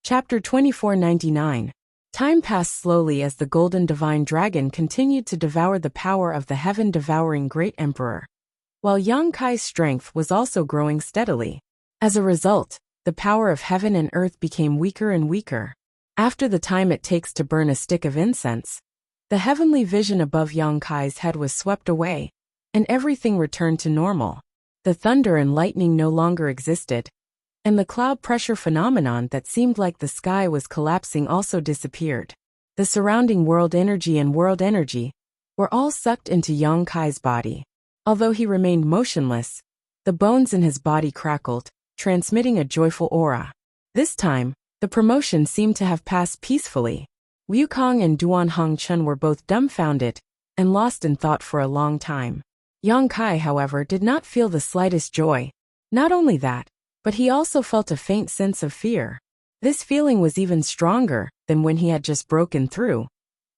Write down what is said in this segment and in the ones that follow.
Chapter 2499. Time passed slowly as the golden divine dragon continued to devour the power of the heaven-devouring great emperor, while Yang Kai's strength was also growing steadily. As a result, the power of heaven and earth became weaker and weaker. After the time it takes to burn a stick of incense, the heavenly vision above Yang Kai's head was swept away, and everything returned to normal. The thunder and lightning no longer existed, and the cloud pressure phenomenon that seemed like the sky was collapsing also disappeared. The surrounding world energy were all sucked into Yang Kai's body. Although he remained motionless, the bones in his body crackled, transmitting a joyful aura. This time, the promotion seemed to have passed peacefully. Wukong and Duan Hongchun were both dumbfounded and lost in thought for a long time. Yang Kai, however, did not feel the slightest joy. Not only that, but he also felt a faint sense of fear. This feeling was even stronger than when he had just broken through,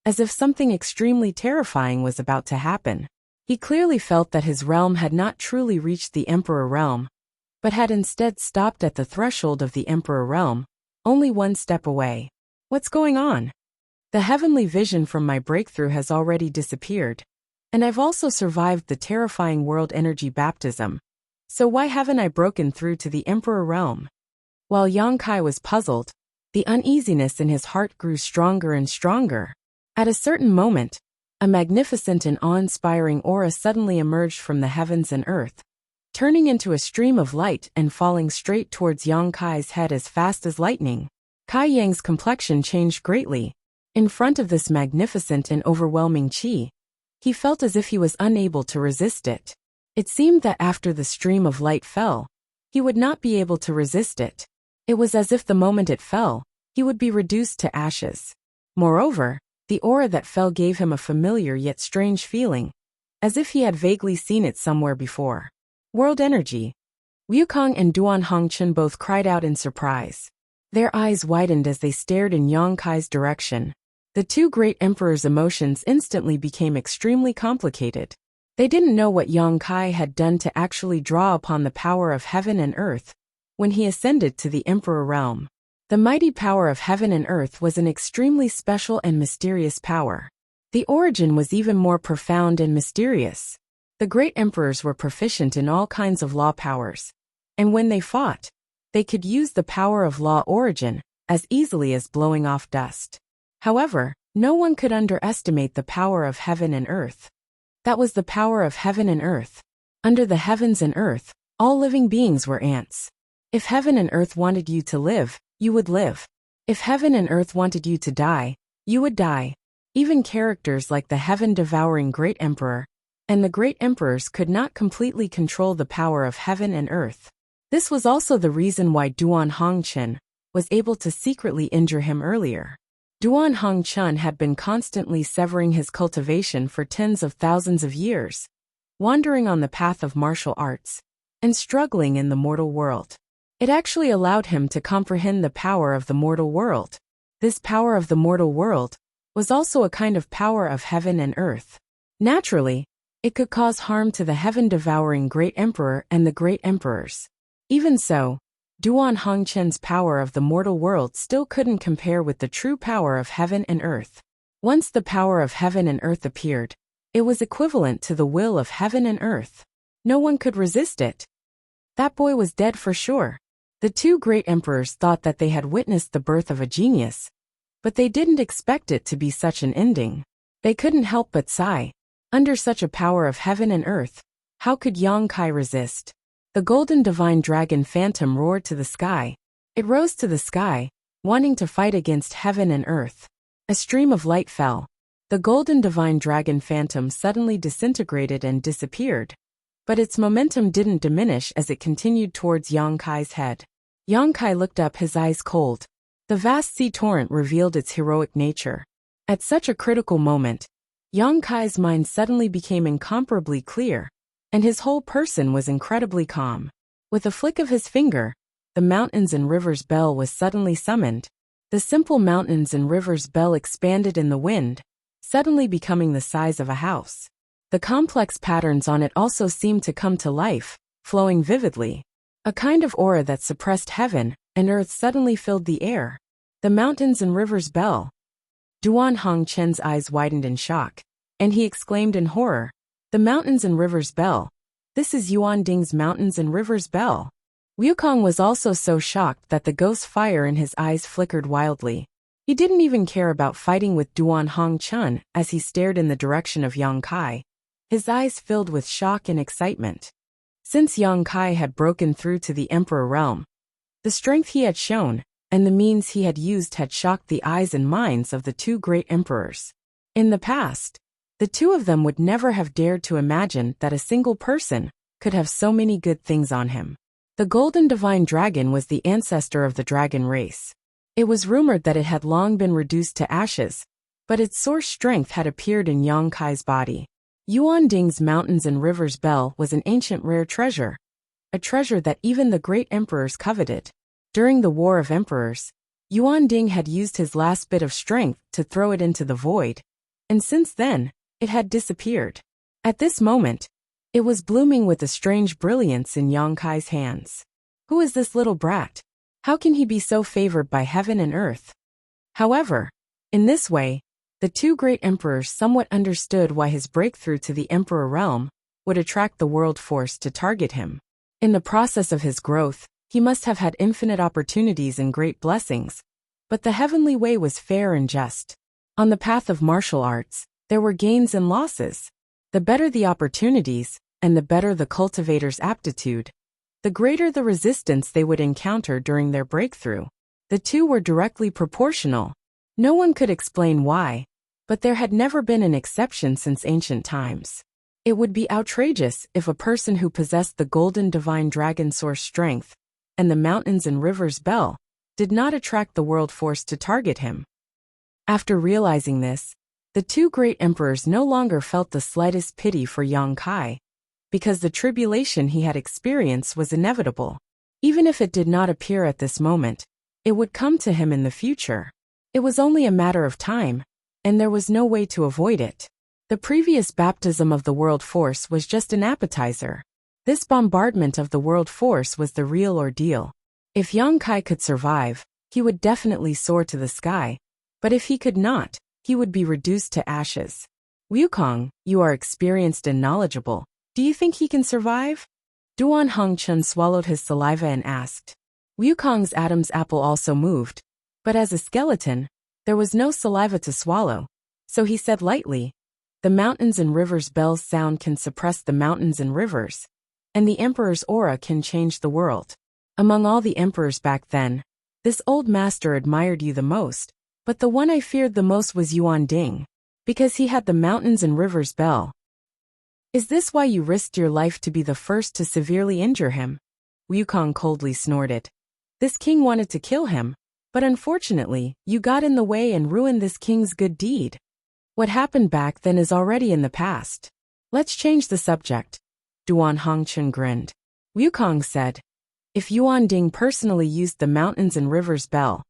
as if something extremely terrifying was about to happen. He clearly felt that his realm had not truly reached the Emperor realm, but had instead stopped at the threshold of the Emperor realm, only one step away. What's going on? The heavenly vision from my breakthrough has already disappeared, and I've also survived the terrifying world energy baptism. So why haven't I broken through to the Emperor realm? While Yang Kai was puzzled, the uneasiness in his heart grew stronger and stronger. At a certain moment, a magnificent and awe-inspiring aura suddenly emerged from the heavens and earth, turning into a stream of light and falling straight towards Yang Kai's head as fast as lightning. Kai Yang's complexion changed greatly. In front of this magnificent and overwhelming qi, he felt as if he was unable to resist it. It seemed that after the stream of light fell, he would not be able to resist it. It was as if the moment it fell, he would be reduced to ashes. Moreover, the aura that fell gave him a familiar yet strange feeling, as if he had vaguely seen it somewhere before. World energy. Wukong and Duan Hongchun both cried out in surprise. Their eyes widened as they stared in Yang Kai's direction. The two great emperors' emotions instantly became extremely complicated. They didn't know what Yang Kai had done to actually draw upon the power of heaven and earth when he ascended to the Emperor realm. The mighty power of heaven and earth was an extremely special and mysterious power. The origin was even more profound and mysterious. The great emperors were proficient in all kinds of law powers, and when they fought, they could use the power of law origin as easily as blowing off dust. However, no one could underestimate the power of heaven and earth. That was the power of heaven and earth. Under the heavens and earth, all living beings were ants. If heaven and earth wanted you to live, you would live. If heaven and earth wanted you to die, you would die. Even characters like the heaven-devouring great emperor and the great emperors could not completely control the power of heaven and earth. This was also the reason why Duan Hongchun was able to secretly injure him earlier. Duan Hongchun had been constantly severing his cultivation for tens of thousands of years, wandering on the path of martial arts, and struggling in the mortal world. It actually allowed him to comprehend the power of the mortal world. This power of the mortal world was also a kind of power of heaven and earth. Naturally, it could cause harm to the heaven-devouring great emperor and the great emperors. Even so, Duan Hongchun's power of the mortal world still couldn't compare with the true power of heaven and earth. Once the power of heaven and earth appeared, it was equivalent to the will of heaven and earth. No one could resist it. That boy was dead for sure. The two great emperors thought that they had witnessed the birth of a genius, but they didn't expect it to be such an ending. They couldn't help but sigh. Under such a power of heaven and earth, how could Yang Kai resist? The golden divine dragon phantom roared to the sky. It rose to the sky, wanting to fight against heaven and earth. A stream of light fell. The golden divine dragon phantom suddenly disintegrated and disappeared, but its momentum didn't diminish as it continued towards Yang Kai's head. Yang Kai looked up, his eyes cold. The vast sea torrent revealed its heroic nature. At such a critical moment, Yang Kai's mind suddenly became incomparably clear, and his whole person was incredibly calm. With a flick of his finger, the mountains and rivers bell was suddenly summoned. The simple mountains and rivers bell expanded in the wind, suddenly becoming the size of a house. The complex patterns on it also seemed to come to life, flowing vividly. A kind of aura that suppressed heaven and earth suddenly filled the air. The mountains and rivers bell. Duan Hongchen's eyes widened in shock, and he exclaimed in horror, "The mountains and rivers bell. This is Yuan Ding's mountains and rivers bell." Wukong was also so shocked that the ghost fire in his eyes flickered wildly. He didn't even care about fighting with Duan Hongchen as he stared in the direction of Yang Kai, his eyes filled with shock and excitement. Since Yang Kai had broken through to the Emperor realm, the strength he had shown and the means he had used had shocked the eyes and minds of the two great emperors. In the past, the two of them would never have dared to imagine that a single person could have so many good things on him. The Golden Divine Dragon was the ancestor of the dragon race. It was rumored that it had long been reduced to ashes, but its source strength had appeared in Yang Kai's body. Yuan Ding's mountains and rivers bell was an ancient rare treasure, a treasure that even the great emperors coveted. During the War of Emperors, Yuan Ding had used his last bit of strength to throw it into the void, and since then, it had disappeared. At this moment, it was blooming with a strange brilliance in Yang Kai's hands. Who is this little brat? How can he be so favored by heaven and earth? However, in this way, the two great emperors somewhat understood why his breakthrough to the emperor realm would attract the world force to target him. In the process of his growth, he must have had infinite opportunities and great blessings, but the heavenly way was fair and just. On the path of martial arts, there were gains and losses. The better the opportunities, and the better the cultivator's aptitude, the greater the resistance they would encounter during their breakthrough. The two were directly proportional. No one could explain why, but there had never been an exception since ancient times. It would be outrageous if a person who possessed the Golden Divine Dragon source strength and the mountains and rivers bell did not attract the world force to target him. After realizing this, the two great emperors no longer felt the slightest pity for Yang Kai, because the tribulation he had experienced was inevitable. Even if it did not appear at this moment, it would come to him in the future. It was only a matter of time, and there was no way to avoid it. The previous baptism of the world force was just an appetizer. This bombardment of the world force was the real ordeal. If Yang Kai could survive, he would definitely soar to the sky, but if he could not, he would be reduced to ashes. Wukong, you are experienced and knowledgeable. Do you think he can survive? Duan Hongchen swallowed his saliva and asked. Wukong's Adam's apple also moved, but as a skeleton, there was no saliva to swallow, so he said lightly, "The mountains and rivers bell's sound can suppress the mountains and rivers, and the emperor's aura can change the world." Among all the emperors back then, this old master admired you the most, but the one I feared the most was Yuan Ding, because he had the mountains and rivers bell. Is this why you risked your life to be the first to severely injure him? Wukong coldly snorted. This king wanted to kill him, but unfortunately, you got in the way and ruined this king's good deed. What happened back then is already in the past. Let's change the subject. Duan Hongchen grinned. Wukong said, if Yuan Ding personally used the mountains and rivers bell,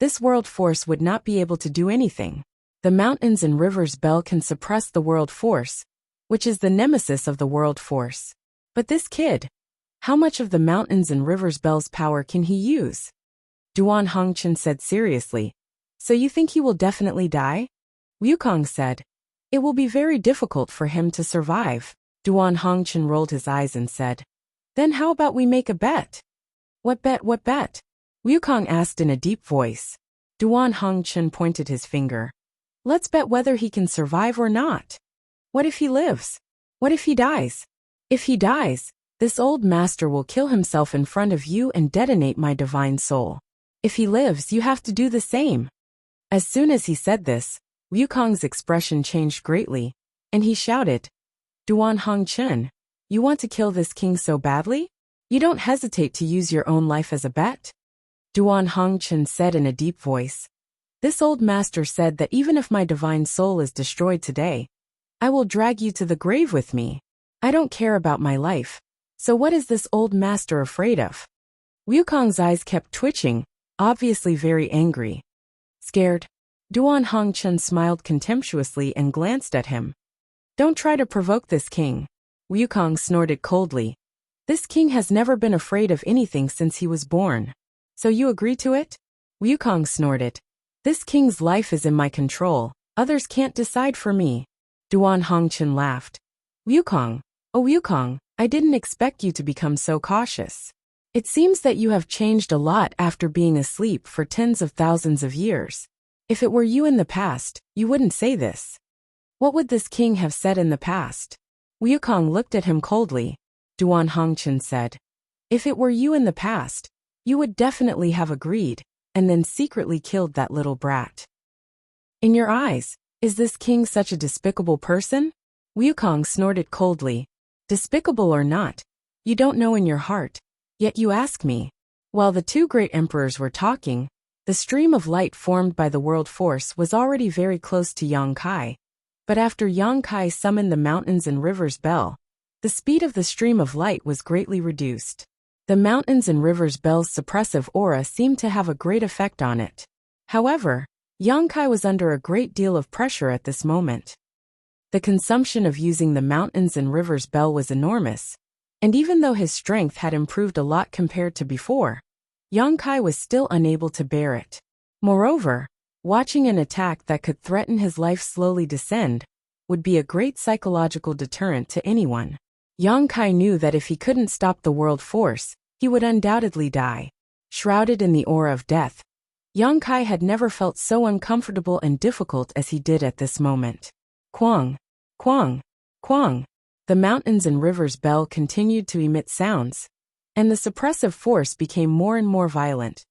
this world force would not be able to do anything. The mountains and rivers bell can suppress the world force, which is the nemesis of the world force. But this kid, how much of the mountains and rivers bell's power can he use? Duan Hongchen said seriously, so you think he will definitely die? Wukong said, it will be very difficult for him to survive. Duan Hongchen rolled his eyes and said, then how about we make a bet? What bet, what bet? Wukong asked in a deep voice. Duan Hongchen pointed his finger. Let's bet whether he can survive or not. What if he lives? What if he dies? If he dies, this old master will kill himself in front of you and detonate my divine soul. If he lives, you have to do the same. As soon as he said this, Wukong's expression changed greatly, and he shouted, Duan Hongchen, you want to kill this king so badly? You don't hesitate to use your own life as a bet? Duan Hongchen said in a deep voice, this old master said that even if my divine soul is destroyed today, I will drag you to the grave with me. I don't care about my life. So what is this old master afraid of? Wukong's eyes kept twitching, obviously very angry. Scared? Duan Hongchen smiled contemptuously and glanced at him. Don't try to provoke this king. Wukong snorted coldly. This king has never been afraid of anything since he was born. So you agree to it? Wukong snorted. This king's life is in my control. Others can't decide for me. Duan Hongchen laughed. Wukong, oh Wukong, I didn't expect you to become so cautious. It seems that you have changed a lot after being asleep for tens of thousands of years. If it were you in the past, you wouldn't say this. What would this king have said in the past? Wukong looked at him coldly. Duan Hongchen said, if it were you in the past, you would definitely have agreed, and then secretly killed that little brat. In your eyes, is this king such a despicable person? Wukong snorted coldly. Despicable or not, you don't know in your heart, yet you ask me. While the two great emperors were talking, the stream of light formed by the world force was already very close to Yang Kai. But after Yang Kai summoned the mountains and rivers bell, the speed of the stream of light was greatly reduced. The mountains and rivers bell's suppressive aura seemed to have a great effect on it. However, Yang Kai was under a great deal of pressure at this moment. The consumption of using the mountains and rivers bell was enormous, and even though his strength had improved a lot compared to before, Yang Kai was still unable to bear it. Moreover, watching an attack that could threaten his life slowly descend would be a great psychological deterrent to anyone. Yang Kai knew that if he couldn't stop the world force, he would undoubtedly die. Shrouded in the aura of death, Yang Kai had never felt so uncomfortable and difficult as he did at this moment. Quang, quang, quang. The mountains and rivers bell continued to emit sounds, and the suppressive force became more and more violent.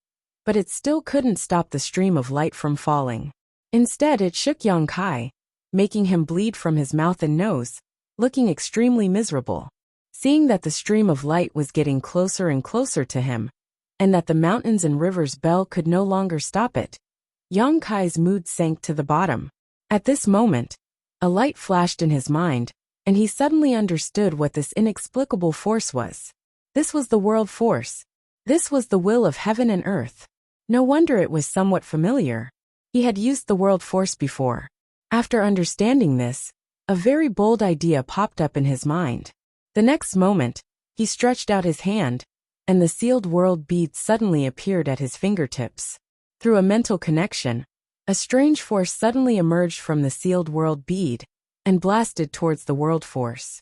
But it still couldn't stop the stream of light from falling. Instead, it shook Yang Kai, making him bleed from his mouth and nose, looking extremely miserable. Seeing that the stream of light was getting closer and closer to him, and that the mountains and rivers bell could no longer stop it, Yang Kai's mood sank to the bottom. At this moment, a light flashed in his mind, and he suddenly understood what this inexplicable force was. This was the world force. This was the will of heaven and earth. No wonder it was somewhat familiar. He had used the world force before. After understanding this, a very bold idea popped up in his mind. The next moment, he stretched out his hand, and the sealed world bead suddenly appeared at his fingertips. Through a mental connection, a strange force suddenly emerged from the sealed world bead and blasted towards the world force.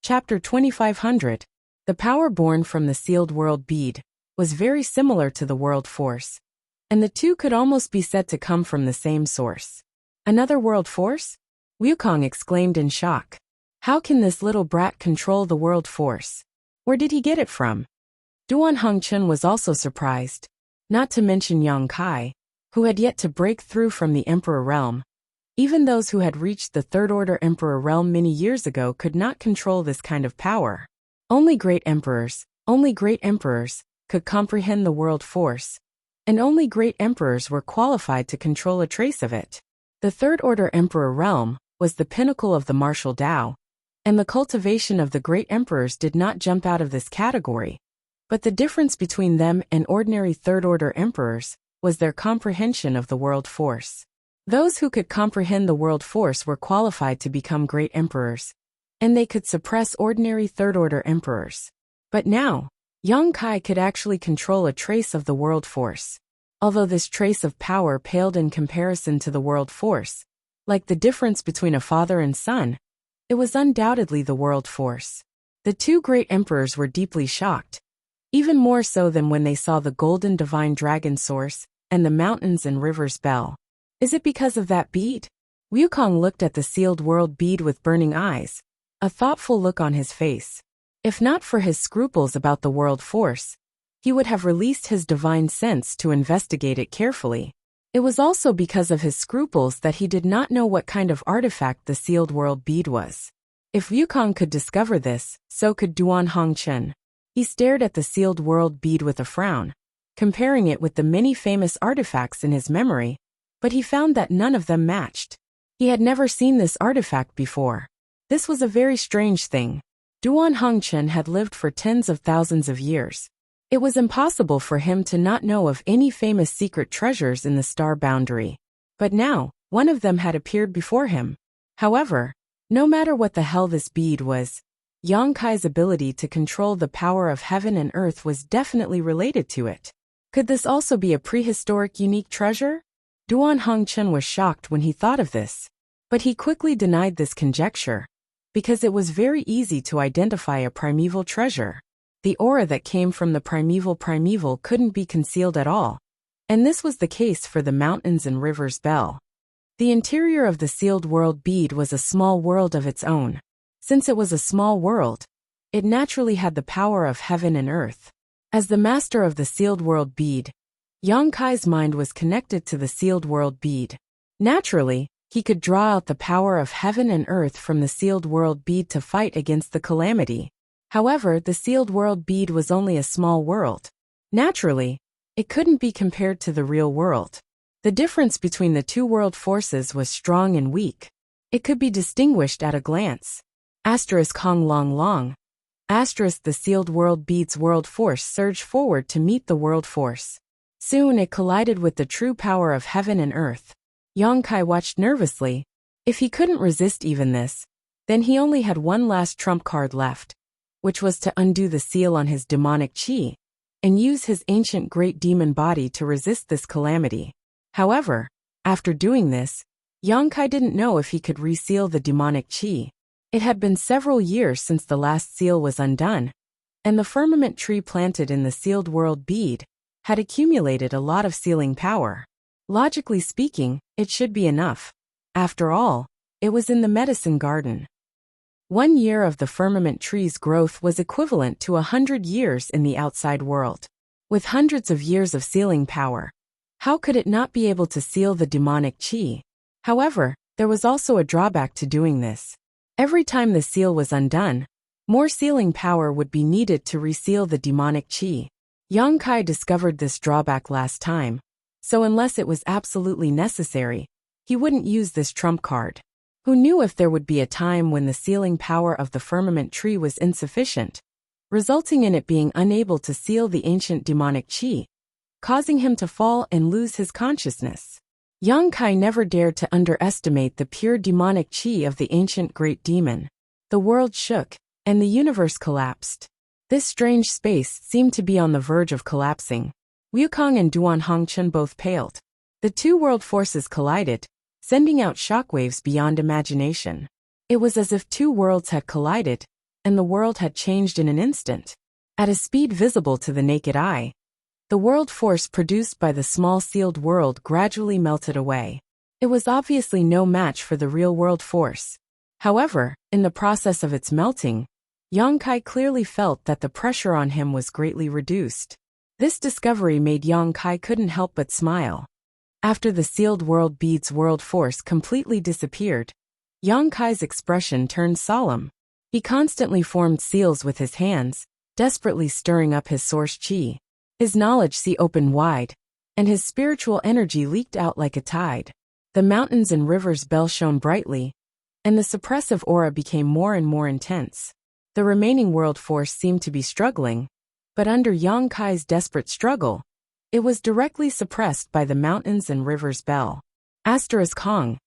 Chapter 2500. The power born from the sealed world bead was very similar to the world force, and the two could almost be said to come from the same source. Another world force? Wukong exclaimed in shock. How can this little brat control the world force? Where did he get it from? Duan Hongchen was also surprised, not to mention Yang Kai, who had yet to break through from the Emperor realm. Even those who had reached the Third Order Emperor realm many years ago could not control this kind of power. Only great emperors could comprehend the world force, and only great emperors were qualified to control a trace of it. The Third Order Emperor realm was the pinnacle of the martial Tao, and the cultivation of the great emperors did not jump out of this category. But the difference between them and ordinary Third Order emperors was their comprehension of the world force. Those who could comprehend the world force were qualified to become great emperors, and they could suppress ordinary Third Order emperors. But now, Yang Kai could actually control a trace of the world force. Although this trace of power paled in comparison to the world force, like the difference between a father and son, it was undoubtedly the world force. The two great emperors were deeply shocked, even more so than when they saw the golden divine dragon source and the mountains and rivers bell. Is it because of that bead? Wukong looked at the sealed world bead with burning eyes, a thoughtful look on his face. If not for his scruples about the world force, he would have released his divine sense to investigate it carefully. It was also because of his scruples that he did not know what kind of artifact the sealed world bead was. If Wukong could discover this, so could Duan Hongchen. He stared at the sealed world bead with a frown, comparing it with the many famous artifacts in his memory, but he found that none of them matched. He had never seen this artifact before. This was a very strange thing. Duan Hongchen had lived for tens of thousands of years. It was impossible for him to not know of any famous secret treasures in the star boundary. But now, one of them had appeared before him. However, no matter what the hell this bead was, Yang Kai's ability to control the power of heaven and earth was definitely related to it. Could this also be a prehistoric unique treasure? Duan Hongchen was shocked when he thought of this. But he quickly denied this conjecture, because it was very easy to identify a primeval treasure. The aura that came from the primeval couldn't be concealed at all. And this was the case for the mountains and rivers bell. The interior of the sealed world bead was a small world of its own. Since it was a small world, it naturally had the power of heaven and earth. As the master of the sealed world bead, Yang Kai's mind was connected to the sealed world bead. Naturally, he could draw out the power of heaven and earth from the sealed world bead to fight against the calamity. However, the sealed world bead was only a small world. Naturally, it couldn't be compared to the real world. The difference between the two world forces was strong and weak. It could be distinguished at a glance. Hong Long Long. The sealed world bead's world force surged forward to meet the world force. Soon it collided with the true power of heaven and earth. Yang Kai watched nervously. If he couldn't resist even this, then he only had one last trump card left, which was to undo the seal on his demonic chi, and use his ancient great demon body to resist this calamity. However, after doing this, Yang Kai didn't know if he could reseal the demonic chi. It had been several years since the last seal was undone, and the firmament tree planted in the sealed world bead had accumulated a lot of sealing power. Logically speaking, it should be enough. After all, it was in the medicine garden. 1 year of the firmament tree's growth was equivalent to 100 years in the outside world. With hundreds of years of sealing power, how could it not be able to seal the demonic chi? However, there was also a drawback to doing this. Every time the seal was undone, more sealing power would be needed to reseal the demonic chi. Yang Kai discovered this drawback last time, so unless it was absolutely necessary, he wouldn't use this trump card. Who knew if there would be a time when the sealing power of the firmament tree was insufficient, resulting in it being unable to seal the ancient demonic chi, causing him to fall and lose his consciousness. Yang Kai never dared to underestimate the pure demonic chi of the ancient great demon. The world shook, and the universe collapsed. This strange space seemed to be on the verge of collapsing. Wukong and Duan Hongchen both paled. The two world forces collided, sending out shockwaves beyond imagination. It was as if two worlds had collided, and the world had changed in an instant. At a speed visible to the naked eye, the world force produced by the small sealed world gradually melted away. It was obviously no match for the real world force. However, in the process of its melting, Yang Kai clearly felt that the pressure on him was greatly reduced. This discovery made Yang Kai couldn't help but smile. After the sealed world bead's world force completely disappeared, Yang Kai's expression turned solemn. He constantly formed seals with his hands, desperately stirring up his source chi. His knowledge sea opened wide, and his spiritual energy leaked out like a tide. The mountains and rivers bell shone brightly, and the suppressive aura became more and more intense. The remaining world force seemed to be struggling, but under Yang Kai's desperate struggle, it was directly suppressed by the mountains and rivers bell. Hong.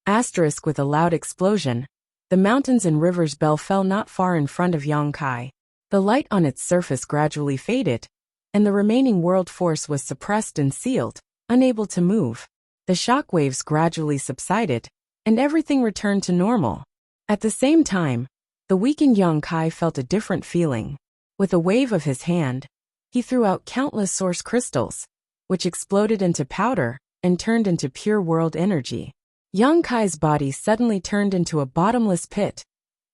With a loud explosion, the mountains and rivers bell fell not far in front of Yang Kai. The light on its surface gradually faded, and the remaining world force was suppressed and sealed, unable to move. The shock waves gradually subsided, and everything returned to normal. At the same time, the weakened Yang Kai felt a different feeling. With a wave of his hand, he threw out countless source crystals, which exploded into powder and turned into pure world energy. Yang Kai's body suddenly turned into a bottomless pit,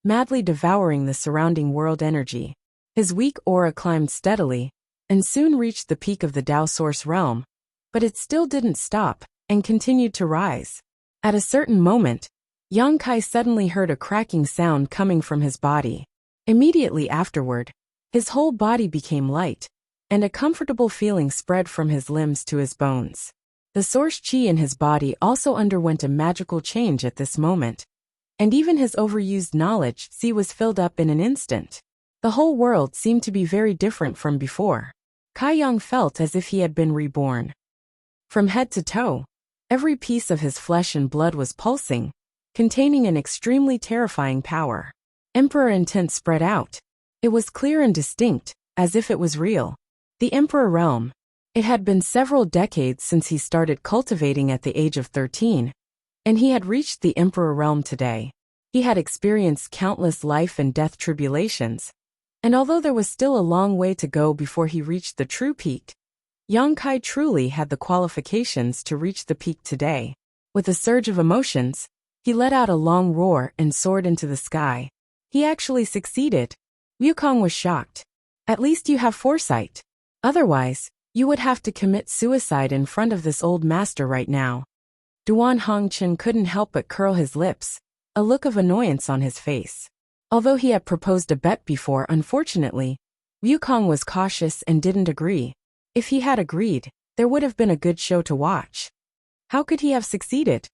madly devouring the surrounding world energy. His weak aura climbed steadily, and soon reached the peak of the Tao Source realm, but it still didn't stop, and continued to rise. At a certain moment, Yang Kai suddenly heard a cracking sound coming from his body. Immediately afterward, his whole body became light, and a comfortable feeling spread from his limbs to his bones. The source chi in his body also underwent a magical change at this moment, and even his overused knowledge sea was filled up in an instant. The whole world seemed to be very different from before. Kai Yang felt as if he had been reborn. From head to toe, every piece of his flesh and blood was pulsing, containing an extremely terrifying power. Emperor intent spread out. It was clear and distinct, as if it was real. The Emperor realm. It had been several decades since he started cultivating at the age of 13, and he had reached the Emperor realm today. He had experienced countless life and death tribulations, and although there was still a long way to go before he reached the true peak, Yang Kai truly had the qualifications to reach the peak today. With a surge of emotions, he let out a long roar and soared into the sky. He actually succeeded. Wukong was shocked. At least you have foresight. Otherwise, you would have to commit suicide in front of this old master right now. Duan Hongchen couldn't help but curl his lips, a look of annoyance on his face. Although he had proposed a bet before, unfortunately, Wukong was cautious and didn't agree. If he had agreed, there would have been a good show to watch. How could he have succeeded?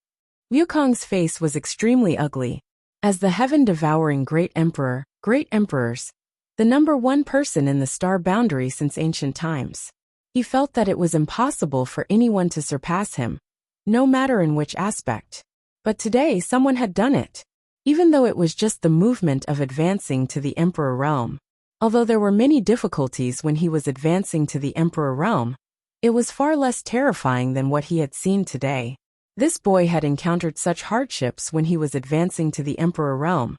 Wukong's face was extremely ugly. As the heaven-devouring great emperor, great emperors, the number one person in the star boundary since ancient times, he felt that it was impossible for anyone to surpass him, no matter in which aspect. But today someone had done it, even though it was just the movement of advancing to the Emperor realm. Although there were many difficulties when he was advancing to the Emperor realm, it was far less terrifying than what he had seen today. This boy had encountered such hardships when he was advancing to the Emperor realm,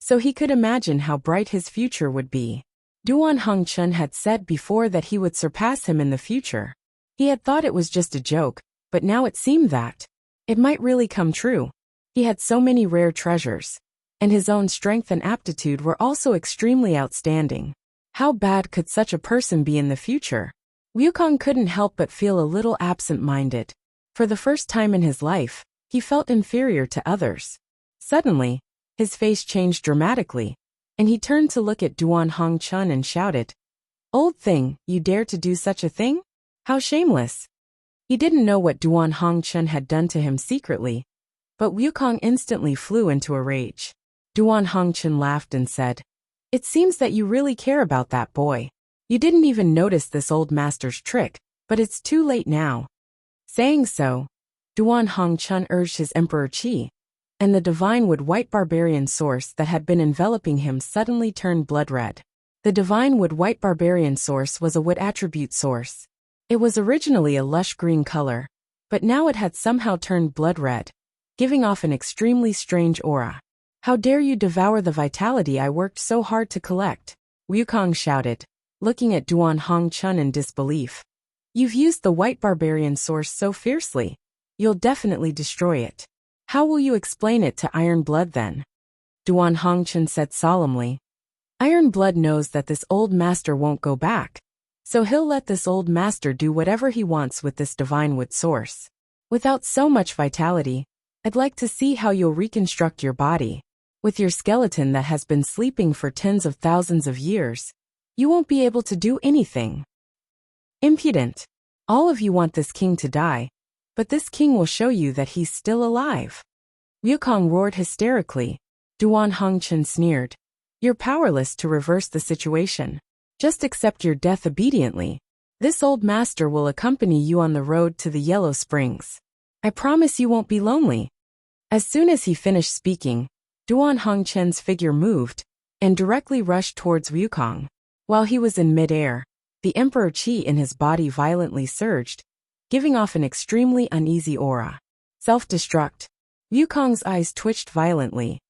so he could imagine how bright his future would be. Duan Hongchen had said before that he would surpass him in the future. He had thought it was just a joke, but now it seemed that it might really come true. He had so many rare treasures, and his own strength and aptitude were also extremely outstanding. How bad could such a person be in the future? Wukong couldn't help but feel a little absent-minded. For the first time in his life, he felt inferior to others. Suddenly, his face changed dramatically, and he turned to look at Duan Hongchen and shouted, "Old thing, you dare to do such a thing? How shameless!" He didn't know what Duan Hongchen had done to him secretly, but Wukong instantly flew into a rage. Duan Hongchen laughed and said, "It seems that you really care about that boy. You didn't even notice this old master's trick, but it's too late now." Saying so, Duan Hongchen urged his Emperor Qi, and the divine wood white barbarian source that had been enveloping him suddenly turned blood red. The divine wood white barbarian source was a wood attribute source. It was originally a lush green color, but now it had somehow turned blood red, giving off an extremely strange aura. "How dare you devour the vitality I worked so hard to collect?" Wukong shouted, looking at Duan Hongchen in disbelief. "You've used the white barbarian source so fiercely. You'll definitely destroy it. How will you explain it to Iron Blood then?" Duan Hongchen said solemnly. "Iron Blood knows that this old master won't go back, so he'll let this old master do whatever he wants with this divine wood source. Without so much vitality, I'd like to see how you'll reconstruct your body. With your skeleton that has been sleeping for tens of thousands of years, you won't be able to do anything. Impudent! All of you want this king to die, but this king will show you that he's still alive." Wukong roared hysterically. Duan Hongchen sneered, "You're powerless to reverse the situation. Just accept your death obediently. This old master will accompany you on the road to the Yellow Springs. I promise you won't be lonely." As soon as he finished speaking, Duan Hongchen's figure moved and directly rushed towards Wukong. While he was in mid-air, the Emperor Qi in his body violently surged, giving off an extremely uneasy aura. Self-destruct. Wukong's eyes twitched violently.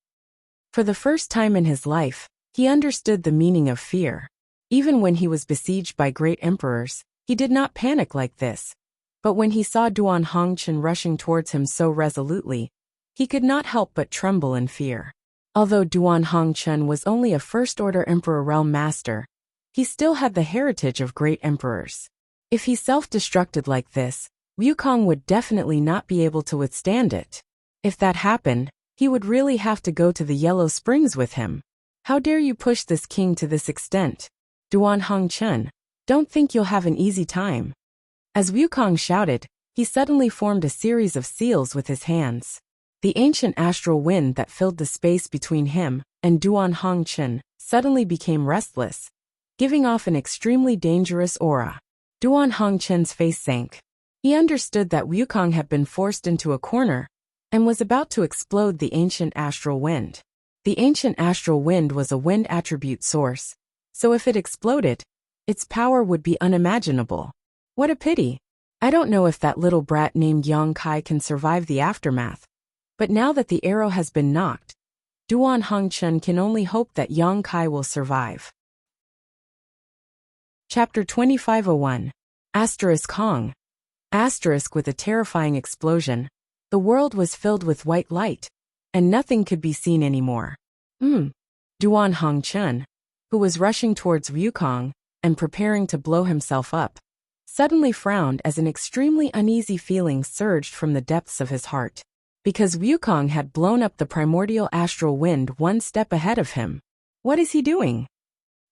For the first time in his life, he understood the meaning of fear. Even when he was besieged by great emperors, he did not panic like this. But when he saw Duan Hongchen rushing towards him so resolutely, he could not help but tremble in fear. Although Duan Hongchen was only a first-order Emperor realm master, he still had the heritage of great emperors. If he self-destructed like this, Wukong would definitely not be able to withstand it. If that happened, he would really have to go to the Yellow Springs with him. "How dare you push this king to this extent? Duan Hongchen, don't think you'll have an easy time." As Wukong shouted, he suddenly formed a series of seals with his hands. The ancient astral wind that filled the space between him and Duan Hongchen suddenly became restless, giving off an extremely dangerous aura. Duan Hongchen's face sank. He understood that Wukong had been forced into a corner and was about to explode the ancient astral wind. The ancient astral wind was a wind attribute source, so if it exploded, its power would be unimaginable. What a pity. I don't know if that little brat named Yang Kai can survive the aftermath. But now that the arrow has been knocked, Duan Hongchun can only hope that Yang Kai will survive. Chapter 2501. Asterisk Hong. Asterisk with a terrifying explosion. The world was filled with white light, and nothing could be seen anymore. Duan Hongchun, who was rushing towards Wukong and preparing to blow himself up, suddenly frowned as an extremely uneasy feeling surged from the depths of his heart. Because Wukong had blown up the primordial astral wind one step ahead of him. What is he doing?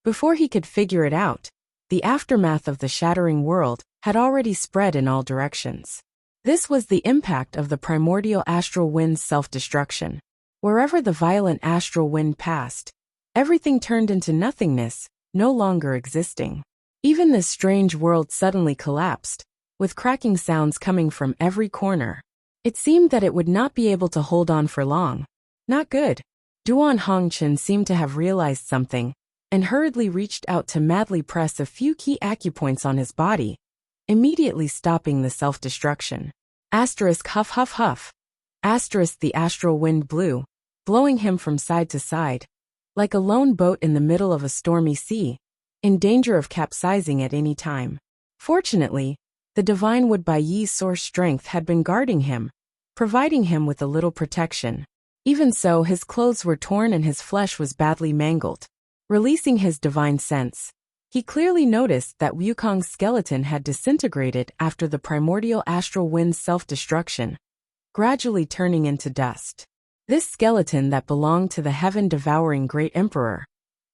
Before he could figure it out, the aftermath of the shattering world had already spread in all directions. This was the impact of the primordial astral wind's self-destruction. Wherever the violent astral wind passed, everything turned into nothingness, no longer existing. Even this strange world suddenly collapsed, with cracking sounds coming from every corner. It seemed that it would not be able to hold on for long. Not good. Duan Hongchun seemed to have realized something, and hurriedly reached out to madly press a few key acupoints on his body, immediately stopping the self-destruction. Asterisk huff huff huff. Asterisk the astral wind blew, blowing him from side to side, like a lone boat in the middle of a stormy sea, in danger of capsizing at any time. Fortunately, the divine Wood Bai Yi's source strength had been guarding him, providing him with a little protection. Even so, his clothes were torn and his flesh was badly mangled. Releasing his divine sense, he clearly noticed that Wukong's skeleton had disintegrated after the primordial astral wind's self-destruction, gradually turning into dust. This skeleton that belonged to the heaven-devouring Great Emperor,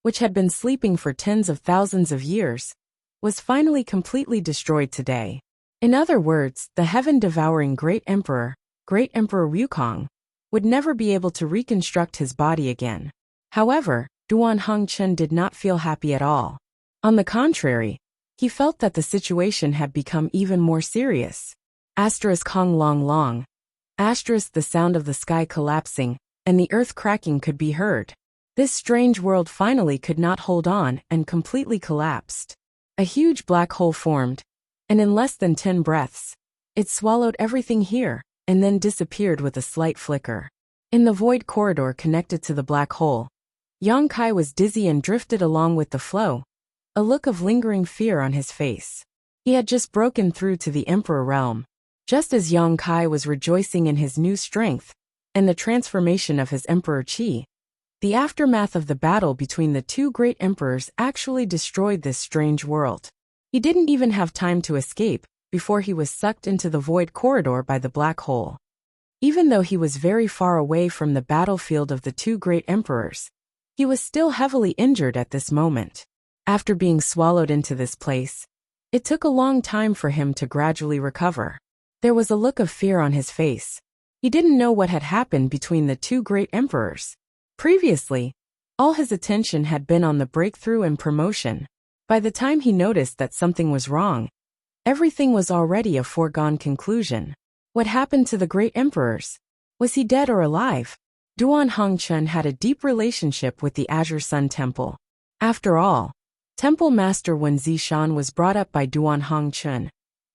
which had been sleeping for tens of thousands of years, was finally completely destroyed today. In other words, the heaven-devouring Great Emperor Wukong, would never be able to reconstruct his body again. However, Duan Hongchun did not feel happy at all. On the contrary, he felt that the situation had become even more serious. Asterisk Hong Long Long. Asterisk the sound of the sky collapsing, and the earth cracking could be heard. This strange world finally could not hold on and completely collapsed. A huge black hole formed, and in less than 10 breaths, it swallowed everything here, and then disappeared with a slight flicker. In the void corridor connected to the black hole, Yang Kai was dizzy and drifted along with the flow, a look of lingering fear on his face. He had just broken through to the Emperor realm. Just as Yang Kai was rejoicing in his new strength and the transformation of his Emperor Qi, the aftermath of the battle between the two great emperors actually destroyed this strange world. He didn't even have time to escape before he was sucked into the void corridor by the black hole. Even though he was very far away from the battlefield of the two great emperors, he was still heavily injured at this moment. After being swallowed into this place, it took a long time for him to gradually recover. There was a look of fear on his face. He didn't know what had happened between the two great emperors. Previously, all his attention had been on the breakthrough and promotion. By the time he noticed that something was wrong, everything was already a foregone conclusion. What happened to the great emperors? Was he dead or alive? Duan Hongchun had a deep relationship with the Azure Sun Temple. After all, Temple Master Wen Zishan was brought up by Duan Hongchun,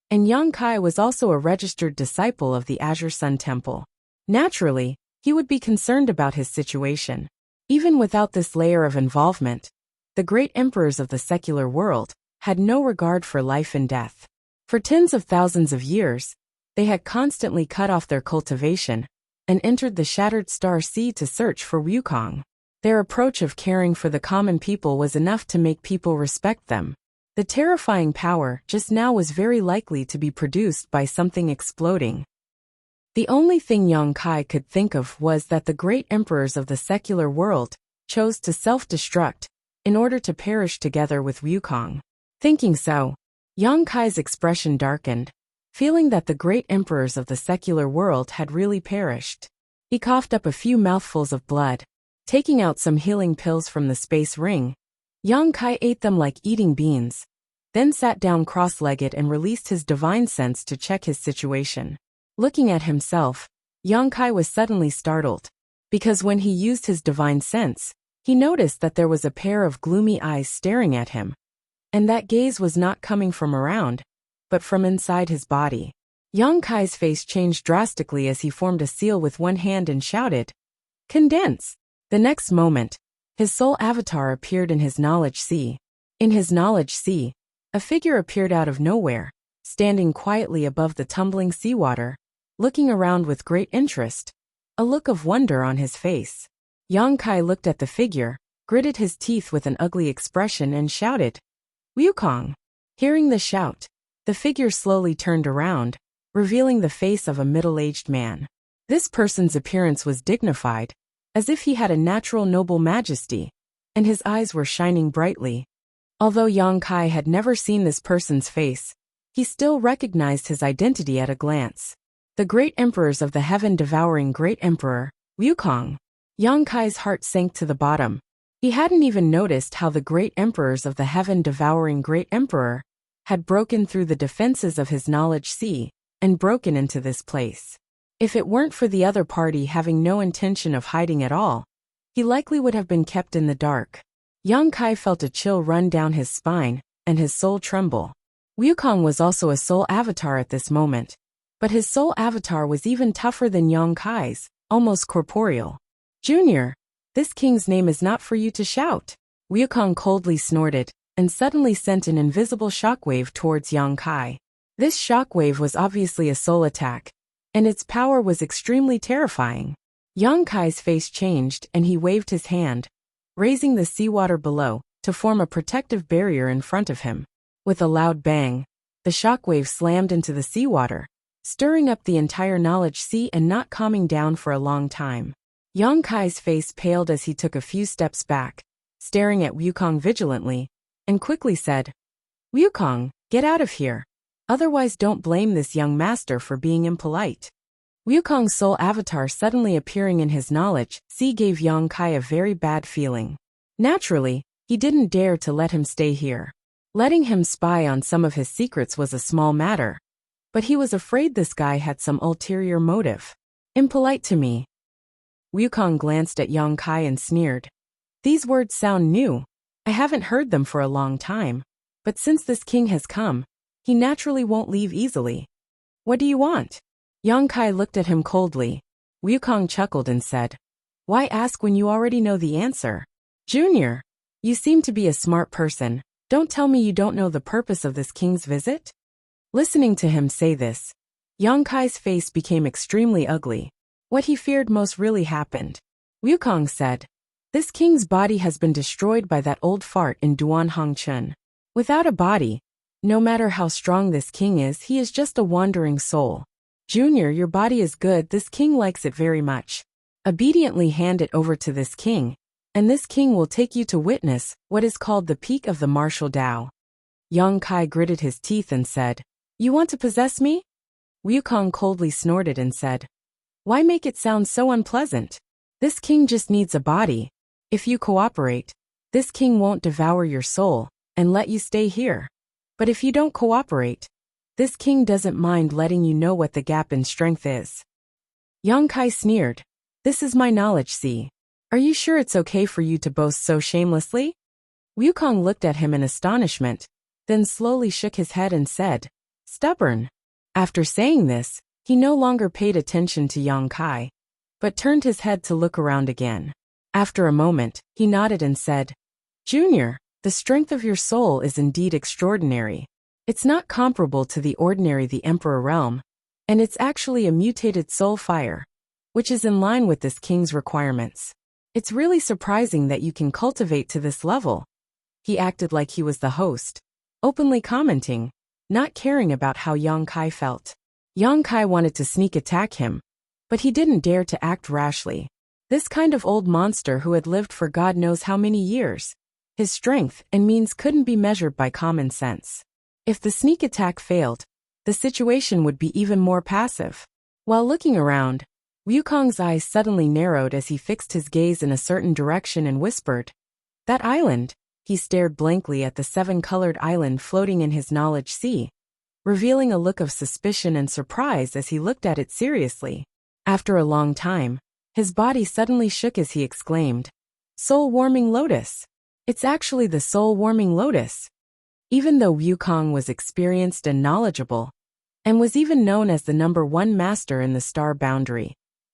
and Yang Kai was also a registered disciple of the Azure Sun Temple. Naturally, he would be concerned about his situation. Even without this layer of involvement, the great emperors of the secular world had no regard for life and death. For tens of thousands of years, they had constantly cut off their cultivation and entered the shattered star sea to search for Wukong. Their approach of caring for the common people was enough to make people respect them. The terrifying power just now was very likely to be produced by something exploding. The only thing Yang Kai could think of was that the great emperors of the secular world chose to self-destruct in order to perish together with Wukong. Thinking so, Yang Kai's expression darkened, feeling that the great emperors of the secular world had really perished. He coughed up a few mouthfuls of blood. Taking out some healing pills from the space ring, Yang Kai ate them like eating beans, then sat down cross-legged and released his divine sense to check his situation. Looking at himself, Yang Kai was suddenly startled, because when he used his divine sense, he noticed that there was a pair of gloomy eyes staring at him, and that gaze was not coming from around, but from inside his body. Yang Kai's face changed drastically as he formed a seal with one hand and shouted, "Condense!" The next moment, his soul avatar appeared in his knowledge sea. In his knowledge sea, a figure appeared out of nowhere, standing quietly above the tumbling seawater, looking around with great interest, a look of wonder on his face. Yang Kai looked at the figure, gritted his teeth with an ugly expression and shouted, "Wukong!" Hearing the shout, the figure slowly turned around, revealing the face of a middle-aged man. This person's appearance was dignified, as if he had a natural noble majesty, and his eyes were shining brightly. Although Yang Kai had never seen this person's face, he still recognized his identity at a glance. The great emperors of the heaven-devouring great emperor, Wukong. Yang Kai's heart sank to the bottom. He hadn't even noticed how the great emperors of the heaven-devouring great emperor had broken through the defenses of his knowledge sea and broken into this place. If it weren't for the other party having no intention of hiding at all, he likely would have been kept in the dark. Yang Kai felt a chill run down his spine, and his soul tremble. Wukong was also a soul avatar at this moment, but his soul avatar was even tougher than Yang Kai's, almost corporeal. "Junior, this king's name is not for you to shout." Wukong coldly snorted, and suddenly sent an invisible shockwave towards Yang Kai. This shockwave was obviously a soul attack, and its power was extremely terrifying. Yang Kai's face changed and he waved his hand, raising the seawater below to form a protective barrier in front of him. With a loud bang, the shockwave slammed into the seawater, stirring up the entire knowledge sea and not calming down for a long time. Yang Kai's face paled as he took a few steps back, staring at Wukong vigilantly, and quickly said, "Wukong, get out of here. Otherwise don't blame this young master for being impolite." Wukong's soul avatar suddenly appearing in his knowledge sea gave Yang Kai a very bad feeling. Naturally, he didn't dare to let him stay here. Letting him spy on some of his secrets was a small matter, but he was afraid this guy had some ulterior motive. "Impolite to me." Wukong glanced at Yang Kai and sneered. "These words sound new. I haven't heard them for a long time, but since this king has come, he naturally won't leave easily. What do you want?" Yang Kai looked at him coldly. Wukong chuckled and said, "Why ask when you already know the answer? Junior, you seem to be a smart person. Don't tell me you don't know the purpose of this king's visit?" Listening to him say this, Yang Kai's face became extremely ugly. What he feared most really happened. Wukong said, "This king's body has been destroyed by that old fart in Duan Hongchun. Without a body, no matter how strong this king is, he is just a wandering soul. Junior, your body is good, this king likes it very much. Obediently hand it over to this king, and this king will take you to witness what is called the peak of the martial Tao." Yang Kai gritted his teeth and said, "You want to possess me?" Wukong coldly snorted and said, "Why make it sound so unpleasant? This king just needs a body. If you cooperate, this king won't devour your soul and let you stay here. But if you don't cooperate, this king doesn't mind letting you know what the gap in strength is." Yang Kai sneered, "This is my knowledge sea. Are you sure it's okay for you to boast so shamelessly?" Wukong looked at him in astonishment, then slowly shook his head and said, "Stubborn." After saying this, he no longer paid attention to Yang Kai, but turned his head to look around again. After a moment, he nodded and said, "Junior, the strength of your soul is indeed extraordinary. It's not comparable to the ordinary the Emperor realm, and it's actually a mutated soul fire, which is in line with this king's requirements. It's really surprising that you can cultivate to this level." He acted like he was the host, openly commenting, not caring about how Yang Kai felt. Yang Kai wanted to sneak attack him, but he didn't dare to act rashly. This kind of old monster who had lived for God knows how many years, his strength and means couldn't be measured by common sense. If the sneak attack failed, the situation would be even more passive. While looking around, Wukong's eyes suddenly narrowed as he fixed his gaze in a certain direction and whispered, "That island." He stared blankly at the seven-colored island floating in his knowledge sea, revealing a look of suspicion and surprise as he looked at it seriously. After a long time, his body suddenly shook as he exclaimed, "Soul-warming lotus! It's actually the soul-warming lotus." Even though Wukong was experienced and knowledgeable, and was even known as the #1 master in the star boundary,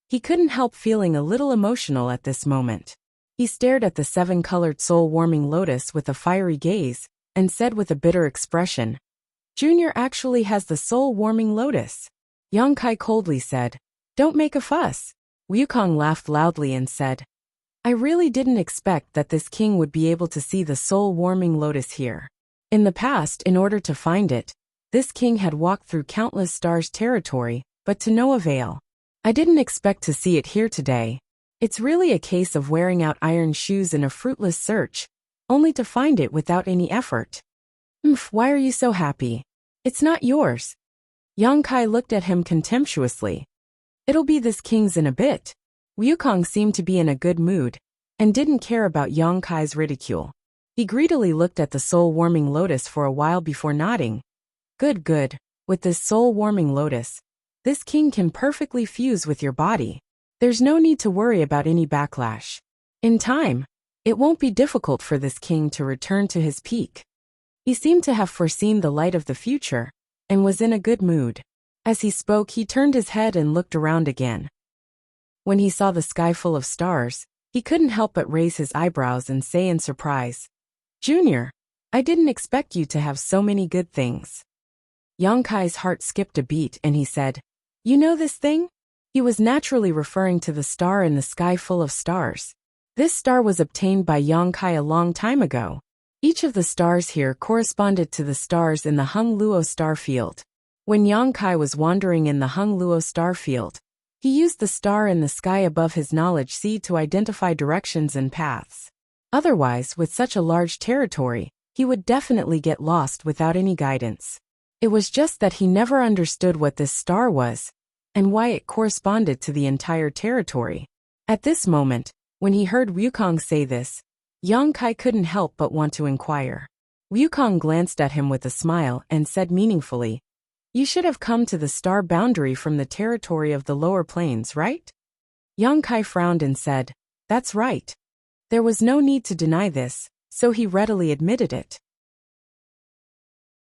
he couldn't help feeling a little emotional at this moment. He stared at the 7-colored soul-warming lotus with a fiery gaze, and said with a bitter expression, "Junior actually has the soul-warming lotus." Yang Kai coldly said, "Don't make a fuss." Wukong laughed loudly and said, "I really didn't expect that this king would be able to see the soul-warming lotus here. In the past, in order to find it, this king had walked through countless stars' territory, but to no avail. I didn't expect to see it here today. It's really a case of wearing out iron shoes in a fruitless search, only to find it without any effort." Why are you so happy? It's not yours." Yang Kai looked at him contemptuously. "It'll be this king's in a bit." Wukong seemed to be in a good mood, and didn't care about Yang Kai's ridicule. He greedily looked at the soul-warming lotus for a while before nodding. Good. With this soul-warming lotus, this king can perfectly fuse with your body. There's no need to worry about any backlash. In time, it won't be difficult for this king to return to his peak." He seemed to have foreseen the light of the future, and was in a good mood. As he spoke, he turned his head and looked around again. When he saw the sky full of stars, he couldn't help but raise his eyebrows and say in surprise, "Junior, I didn't expect you to have so many good things." Yang Kai's heart skipped a beat and he said, "You know this thing?" He was naturally referring to the star in the sky full of stars. This star was obtained by Yang Kai a long time ago. Each of the stars here corresponded to the stars in the Hung Luo star field. When Yang Kai was wandering in the Hung Luo star field, he used the star in the sky above his knowledge seed to identify directions and paths. Otherwise, with such a large territory, he would definitely get lost without any guidance. It was just that he never understood what this star was, and why it corresponded to the entire territory. At this moment, when he heard Wukong say this, Yang Kai couldn't help but want to inquire. Wukong glanced at him with a smile and said meaningfully, "You should have come to the star boundary from the territory of the lower plains, right?" Yang Kai frowned and said, "That's right." There was no need to deny this, so he readily admitted it.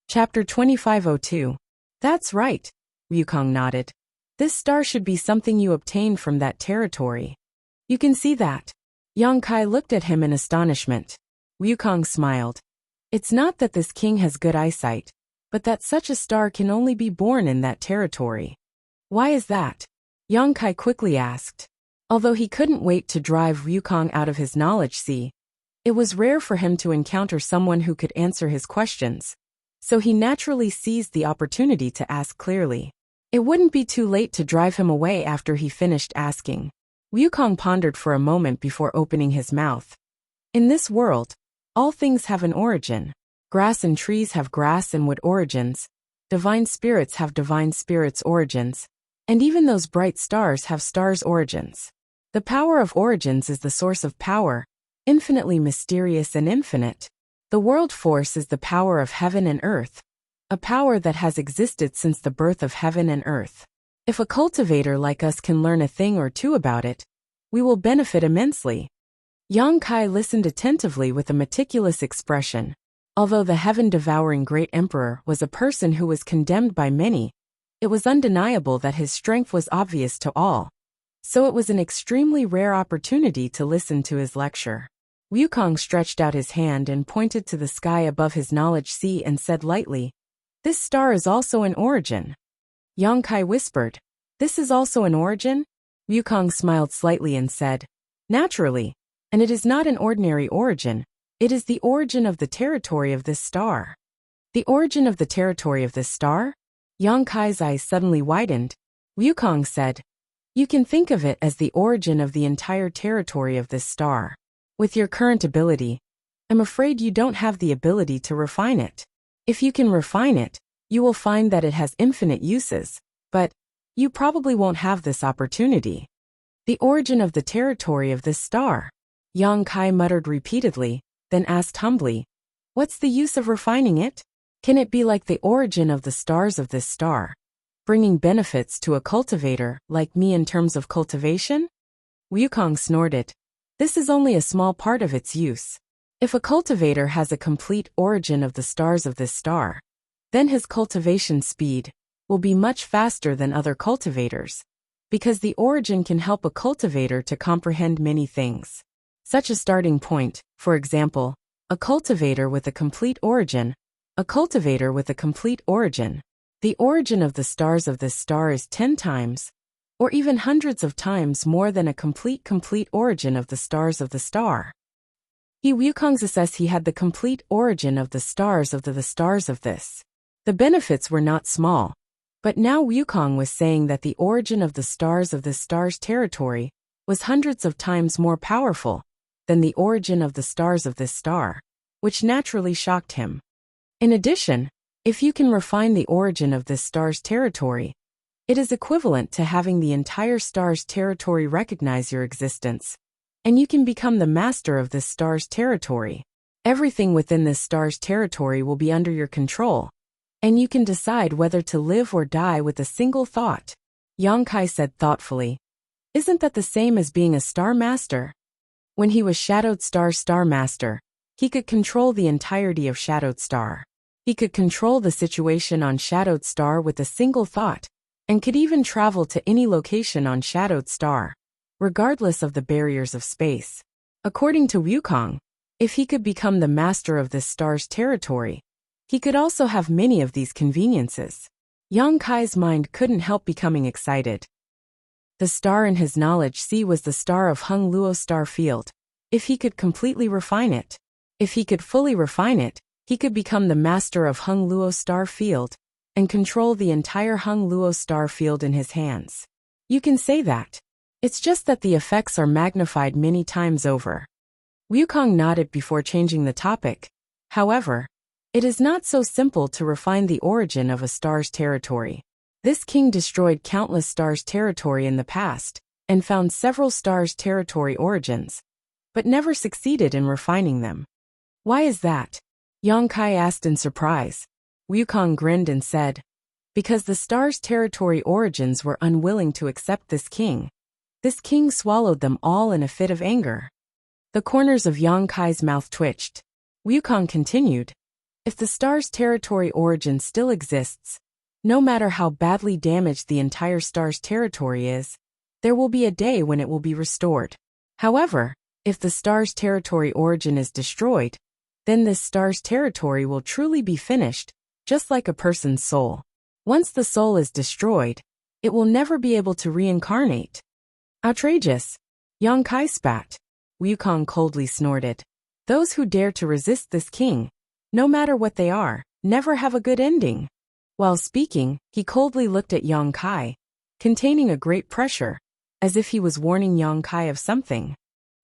Chapter 2502. "That's right," Wukong nodded. "This star should be something you obtained from that territory. You can see that." Yang Kai looked at him in astonishment. Wukong smiled. "It's not that this king has good eyesight, but that such a star can only be born in that territory." "Why is that?" Yang Kai quickly asked. Although he couldn't wait to drive Wukong out of his knowledge sea, it was rare for him to encounter someone who could answer his questions, so he naturally seized the opportunity to ask clearly. It wouldn't be too late to drive him away after he finished asking. Wukong pondered for a moment before opening his mouth. "In this world, all things have an origin. Grass and trees have grass and wood origins, divine spirits have divine spirits origins, and even those bright stars have stars origins. The power of origins is the source of power, infinitely mysterious and infinite. The world force is the power of heaven and earth, a power that has existed since the birth of heaven and earth. If a cultivator like us can learn a thing or two about it, we will benefit immensely." Yang Kai listened attentively with a meticulous expression. Although the heaven-devouring great emperor was a person who was condemned by many, it was undeniable that his strength was obvious to all, so it was an extremely rare opportunity to listen to his lecture. Wukong stretched out his hand and pointed to the sky above his knowledge sea and said lightly, "This star is also an origin." Yang Kai whispered, "This is also an origin?" Wukong smiled slightly and said, "Naturally, and it is not an ordinary origin, it is the origin of the territory of this star." "The origin of the territory of this star?" Yang Kai's eyes suddenly widened. Wukong said, "You can think of it as the origin of the entire territory of this star. With your current ability, I'm afraid you don't have the ability to refine it. If you can refine it, you will find that it has infinite uses, but you probably won't have this opportunity." "The origin of the territory of this star," Yang Kai muttered repeatedly, then asked humbly, "What's the use of refining it? Can it be like the origin of the stars of this star, bringing benefits to a cultivator like me in terms of cultivation?" Wukong snorted. "This is only a small part of its use. If a cultivator has a complete origin of the stars of this star, then his cultivation speed will be much faster than other cultivators, because the origin can help a cultivator to comprehend many things. Such a starting point, for example, a cultivator with a complete origin, the origin of the stars of this star is 10 times, or even hundreds of times more than a complete origin of the stars of the star. Wukong says he had the complete origin of the stars of the stars of this. The benefits were not small, but now Wukong was saying that the origin of the stars of this star's territory was hundreds of times more powerful than the origin of the stars of this star, which naturally shocked him. In addition, if you can refine the origin of this star's territory, it is equivalent to having the entire star's territory recognize your existence, and you can become the master of this star's territory. Everything within this star's territory will be under your control, and you can decide whether to live or die with a single thought. Yang Kai said thoughtfully, "Isn't that the same as being a star master?" When he was Shadowed Star Master, he could control the entirety of Shadowed Star. He could control the situation on Shadowed Star with a single thought, and could even travel to any location on Shadowed Star, regardless of the barriers of space. According to Wukong, if he could become the master of this star's territory, he could also have many of these conveniences. Yang Kai's mind couldn't help becoming excited. The star in his knowledge sea was the star of Hung Luo star field. If he could completely refine it, if he could fully refine it, he could become the master of Hung Luo star field and control the entire Hung Luo star field in his hands. You can say that. It's just that the effects are magnified many times over. Wukong nodded before changing the topic. However, it is not so simple to refine the origin of a star's territory. This king destroyed countless stars' territory in the past, and found several stars' territory origins, but never succeeded in refining them. Why is that? Yang Kai asked in surprise. Wukong grinned and said, "Because the stars' territory origins were unwilling to accept this king. This king swallowed them all in a fit of anger." The corners of Yang Kai's mouth twitched. Wukong continued, "If the star's territory origin still exists, no matter how badly damaged the entire star's territory is, there will be a day when it will be restored. However, if the star's territory origin is destroyed, then this star's territory will truly be finished, just like a person's soul. Once the soul is destroyed, it will never be able to reincarnate." Outrageous! Yang Kai spat. Wukong coldly snorted. "Those who dare to resist this king, no matter what they are, never have a good ending." While speaking, he coldly looked at Yang Kai, containing a great pressure, as if he was warning Yang Kai of something.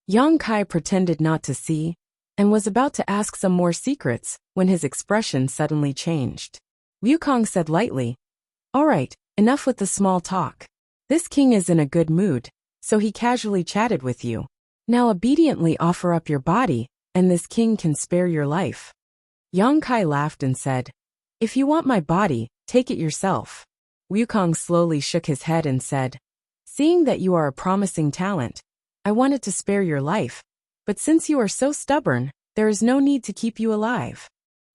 Yang Kai pretended not to see, and was about to ask some more secrets, when his expression suddenly changed. Wukong said lightly, "All right, enough with the small talk. This king is in a good mood, so he casually chatted with you. Now obediently offer up your body, and this king can spare your life." Yang Kai laughed and said, "If you want my body, take it yourself." Wukong slowly shook his head and said, "Seeing that you are a promising talent, I wanted to spare your life, but since you are so stubborn, there is no need to keep you alive."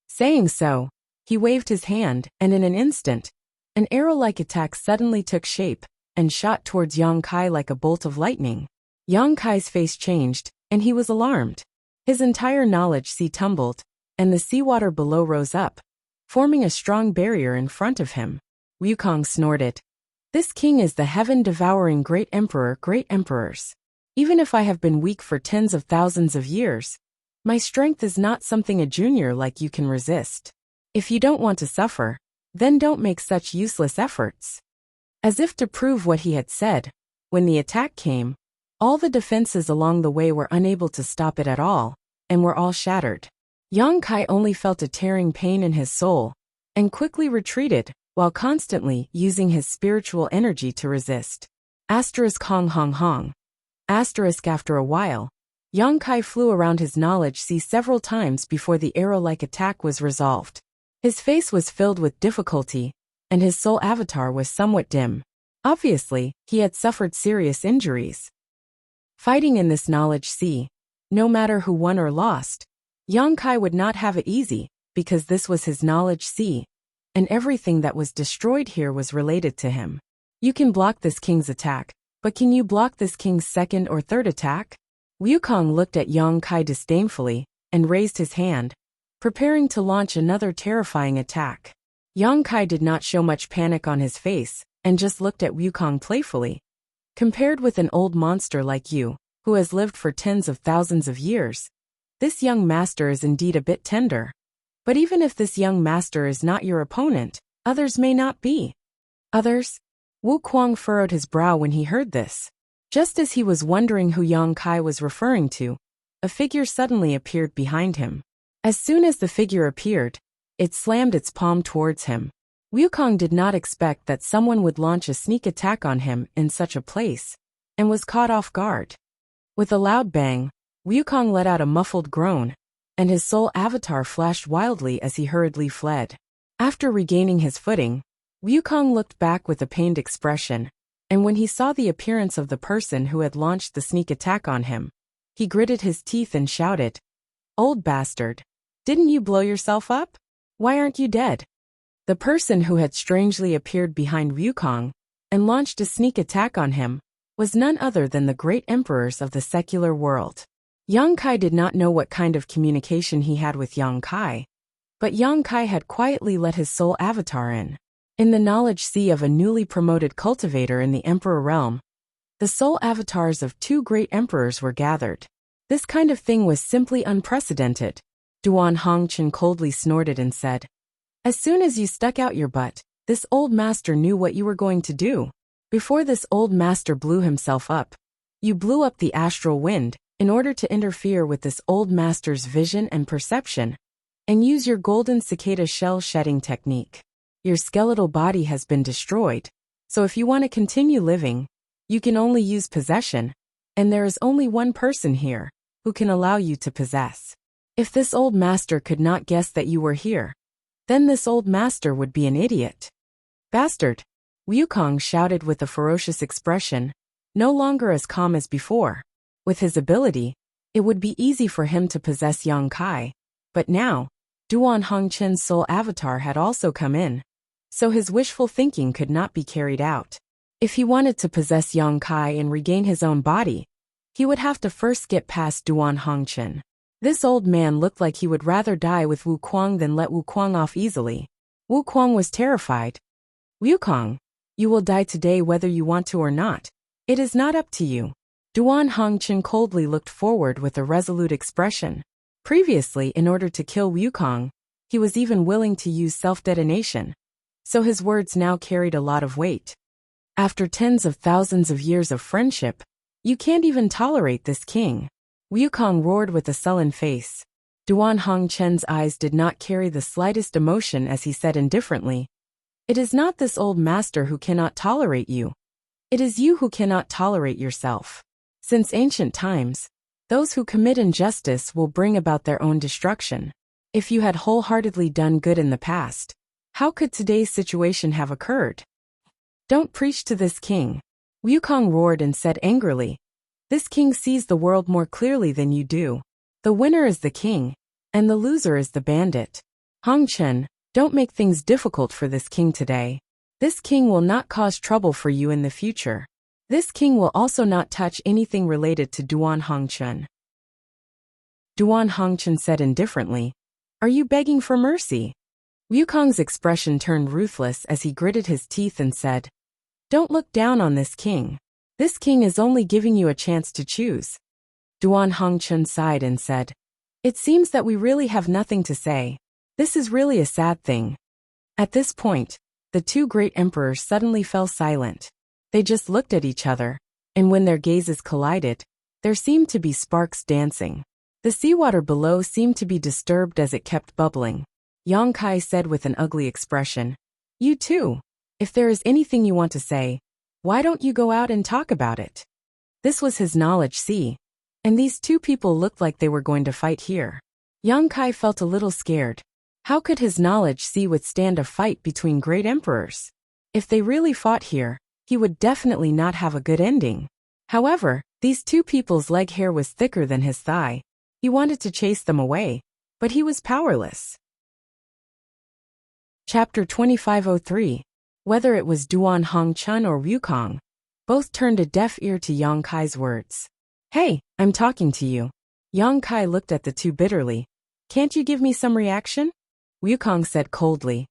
Saying so, he waved his hand, and in an instant, an arrow-like attack suddenly took shape and shot towards Yang Kai like a bolt of lightning. Yang Kai's face changed, and he was alarmed. His entire knowledge sea tumbled, and the seawater below rose up, forming a strong barrier in front of him. Wukong snorted. "This king is the heaven-devouring great emperor, great emperors. Even if I have been weak for tens of thousands of years, my strength is not something a junior like you can resist. If you don't want to suffer, then don't make such useless efforts." As if to prove what he had said, when the attack came, all the defenses along the way were unable to stop it at all, and were all shattered. Yang Kai only felt a tearing pain in his soul, and quickly retreated, while constantly using his spiritual energy to resist. Hong Hong Hong. After a while, Yang Kai flew around his knowledge sea several times before the arrow-like attack was resolved. His face was filled with difficulty, and his soul avatar was somewhat dim. Obviously, he had suffered serious injuries. Fighting in this knowledge sea, no matter who won or lost, Yang Kai would not have it easy, because this was his knowledge sea, and everything that was destroyed here was related to him. You can block this king's attack, but can you block this king's second or third attack? Wukong looked at Yang Kai disdainfully, and raised his hand, preparing to launch another terrifying attack. Yang Kai did not show much panic on his face, and just looked at Wukong playfully. Compared with an old monster like you, who has lived for tens of thousands of years, this young master is indeed a bit tender. But even if this young master is not your opponent, others may not be. Others? Wukong furrowed his brow when he heard this. Just as he was wondering who Yang Kai was referring to, a figure suddenly appeared behind him. As soon as the figure appeared, it slammed its palm towards him. Wukong did not expect that someone would launch a sneak attack on him in such a place, and was caught off guard. With a loud bang, Wukong let out a muffled groan, and his soul avatar flashed wildly as he hurriedly fled. After regaining his footing, Wukong looked back with a pained expression, and when he saw the appearance of the person who had launched the sneak attack on him, he gritted his teeth and shouted, "Old bastard! Didn't you blow yourself up? Why aren't you dead?" The person who had strangely appeared behind Wukong and launched a sneak attack on him was none other than the great emperors of the secular world. Yang Kai did not know what kind of communication he had with Yang Kai, but Yang Kai had quietly let his soul avatar in. In the knowledge sea of a newly promoted cultivator in the Emperor realm, the soul avatars of two great emperors were gathered. This kind of thing was simply unprecedented. Duan Hongchen coldly snorted and said, "As soon as you stuck out your butt, this old master knew what you were going to do. Before this old master blew himself up, you blew up the astral wind in order to interfere with this old master's vision and perception, and use your golden cicada shell shedding technique. Your skeletal body has been destroyed, so if you want to continue living, you can only use possession, and there is only one person here who can allow you to possess. If this old master could not guess that you were here, then this old master would be an idiot." "Bastard!" Wukong shouted with a ferocious expression, no longer as calm as before. With his ability, it would be easy for him to possess Yang Kai, but now, Duan Hongchen's soul avatar had also come in, so his wishful thinking could not be carried out. If he wanted to possess Yang Kai and regain his own body, he would have to first get past Duan Hongchen. This old man looked like he would rather die with Wukong than let Wukong off easily. Wukong was terrified. "Wukong, you will die today whether you want to or not. It is not up to you." Duan Hongchen coldly looked forward with a resolute expression. Previously, in order to kill Wukong, he was even willing to use self-detonation, so his words now carried a lot of weight. After tens of thousands of years of friendship, you can't even tolerate this king. Wukong roared with a sullen face. Duan Hongchen's eyes did not carry the slightest emotion as he said indifferently, "It is not this old master who cannot tolerate you. It is you who cannot tolerate yourself. Since ancient times, those who commit injustice will bring about their own destruction. If you had wholeheartedly done good in the past, how could today's situation have occurred? Don't preach to this king." Wukong roared and said angrily, "This king sees the world more clearly than you do. The winner is the king, and the loser is the bandit. Hongchen, don't make things difficult for this king today. This king will not cause trouble for you in the future. This king will also not touch anything related to Duan Hongchen." Duan Hongchen said indifferently, "Are you begging for mercy?" Wukong's expression turned ruthless as he gritted his teeth and said, "Don't look down on this king. This king is only giving you a chance to choose." Duan Hongchen sighed and said, "It seems that we really have nothing to say. This is really a sad thing." At this point, the two great emperors suddenly fell silent. They just looked at each other, and when their gazes collided, there seemed to be sparks dancing. The seawater below seemed to be disturbed as it kept bubbling. Yang Kai said with an ugly expression, "You too. If there is anything you want to say, why don't you go out and talk about it?" This was his knowledge sea, and these two people looked like they were going to fight here. Yang Kai felt a little scared. How could his knowledge sea withstand a fight between great emperors? If they really fought here, he would definitely not have a good ending. However, these two people's leg hair was thicker than his thigh. He wanted to chase them away, but he was powerless. Chapter 2503. Whether it was Duan Hongchun or Wukong, both turned a deaf ear to Yang Kai's words. Hey, I'm talking to you. Yang Kai looked at the two bitterly. Can't you give me some reaction? Wukong said coldly.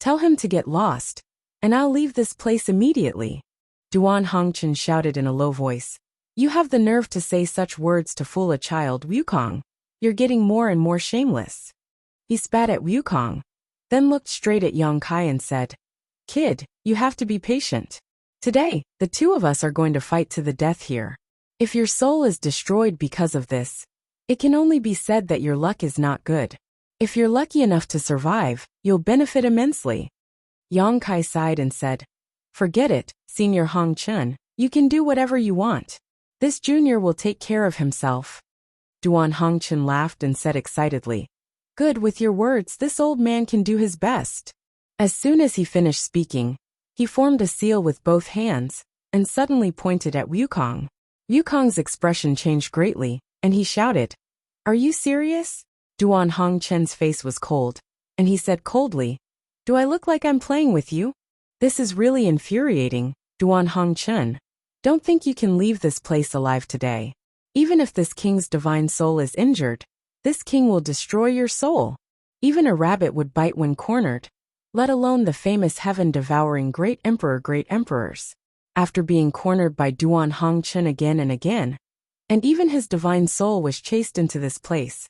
Tell him to get lost, and I'll leave this place immediately. Duan Hongchun shouted in a low voice. You have the nerve to say such words to fool a child, Wukong. You're getting more and more shameless. He spat at Wukong, then looked straight at Yang Kai and said, Kid, you have to be patient. Today, the two of us are going to fight to the death here. If your soul is destroyed because of this, it can only be said that your luck is not good. If you're lucky enough to survive, you'll benefit immensely. Yang Kai sighed and said, Forget it, Senior Hongchun, you can do whatever you want. This junior will take care of himself. Duan Hongchun laughed and said excitedly, Good, with your words, this old man can do his best. As soon as he finished speaking, he formed a seal with both hands, and suddenly pointed at Wukong. Wukong's expression changed greatly, and he shouted, Are you serious? Duan Hongchun's face was cold, and he said coldly, Do I look like I'm playing with you? This is really infuriating, Duan Hongchun. Don't think you can leave this place alive today. Even if this king's divine soul is injured, this king will destroy your soul. Even a rabbit would bite when cornered, let alone the famous heaven-devouring great emperors. After being cornered by Duan Hongchun again and again, and even his divine soul was chased into this place,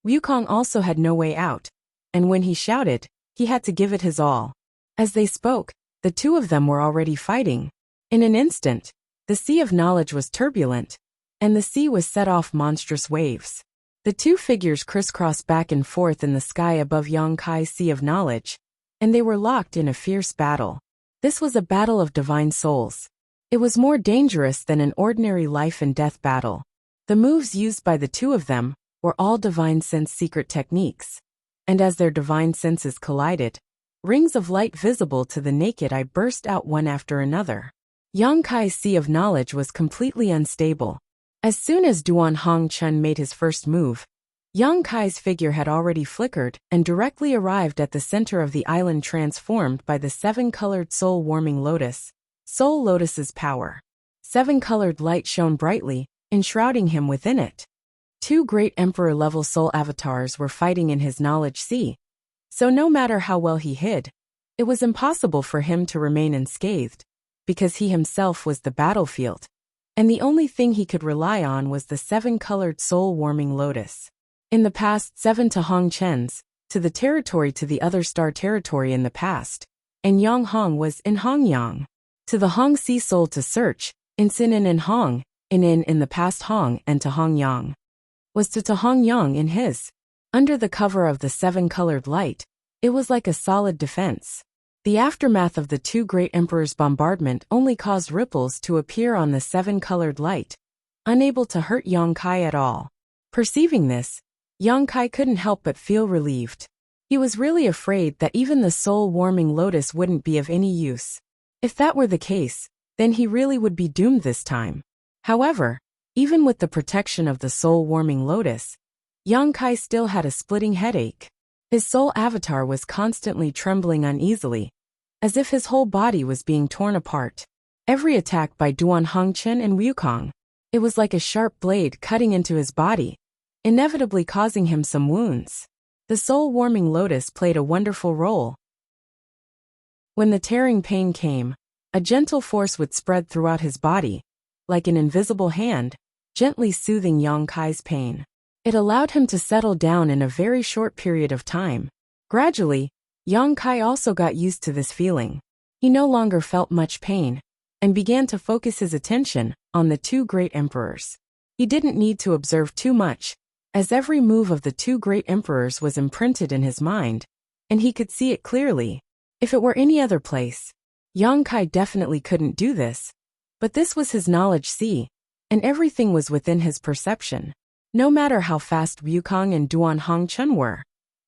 Wukong also had no way out, and when he shouted, he had to give it his all. As they spoke, the two of them were already fighting. In an instant, the sea of knowledge was turbulent, and the sea was set off monstrous waves. The two figures crisscrossed back and forth in the sky above Yang Kai's sea of knowledge, and they were locked in a fierce battle. This was a battle of divine souls. It was more dangerous than an ordinary life and death battle. The moves used by the two of them were all divine sense secret techniques, and as their divine senses collided, rings of light visible to the naked eye burst out one after another. Yang Kai's sea of knowledge was completely unstable. As soon as Duan Hongchun made his first move, Yang Kai's figure had already flickered and directly arrived at the center of the island transformed by the seven-colored soul-warming lotus. Soul Lotus's power. Seven-colored light shone brightly, enshrouding him within it. Two great emperor-level soul avatars were fighting in his knowledge sea, so no matter how well he hid, it was impossible for him to remain unscathed, because he himself was the battlefield, and the only thing he could rely on was the seven-colored soul-warming lotus. In the past 7 to Hongchens, to the territory to the other star territory in the past, and Yang Hong was in Hongyang. To the Hong Sea soul to search, in Sin in Hong, in the past Hong and to Hongyang. Was to Hongyang in his. Under the cover of the seven-colored light, it was like a solid defense. The aftermath of the two great emperors' bombardment only caused ripples to appear on the seven-colored light, unable to hurt Yang Kai at all. Perceiving this, Yang Kai couldn't help but feel relieved. He was really afraid that even the soul-warming lotus wouldn't be of any use. If that were the case, then he really would be doomed this time. However, even with the protection of the soul-warming lotus, Yang Kai still had a splitting headache. His soul avatar was constantly trembling uneasily, as if his whole body was being torn apart. Every attack by Duan Hongchun and Wukong, it was like a sharp blade cutting into his body, inevitably causing him some wounds. The soul-warming lotus played a wonderful role. When the tearing pain came, a gentle force would spread throughout his body, like an invisible hand, gently soothing Yang Kai's pain. It allowed him to settle down in a very short period of time. Gradually, Yang Kai also got used to this feeling. He no longer felt much pain, and began to focus his attention on the two great emperors. He didn't need to observe too much, as every move of the two great emperors was imprinted in his mind, and he could see it clearly. If it were any other place, Yang Kai definitely couldn't do this, but this was his knowledge sea, and everything was within his perception. No matter how fast Wukong and Duan Hongchun were,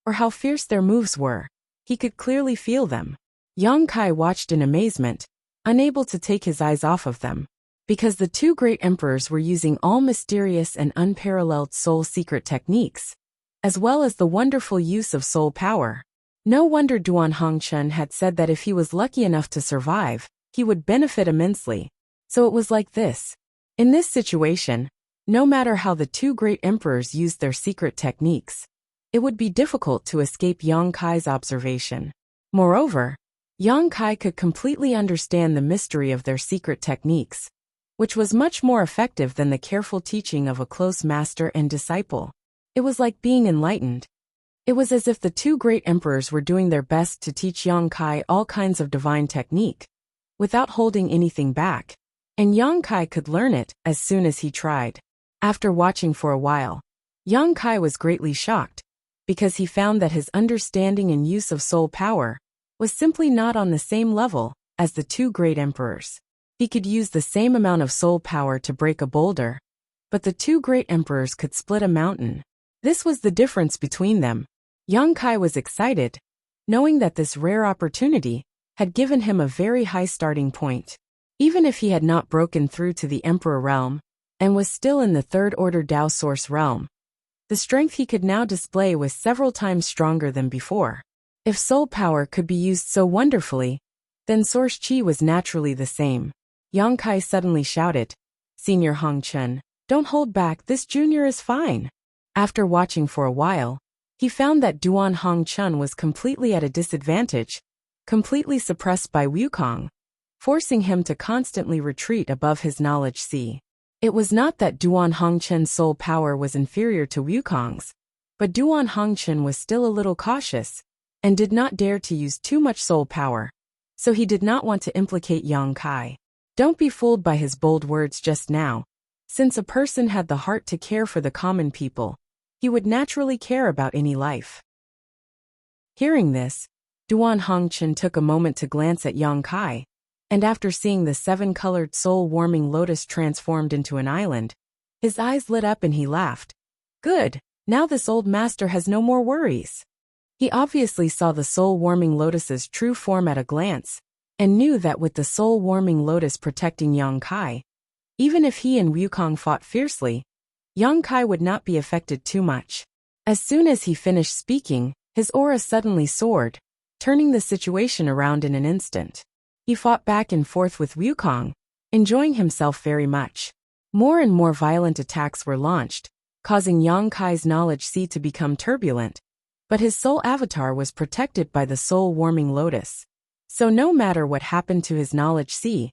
or how fierce their moves were, he could clearly feel them. Yang Kai watched in amazement, unable to take his eyes off of them, because the two great emperors were using all mysterious and unparalleled soul secret techniques, as well as the wonderful use of soul power. No wonder Duan Hongchen had said that if he was lucky enough to survive, he would benefit immensely. So it was like this. In this situation, no matter how the two great emperors used their secret techniques, it would be difficult to escape Yang Kai's observation. Moreover, Yang Kai could completely understand the mystery of their secret techniques, which was much more effective than the careful teaching of a close master and disciple. It was like being enlightened. It was as if the two great emperors were doing their best to teach Yang Kai all kinds of divine technique, without holding anything back, and Yang Kai could learn it as soon as he tried. After watching for a while, Yang Kai was greatly shocked, because he found that his understanding and use of soul power was simply not on the same level as the two great emperors. He could use the same amount of soul power to break a boulder, but the two great emperors could split a mountain. This was the difference between them. Yang Kai was excited, knowing that this rare opportunity had given him a very high starting point. Even if he had not broken through to the Emperor realm, and was still in the third-order Dao Source realm, the strength he could now display was several times stronger than before. If soul power could be used so wonderfully, then Source Qi was naturally the same. Yang Kai suddenly shouted, "Senior Hongchen, don't hold back, this junior is fine." After watching for a while, he found that Duan Hongchen was completely at a disadvantage, completely suppressed by Wukong, forcing him to constantly retreat above his knowledge sea. It was not that Duan Hongchen's soul power was inferior to Wukong's, but Duan Hongchen was still a little cautious, and did not dare to use too much soul power, so he did not want to implicate Yang Kai. Don't be fooled by his bold words just now. Since a person had the heart to care for the common people, he would naturally care about any life. Hearing this, Duan Hongchen took a moment to glance at Yang Kai, and after seeing the seven-colored soul-warming lotus transformed into an island, his eyes lit up and he laughed. Good, now this old master has no more worries. He obviously saw the soul-warming lotus's true form at a glance, and knew that with the soul-warming lotus protecting Yang Kai, even if he and Wukong fought fiercely, Yang Kai would not be affected too much. As soon as he finished speaking, his aura suddenly soared, turning the situation around in an instant. He fought back and forth with Wukong, enjoying himself very much. More and more violent attacks were launched, causing Yang Kai's knowledge sea to become turbulent, but his soul avatar was protected by the soul-warming lotus. So no matter what happened to his knowledge sea,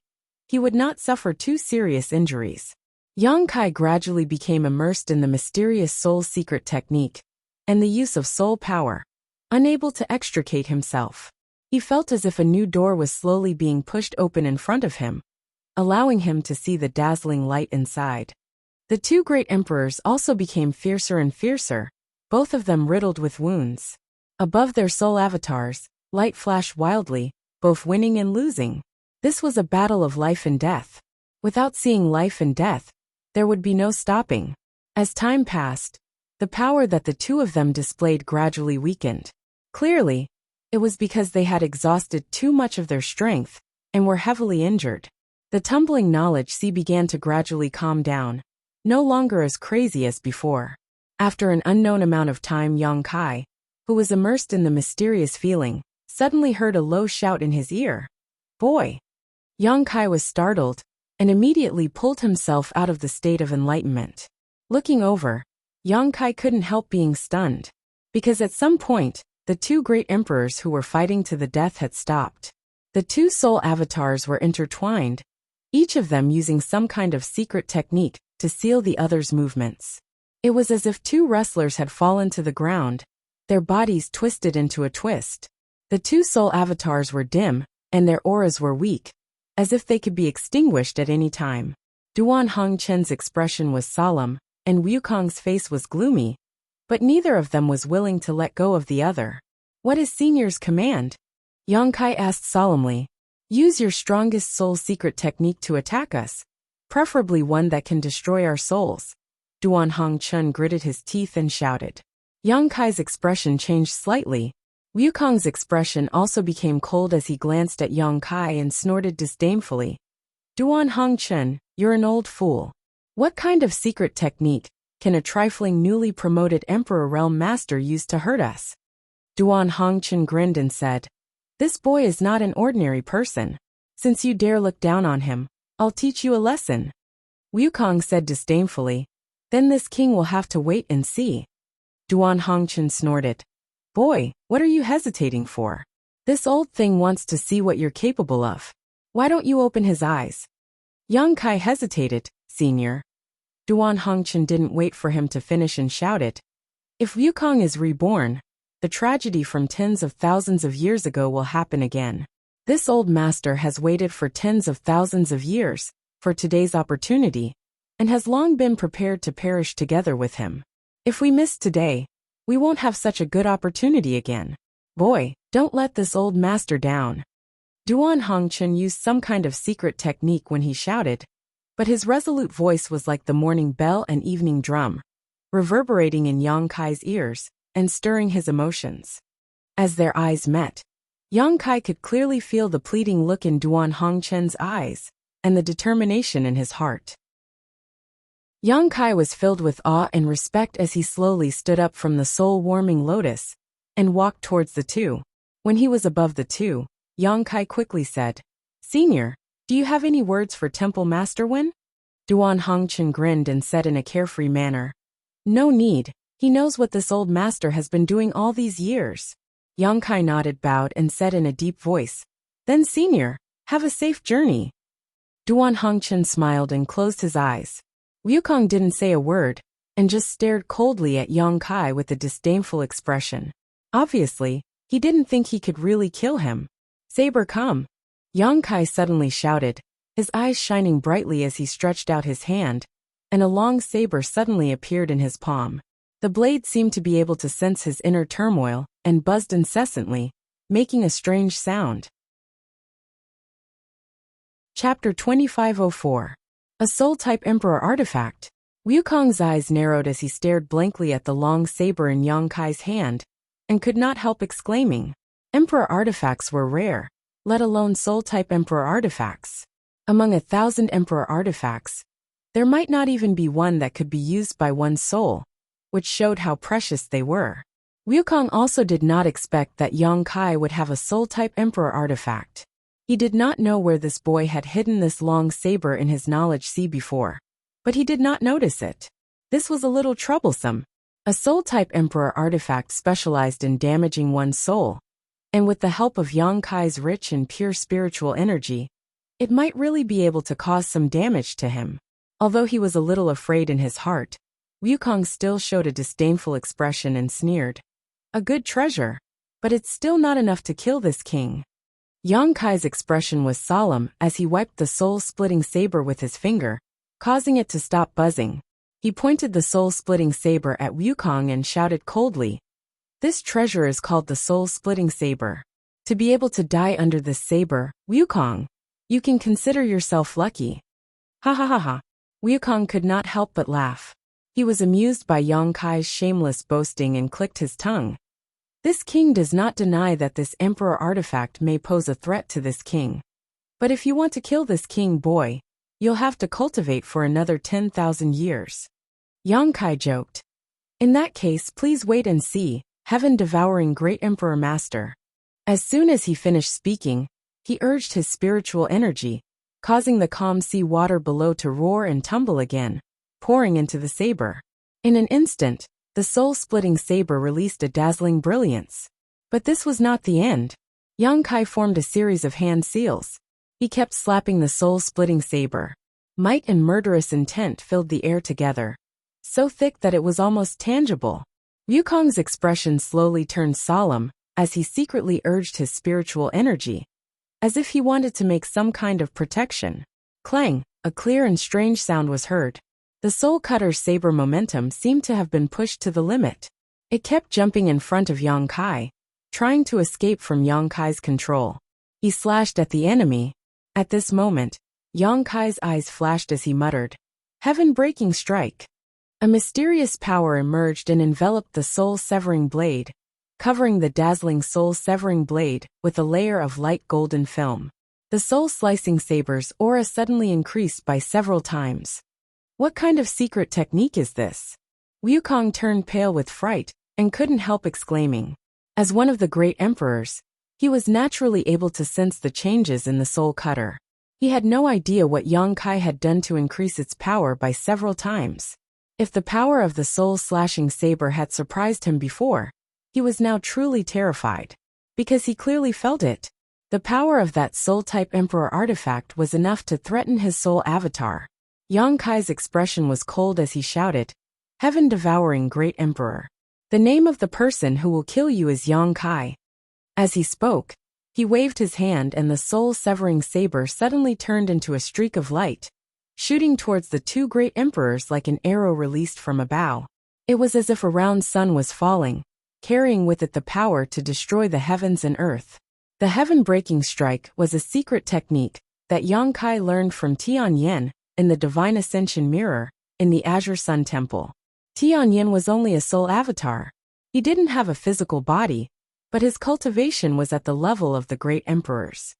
he would not suffer too serious injuries. Yang Kai gradually became immersed in the mysterious soul secret technique, and the use of soul power, unable to extricate himself. He felt as if a new door was slowly being pushed open in front of him, allowing him to see the dazzling light inside. The two great emperors also became fiercer and fiercer, both of them riddled with wounds. Above their soul avatars, light flashed wildly, both winning and losing. This was a battle of life and death. Without seeing life and death, there would be no stopping. As time passed, the power that the two of them displayed gradually weakened. Clearly, it was because they had exhausted too much of their strength, and were heavily injured. The tumbling knowledge sea began to gradually calm down, no longer as crazy as before. After an unknown amount of time, Yang Kai, who was immersed in the mysterious feeling, suddenly heard a low shout in his ear. "Boy!" Yang Kai was startled, and immediately pulled himself out of the state of enlightenment. Looking over, Yang Kai couldn't help being stunned, because at some point, the two great emperors who were fighting to the death had stopped. The two soul avatars were intertwined, each of them using some kind of secret technique to seal the other's movements. It was as if two wrestlers had fallen to the ground, their bodies twisted into a twist. The two soul avatars were dim, and their auras were weak, as if they could be extinguished at any time. Duan Hongchen's expression was solemn, and Wukong's face was gloomy, but neither of them was willing to let go of the other. "What is Senior's command?" Yang Kai asked solemnly. "Use your strongest soul secret technique to attack us, preferably one that can destroy our souls." Duan Hongchen gritted his teeth and shouted. Yang Kai's expression changed slightly. Wukong's expression also became cold as he glanced at Yang Kai and snorted disdainfully. "Duan Hongchen, you're an old fool. What kind of secret technique can a trifling newly promoted Emperor Realm Master use to hurt us? Duan Hongchen grinned and said, "This boy is not an ordinary person. Since you dare look down on him, I'll teach you a lesson." Wukong said disdainfully, "Then this king will have to wait and see." Duan Hongchen snorted, "Boy, what are you hesitating for? This old thing wants to see what you're capable of. Why don't you open his eyes?" Yang Kai hesitated, "Senior." Duan Hongchen didn't wait for him to finish and shouted, "If Wukong is reborn, the tragedy from tens of thousands of years ago will happen again. This old master has waited for tens of thousands of years for today's opportunity, and has long been prepared to perish together with him. If we miss today, we won't have such a good opportunity again. Boy, don't let this old master down." Duan Hongchen used some kind of secret technique when he shouted, but his resolute voice was like the morning bell and evening drum, reverberating in Yang Kai's ears and stirring his emotions. As their eyes met, Yang Kai could clearly feel the pleading look in Duan Hongchen's eyes and the determination in his heart. Yang Kai was filled with awe and respect as he slowly stood up from the soul-warming lotus and walked towards the two. When he was above the two, Yang Kai quickly said, "Senior, do you have any words for Temple Master Wen?" Duan Hongchen grinned and said in a carefree manner, "No need, he knows what this old master has been doing all these years." Yang Kai nodded, bowed, and said in a deep voice, "Then Senior, have a safe journey." Duan Hongchen smiled and closed his eyes. Wukong didn't say a word, and just stared coldly at Yang Kai with a disdainful expression. Obviously, he didn't think he could really kill him. "Saber, come!" Yang Kai suddenly shouted, his eyes shining brightly as he stretched out his hand, and a long saber suddenly appeared in his palm. The blade seemed to be able to sense his inner turmoil and buzzed incessantly, making a strange sound. Chapter 2504. A Soul-Type Emperor Artifact. Wukong's eyes narrowed as he stared blankly at the long saber in Yang Kai's hand, and could not help exclaiming, "Emperor artifacts were rare, let alone soul-type emperor artifacts. Among 1,000 emperor artifacts, there might not even be one that could be used by one's soul, which showed how precious they were." Wukong also did not expect that Yang Kai would have a soul-type emperor artifact. He did not know where this boy had hidden this long saber in his knowledge sea before, but he did not notice it. This was a little troublesome. A soul-type emperor artifact specialized in damaging one's soul, and with the help of Yang Kai's rich and pure spiritual energy, it might really be able to cause some damage to him. Although he was a little afraid in his heart, Wukong still showed a disdainful expression and sneered, "A good treasure, but it's still not enough to kill this king." Yang Kai's expression was solemn as he wiped the soul-splitting saber with his finger, causing it to stop buzzing. He pointed the soul-splitting saber at Wukong and shouted coldly, "This treasure is called the soul-splitting saber. To be able to die under this saber, Wukong, you can consider yourself lucky." Ha ha ha ha. Wukong could not help but laugh. He was amused by Yang Kai's shameless boasting and clicked his tongue. This king does not deny that this emperor artifact may pose a threat to this king. But if you want to kill this king, boy, you'll have to cultivate for another 10,000 years. Yang Kai joked. "In that case, please wait and see, heaven-devouring great emperor master." As soon as he finished speaking, he urged his spiritual energy, causing the calm sea water below to roar and tumble again, pouring into the saber. In an instant, the soul-splitting saber released a dazzling brilliance. But this was not the end. Yang Kai formed a series of hand seals. He kept slapping the soul-splitting saber. Might and murderous intent filled the air together, so thick that it was almost tangible. Wukong's expression slowly turned solemn as he secretly urged his spiritual energy, as if he wanted to make some kind of protection. Clang, a clear and strange sound was heard. The soul cutter's saber momentum seemed to have been pushed to the limit. It kept jumping in front of Yang Kai, trying to escape from Yang Kai's control. He slashed at the enemy. At this moment, Yang Kai's eyes flashed as he muttered, "Heaven-breaking strike." A mysterious power emerged and enveloped the soul-severing blade, covering the dazzling soul-severing blade with a layer of light golden film. The soul-slicing saber's aura suddenly increased by several times. What kind of secret technique is this? Wukong turned pale with fright and couldn't help exclaiming. As one of the great emperors, he was naturally able to sense the changes in the soul cutter. He had no idea what Yang Kai had done to increase its power by several times. If the power of the soul-slashing saber had surprised him before, he was now truly terrified. Because he clearly felt it. The power of that soul-type emperor artifact was enough to threaten his soul avatar. Yang Kai's expression was cold as he shouted, "Heaven-devouring great emperor. The name of the person who will kill you is Yang Kai." As he spoke, he waved his hand and the soul-severing saber suddenly turned into a streak of light, shooting towards the two great emperors like an arrow released from a bow. It was as if a round sun was falling, carrying with it the power to destroy the heavens and earth. The heaven-breaking strike was a secret technique that Yang Kai learned from Tian Yen in the Divine Ascension Mirror in the Azure Sun Temple. Tian Yen was only a soul avatar. He didn't have a physical body, but his cultivation was at the level of the great emperors.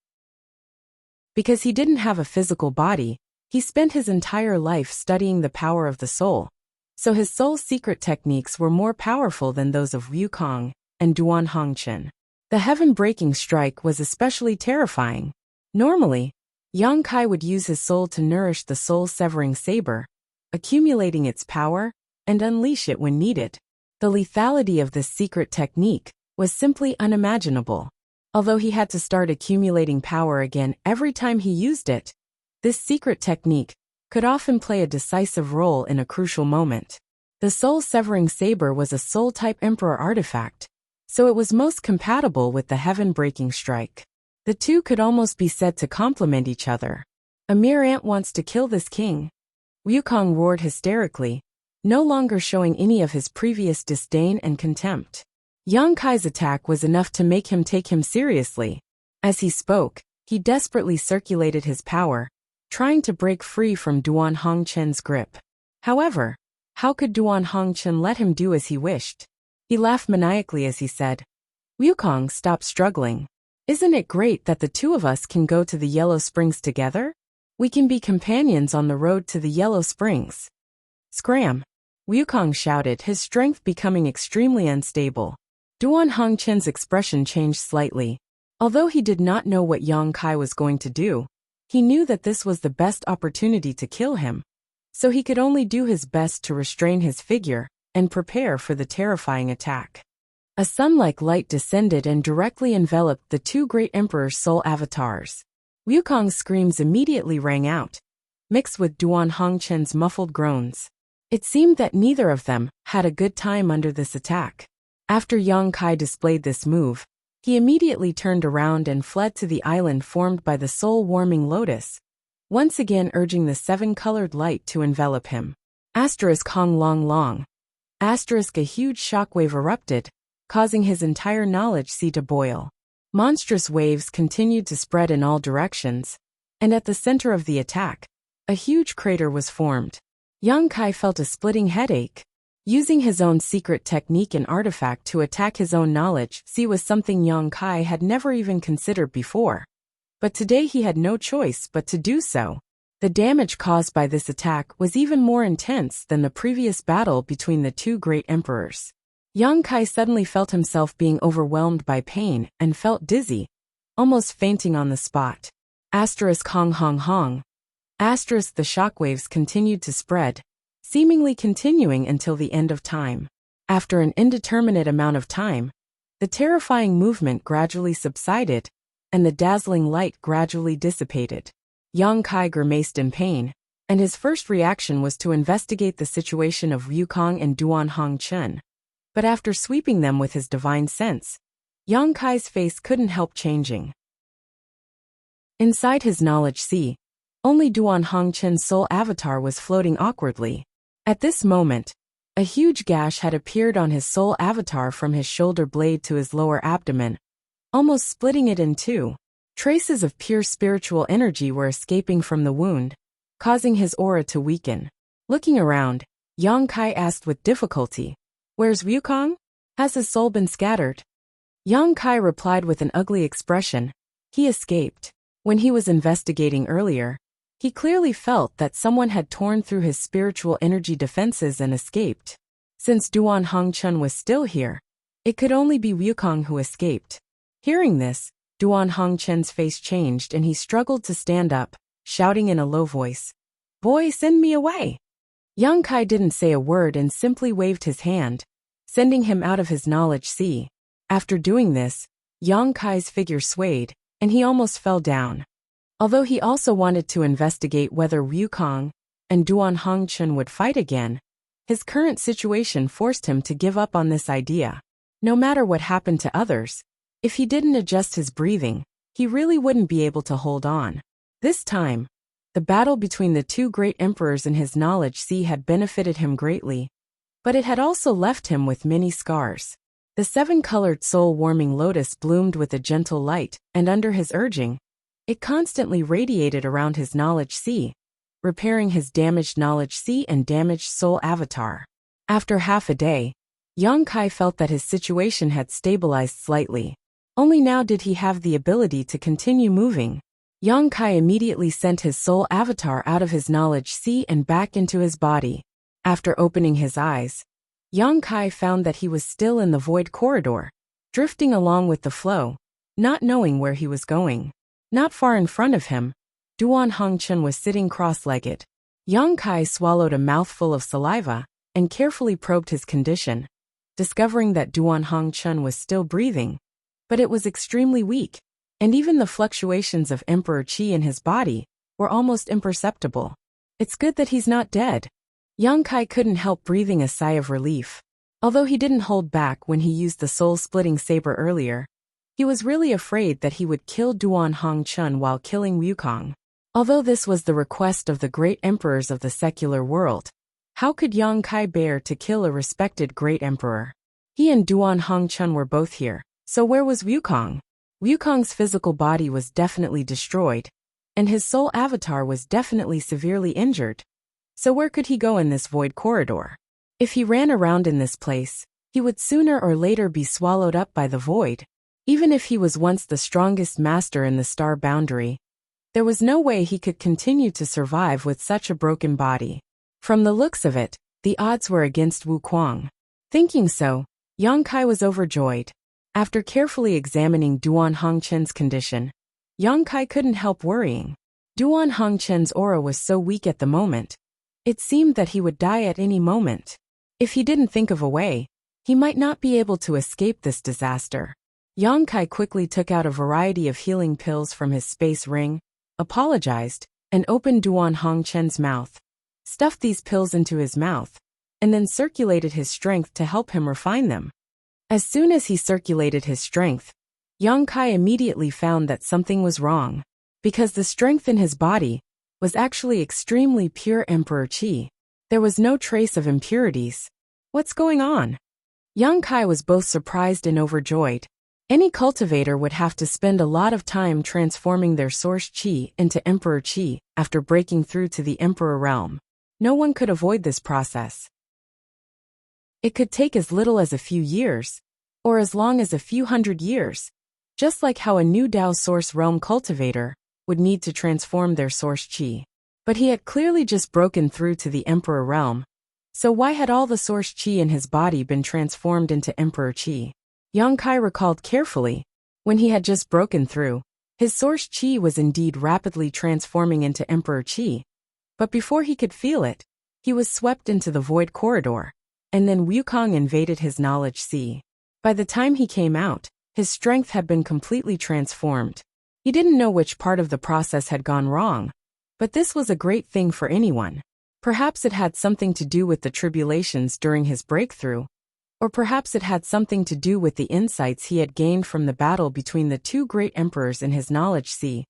Because he didn't have a physical body, he spent his entire life studying the power of the soul, so his soul's secret techniques were more powerful than those of Wukong and Duan Hongchen. The heaven-breaking strike was especially terrifying. Normally, Yang Kai would use his soul to nourish the soul-severing saber, accumulating its power, and unleash it when needed. The lethality of this secret technique was simply unimaginable. Although he had to start accumulating power again every time he used it, this secret technique could often play a decisive role in a crucial moment. The soul-severing saber was a soul-type emperor artifact, so it was most compatible with the heaven-breaking strike. The two could almost be said to complement each other. A mere ant wants to kill this king. Wukong roared hysterically, no longer showing any of his previous disdain and contempt. Yang Kai's attack was enough to make him take him seriously. As he spoke, he desperately circulated his power, trying to break free from Duan Hongchen's grip. However, how could Duan Hongchen let him do as he wished? He laughed maniacally as he said, "Wukong, stop struggling. Isn't it great that the two of us can go to the Yellow Springs together? We can be companions on the road to the Yellow Springs." Scram! Wukong shouted, his strength becoming extremely unstable. Duan Hongchen's expression changed slightly. Although he did not know what Yang Kai was going to do, he knew that this was the best opportunity to kill him, so he could only do his best to restrain his figure and prepare for the terrifying attack. A sun-like light descended and directly enveloped the two great emperors' soul avatars. Wukong's screams immediately rang out, mixed with Duan Hongchen's muffled groans. It seemed that neither of them had a good time under this attack. After Yang Kai displayed this move, he immediately turned around and fled to the island formed by the soul-warming lotus, once again urging the seven-colored light to envelop him. Asterisk Hong Long Long. Asterisk a huge shockwave erupted, causing his entire knowledge sea to boil. Monstrous waves continued to spread in all directions, and at the center of the attack, a huge crater was formed. Yang Kai felt a splitting headache. Using his own secret technique and artifact to attack his own knowledge was something Yang Kai had never even considered before. But today he had no choice but to do so. The damage caused by this attack was even more intense than the previous battle between the two great emperors. Yang Kai suddenly felt himself being overwhelmed by pain and felt dizzy, almost fainting on the spot. Asterisk Hong Hong Hong. Asterisk the shockwaves continued to spread, seemingly continuing until the end of time. After an indeterminate amount of time, the terrifying movement gradually subsided, and the dazzling light gradually dissipated. Yang Kai grimaced in pain, and his first reaction was to investigate the situation of Wukong and Duan Hongchen. But after sweeping them with his divine sense, Yang Kai's face couldn't help changing. Inside his knowledge sea, only Duan Hongchen's soul avatar was floating awkwardly. At this moment, a huge gash had appeared on his soul avatar from his shoulder blade to his lower abdomen, almost splitting it in two. Traces of pure spiritual energy were escaping from the wound, causing his aura to weaken. Looking around, Yang Kai asked with difficulty, "Where's Wukong? Has his soul been scattered?" Yang Kai replied with an ugly expression, "He escaped." When he was investigating earlier, he clearly felt that someone had torn through his spiritual energy defenses and escaped. Since Duan Hongchun was still here, it could only be Wukong who escaped. Hearing this, Duan Hongchun's face changed and he struggled to stand up, shouting in a low voice, "Boy, send me away!" Yang Kai didn't say a word and simply waved his hand, sending him out of his knowledge sea. After doing this, Yang Kai's figure swayed, and he almost fell down. Although he also wanted to investigate whether Wukong and Duan Hongchun would fight again, his current situation forced him to give up on this idea. No matter what happened to others, if he didn't adjust his breathing, he really wouldn't be able to hold on. This time, the battle between the two great emperors in his knowledge sea had benefited him greatly, but it had also left him with many scars. The seven-colored soul-warming lotus bloomed with a gentle light, and under his urging, it constantly radiated around his knowledge sea, repairing his damaged knowledge sea and damaged soul avatar. After half a day, Yang Kai felt that his situation had stabilized slightly. Only now did he have the ability to continue moving. Yang Kai immediately sent his soul avatar out of his knowledge sea and back into his body. After opening his eyes, Yang Kai found that he was still in the void corridor, drifting along with the flow, not knowing where he was going. Not far in front of him, Duan Hongchun was sitting cross-legged. Yang Kai swallowed a mouthful of saliva and carefully probed his condition, discovering that Duan Hongchun was still breathing, but it was extremely weak, and even the fluctuations of Emperor Qi in his body were almost imperceptible. It's good that he's not dead. Yang Kai couldn't help breathing a sigh of relief. Although he didn't hold back when he used the soul-splitting saber earlier, he was really afraid that he would kill Duan Hongchun while killing Wukong. Although this was the request of the great emperors of the secular world, how could Yang Kai bear to kill a respected great emperor? He and Duan Hongchun were both here, so where was Wukong? Wukong's physical body was definitely destroyed, and his soul avatar was definitely severely injured. So where could he go in this void corridor? If he ran around in this place, he would sooner or later be swallowed up by the void. Even if he was once the strongest master in the star boundary, there was no way he could continue to survive with such a broken body. From the looks of it, the odds were against Wukong. Thinking so, Yang Kai was overjoyed. After carefully examining Duan Hongchun's condition, Yang Kai couldn't help worrying. Duan Hongchun's aura was so weak at the moment, it seemed that he would die at any moment. If he didn't think of a way, he might not be able to escape this disaster. Yang Kai quickly took out a variety of healing pills from his space ring, apologized, and opened Duan Hongchun's mouth, stuffed these pills into his mouth, and then circulated his strength to help him refine them. As soon as he circulated his strength, Yang Kai immediately found that something was wrong, because the strength in his body was actually extremely pure Emperor Qi. There was no trace of impurities. What's going on? Yang Kai was both surprised and overjoyed. Any cultivator would have to spend a lot of time transforming their source Qi into Emperor Qi after breaking through to the Emperor realm. No one could avoid this process. It could take as little as a few years, or as long as a few hundred years, just like how a new Dao source realm cultivator would need to transform their source Qi. But he had clearly just broken through to the Emperor realm, so why had all the source Qi in his body been transformed into Emperor Qi? Yang Kai recalled carefully, when he had just broken through, his source Qi was indeed rapidly transforming into Emperor Qi, but before he could feel it, he was swept into the void corridor, and then Wukong invaded his knowledge sea. By the time he came out, his strength had been completely transformed. He didn't know which part of the process had gone wrong, but this was a great thing for anyone. Perhaps it had something to do with the tribulations during his breakthrough, or perhaps it had something to do with the insights he had gained from the battle between the two great emperors in his knowledge sea.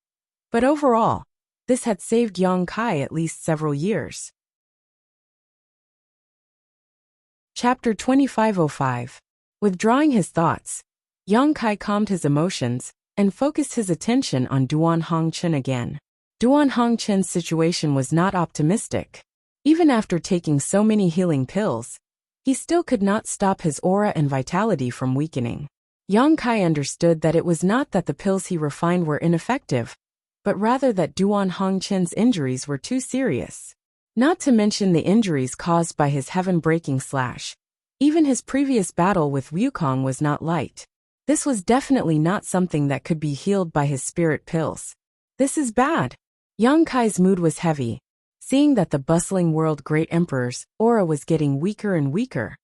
But overall, this had saved Yang Kai at least several years. Chapter 2505. Withdrawing his thoughts, Yang Kai calmed his emotions and focused his attention on Duan Hongchun again. Duan Hongchun's situation was not optimistic. Even after taking so many healing pills, he still could not stop his aura and vitality from weakening. Yang Kai understood that it was not that the pills he refined were ineffective, but rather that Duan Hongchun's injuries were too serious. Not to mention the injuries caused by his heaven-breaking slash. Even his previous battle with Wukong was not light. This was definitely not something that could be healed by his spirit pills. This is bad. Yang Kai's mood was heavy, seeing that the bustling world Great Emperor's aura was getting weaker and weaker,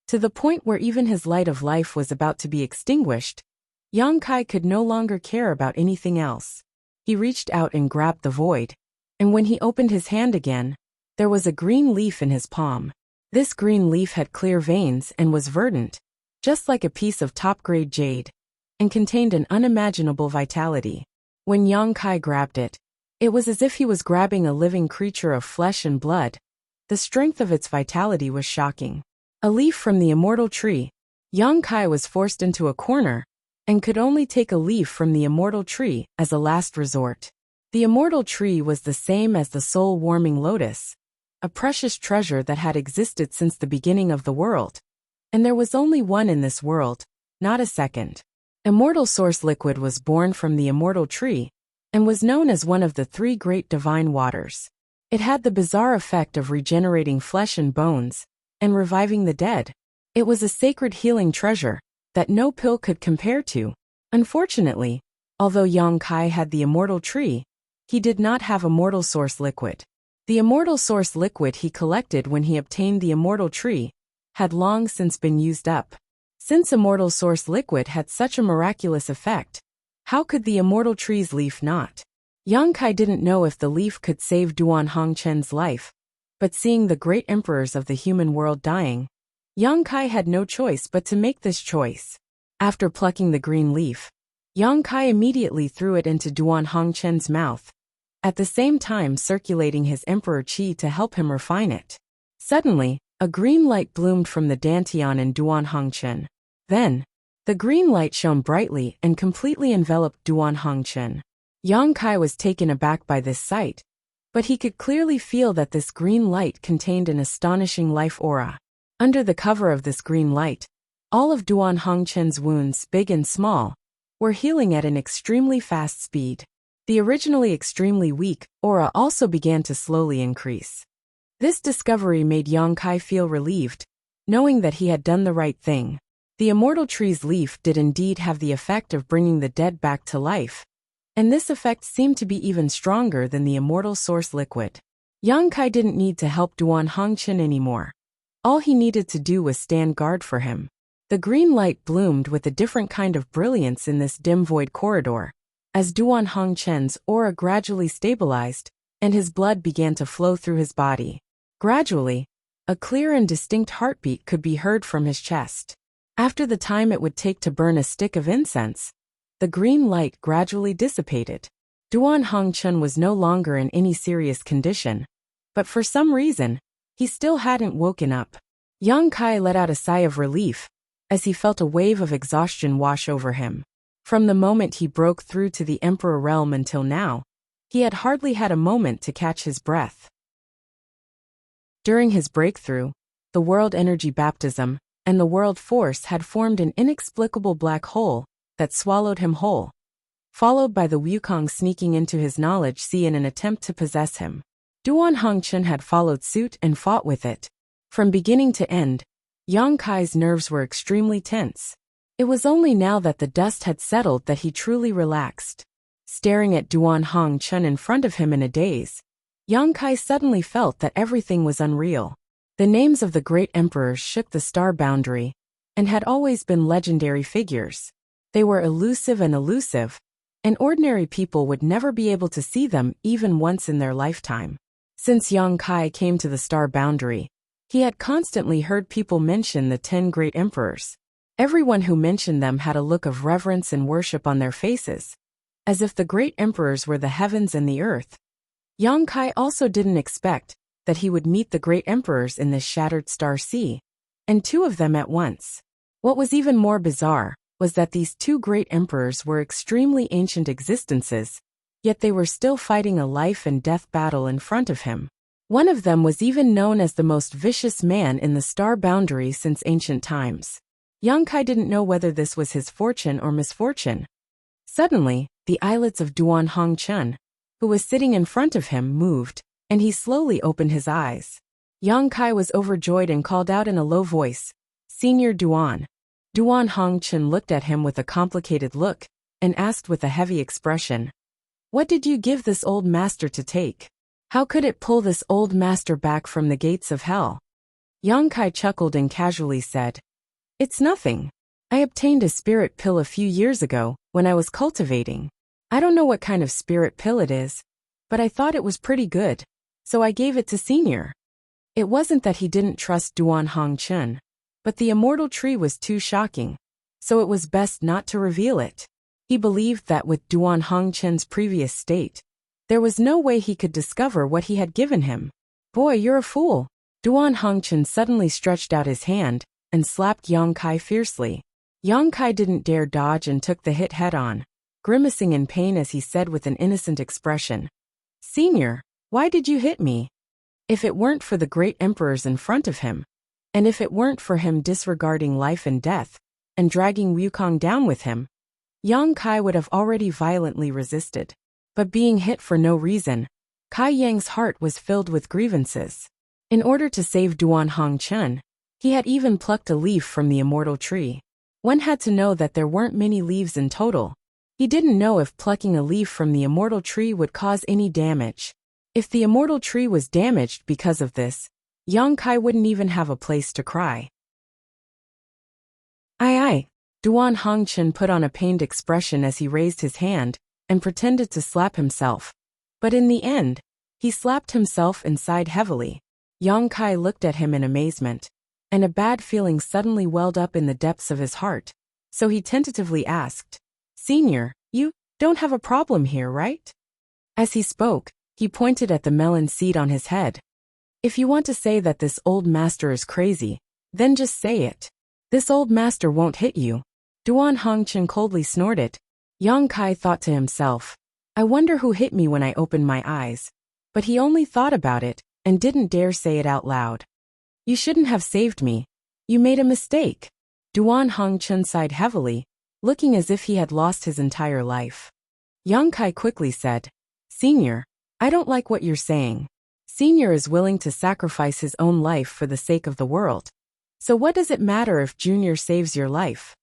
to the point where even his light of life was about to be extinguished. Yang Kai could no longer care about anything else. He reached out and grabbed the void, and when he opened his hand again, there was a green leaf in his palm. This green leaf had clear veins and was verdant, just like a piece of top-grade jade, and contained an unimaginable vitality. When Yang Kai grabbed it, it was as if he was grabbing a living creature of flesh and blood. The strength of its vitality was shocking. A leaf from the immortal tree. Yang Kai was forced into a corner, and could only take a leaf from the immortal tree as a last resort. The immortal tree was the same as the soul-warming lotus, a precious treasure that had existed since the beginning of the world. And there was only one in this world, not a second. Immortal source liquid was born from the immortal tree, and was known as one of the 3 great divine waters. It had the bizarre effect of regenerating flesh and bones, and reviving the dead. It was a sacred healing treasure that no pill could compare to. Unfortunately, although Yang Kai had the immortal tree, he did not have immortal source liquid. The immortal source liquid he collected when he obtained the immortal tree had long since been used up. Since immortal source liquid had such a miraculous effect, how could the immortal tree's leaf not? Yang Kai didn't know if the leaf could save Duan Hongchen's life, but seeing the great emperors of the human world dying, Yang Kai had no choice but to make this choice. After plucking the green leaf, Yang Kai immediately threw it into Duan Hongchen's mouth, at the same time circulating his emperor qi to help him refine it. Suddenly, a green light bloomed from the dantian in Duan Hongchen. Then, the green light shone brightly and completely enveloped Duan Hongchen. Yang Kai was taken aback by this sight, but he could clearly feel that this green light contained an astonishing life aura. Under the cover of this green light, all of Duan Hongchen's wounds, big and small, were healing at an extremely fast speed. The originally extremely weak aura also began to slowly increase. This discovery made Yang Kai feel relieved, knowing that he had done the right thing. The immortal tree's leaf did indeed have the effect of bringing the dead back to life, and this effect seemed to be even stronger than the immortal source liquid. Yang Kai didn't need to help Duan Hongchen anymore. All he needed to do was stand guard for him. The green light bloomed with a different kind of brilliance in this dim void corridor, as Duan Hongchen's aura gradually stabilized, and his blood began to flow through his body. Gradually, a clear and distinct heartbeat could be heard from his chest. After the time it would take to burn a stick of incense, the green light gradually dissipated. Duan Hongchen was no longer in any serious condition, but for some reason, he still hadn't woken up. Yang Kai let out a sigh of relief, as he felt a wave of exhaustion wash over him. From the moment he broke through to the Emperor realm until now, he had hardly had a moment to catch his breath. During his breakthrough, the world energy baptism and the world force had formed an inexplicable black hole that swallowed him whole, followed by the Wukong sneaking into his knowledge sea in an attempt to possess him. Duan Hongchen had followed suit and fought with it. From beginning to end, Yang Kai's nerves were extremely tense. It was only now that the dust had settled that he truly relaxed. Staring at Duan Hongchen in front of him in a daze, Yang Kai suddenly felt that everything was unreal. The names of the great emperors shook the star boundary, and had always been legendary figures. They were elusive, and ordinary people would never be able to see them even once in their lifetime. Since Yang Kai came to the star boundary, he had constantly heard people mention the 10 great emperors. Everyone who mentioned them had a look of reverence and worship on their faces, as if the great emperors were the heavens and the earth. Yang Kai also didn't expect that he would meet the great emperors in this shattered star sea, and 2 of them at once. What was even more bizarre was that these 2 great emperors were extremely ancient existences, yet they were still fighting a life and death battle in front of him. One of them was even known as the most vicious man in the star boundary since ancient times. Yang Kai didn't know whether this was his fortune or misfortune. Suddenly, the eyelids of Duan Hongchen, who was sitting in front of him, moved, and he slowly opened his eyes. Yang Kai was overjoyed and called out in a low voice, Senior Duan. Duan Hongchen looked at him with a complicated look and asked with a heavy expression, "What did you give this old master to take? How could it pull this old master back from the gates of hell?" Yang Kai chuckled and casually said, "It's nothing. I obtained a spirit pill a few years ago when I was cultivating. I don't know what kind of spirit pill it is, but I thought it was pretty good, so I gave it to Senior." It wasn't that he didn't trust Duan Hongchen, but the immortal tree was too shocking, so it was best not to reveal it. He believed that with Duan Hongchen's previous state, there was no way he could discover what he had given him. "Boy, you're a fool." Duan Hongchen suddenly stretched out his hand and slapped Yang Kai fiercely. Yang Kai didn't dare dodge and took the hit head-on, grimacing in pain as he said with an innocent expression, "Senior, why did you hit me? If it weren't for the great emperors in front of him, and if it weren't for him disregarding life and death, and dragging Wukong down with him, Yang Kai would have already violently resisted. But being hit for no reason, Kai Yang's heart was filled with grievances. In order to save Duan Hongchen, he had even plucked a leaf from the immortal tree. One had to know that there weren't many leaves in total. He didn't know if plucking a leaf from the immortal tree would cause any damage. If the immortal tree was damaged because of this, Yang Kai wouldn't even have a place to cry. Aye. Duan Hongchen put on a pained expression as he raised his hand and pretended to slap himself. But in the end, he slapped himself and sighed heavily. Yang Kai looked at him in amazement, and a bad feeling suddenly welled up in the depths of his heart, so he tentatively asked, "Senior, you don't have a problem here, right?" As he spoke, he pointed at the melon seed on his head. "If you want to say that this old master is crazy, then just say it. This old master won't hit you." Duan Hongchen coldly snorted. Yang Kai thought to himself, "I wonder who hit me when I opened my eyes." But he only thought about it and didn't dare say it out loud. "You shouldn't have saved me. You made a mistake." Duan Hongchen sighed heavily, looking as if he had lost his entire life. Yang Kai quickly said, "Senior, I don't like what you're saying. Senior is willing to sacrifice his own life for the sake of the world. So what does it matter if Junior saves your life?"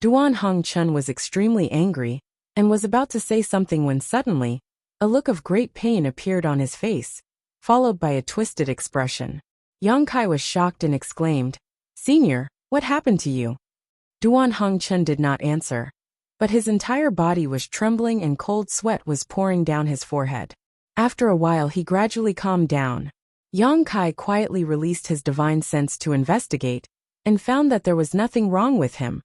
Duan Hongchen was extremely angry and was about to say something when suddenly, a look of great pain appeared on his face, followed by a twisted expression. Yang Kai was shocked and exclaimed, "Senior, what happened to you?" Duan Hongchen did not answer, but his entire body was trembling and cold sweat was pouring down his forehead. After a while he gradually calmed down. Yang Kai quietly released his divine sense to investigate, and found that there was nothing wrong with him.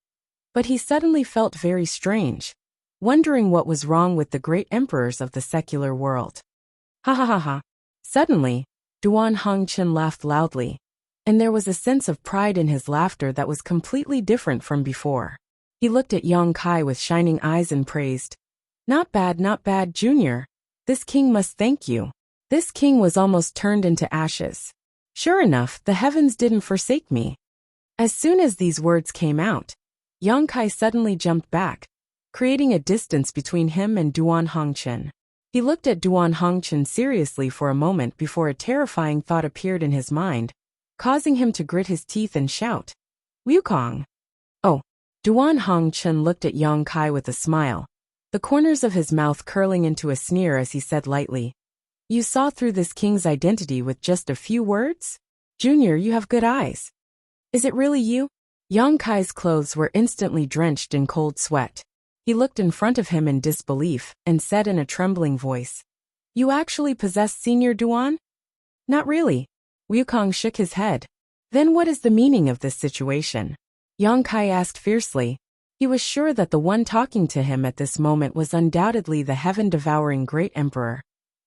But he suddenly felt very strange, wondering what was wrong with the great emperors of the secular world. Ha ha ha ha. Suddenly, Duan Hongchen laughed loudly, and there was a sense of pride in his laughter that was completely different from before. He looked at Yang Kai with shining eyes and praised, not bad, Junior. This king must thank you." This king was almost turned into ashes. Sure enough, the heavens didn't forsake me. As soon as these words came out, Yang Kai suddenly jumped back, creating a distance between him and Duan Hongchen. He looked at Duan Hongchen seriously for a moment before a terrifying thought appeared in his mind, causing him to grit his teeth and shout, "Wukong!" "Oh!" Duan Hongchen looked at Yang Kai with a smile, the corners of his mouth curling into a sneer as he said lightly, "You saw through this king's identity with just a few words? Junior, you have good eyes. Is it really you?" Yang Kai's clothes were instantly drenched in cold sweat. He looked in front of him in disbelief and said in a trembling voice, "You actually possess Senior Duan?" "Not really." Wukong shook his head. "Then what is the meaning of this situation?" Yang Kai asked fiercely. He was sure that the one talking to him at this moment was undoubtedly the heaven-devouring Great Emperor.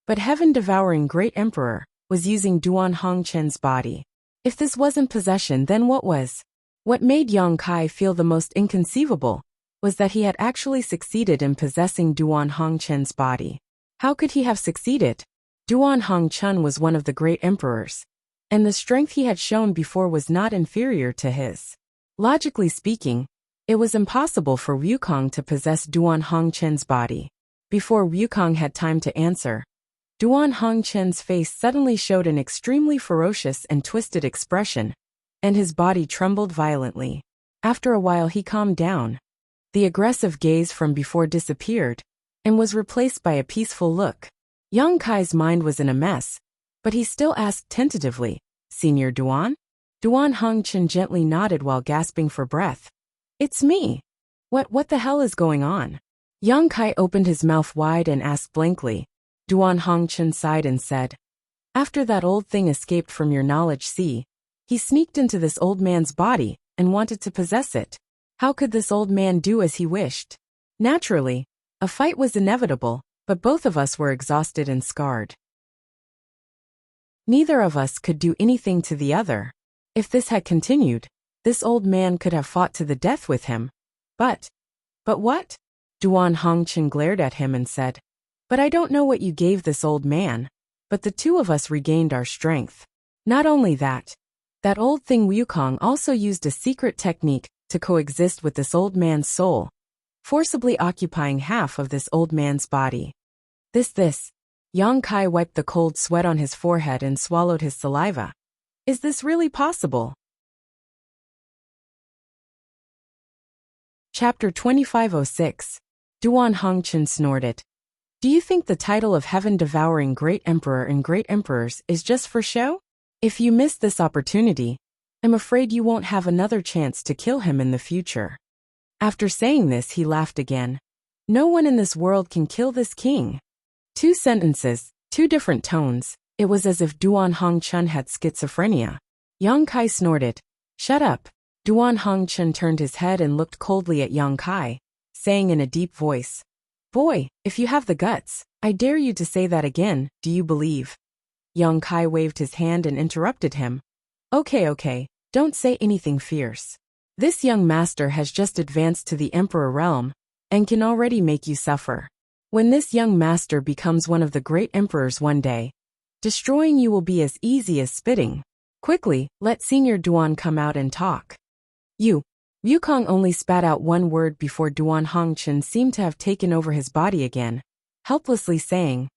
But heaven-devouring Great Emperor was using Duan Hongchen's body. If this wasn't possession, then what was? What made Yang Kai feel the most inconceivable was that he had actually succeeded in possessing Duan Hongchen's body. How could he have succeeded? Duan Hongchen was one of the great emperors, and the strength he had shown before was not inferior to his. Logically speaking, it was impossible for Wukong to possess Duan Hongchen's body. Before Wukong had time to answer, Duan Hongchen's face suddenly showed an extremely ferocious and twisted expression, and his body trembled violently. After a while he calmed down. The aggressive gaze from before disappeared, and was replaced by a peaceful look. Young Kai's mind was in a mess, but he still asked tentatively, "Senior Duan?" Duan Hongchen gently nodded while gasping for breath. "It's me. What the hell is going on?" Young Kai opened his mouth wide and asked blankly. Duan Hongchen sighed and said, "After that old thing escaped from your knowledge sea, he sneaked into this old man's body and wanted to possess it. How could this old man do as he wished? Naturally, a fight was inevitable, but both of us were exhausted and scarred. Neither of us could do anything to the other. If this had continued, this old man could have fought to the death with him. But what?" Duan Hongchen glared at him and said, "But I don't know what you gave this old man, but the two of us regained our strength. Not only that old thing Wukong also used a secret technique to coexist with this old man's soul, forcibly occupying half of this old man's body. This. Yang Kai wiped the cold sweat on his forehead and swallowed his saliva. Is this really possible? Chapter 2506. Duan Hongchen snorted. Do you think the title of heaven-devouring great emperor and great emperors is just for show? If you miss this opportunity, I'm afraid you won't have another chance to kill him in the future. After saying this, he laughed again. No one in this world can kill this king. 2 sentences, 2 different tones. It was as if Duan Hongchen had schizophrenia. Yang Kai snorted. Shut up. Duan Hongchen turned his head and looked coldly at Yang Kai, saying in a deep voice, Boy, if you have the guts, I dare you to say that again, do you believe? Yang Kai waved his hand and interrupted him. Okay, don't say anything fierce. This young master has just advanced to the emperor realm, and can already make you suffer. When this young master becomes one of the great emperors one day, destroying you will be as easy as spitting. Quickly, let Senior Duan come out and talk. Wukong only spat out one word before Duan Hongchen seemed to have taken over his body again, helplessly saying,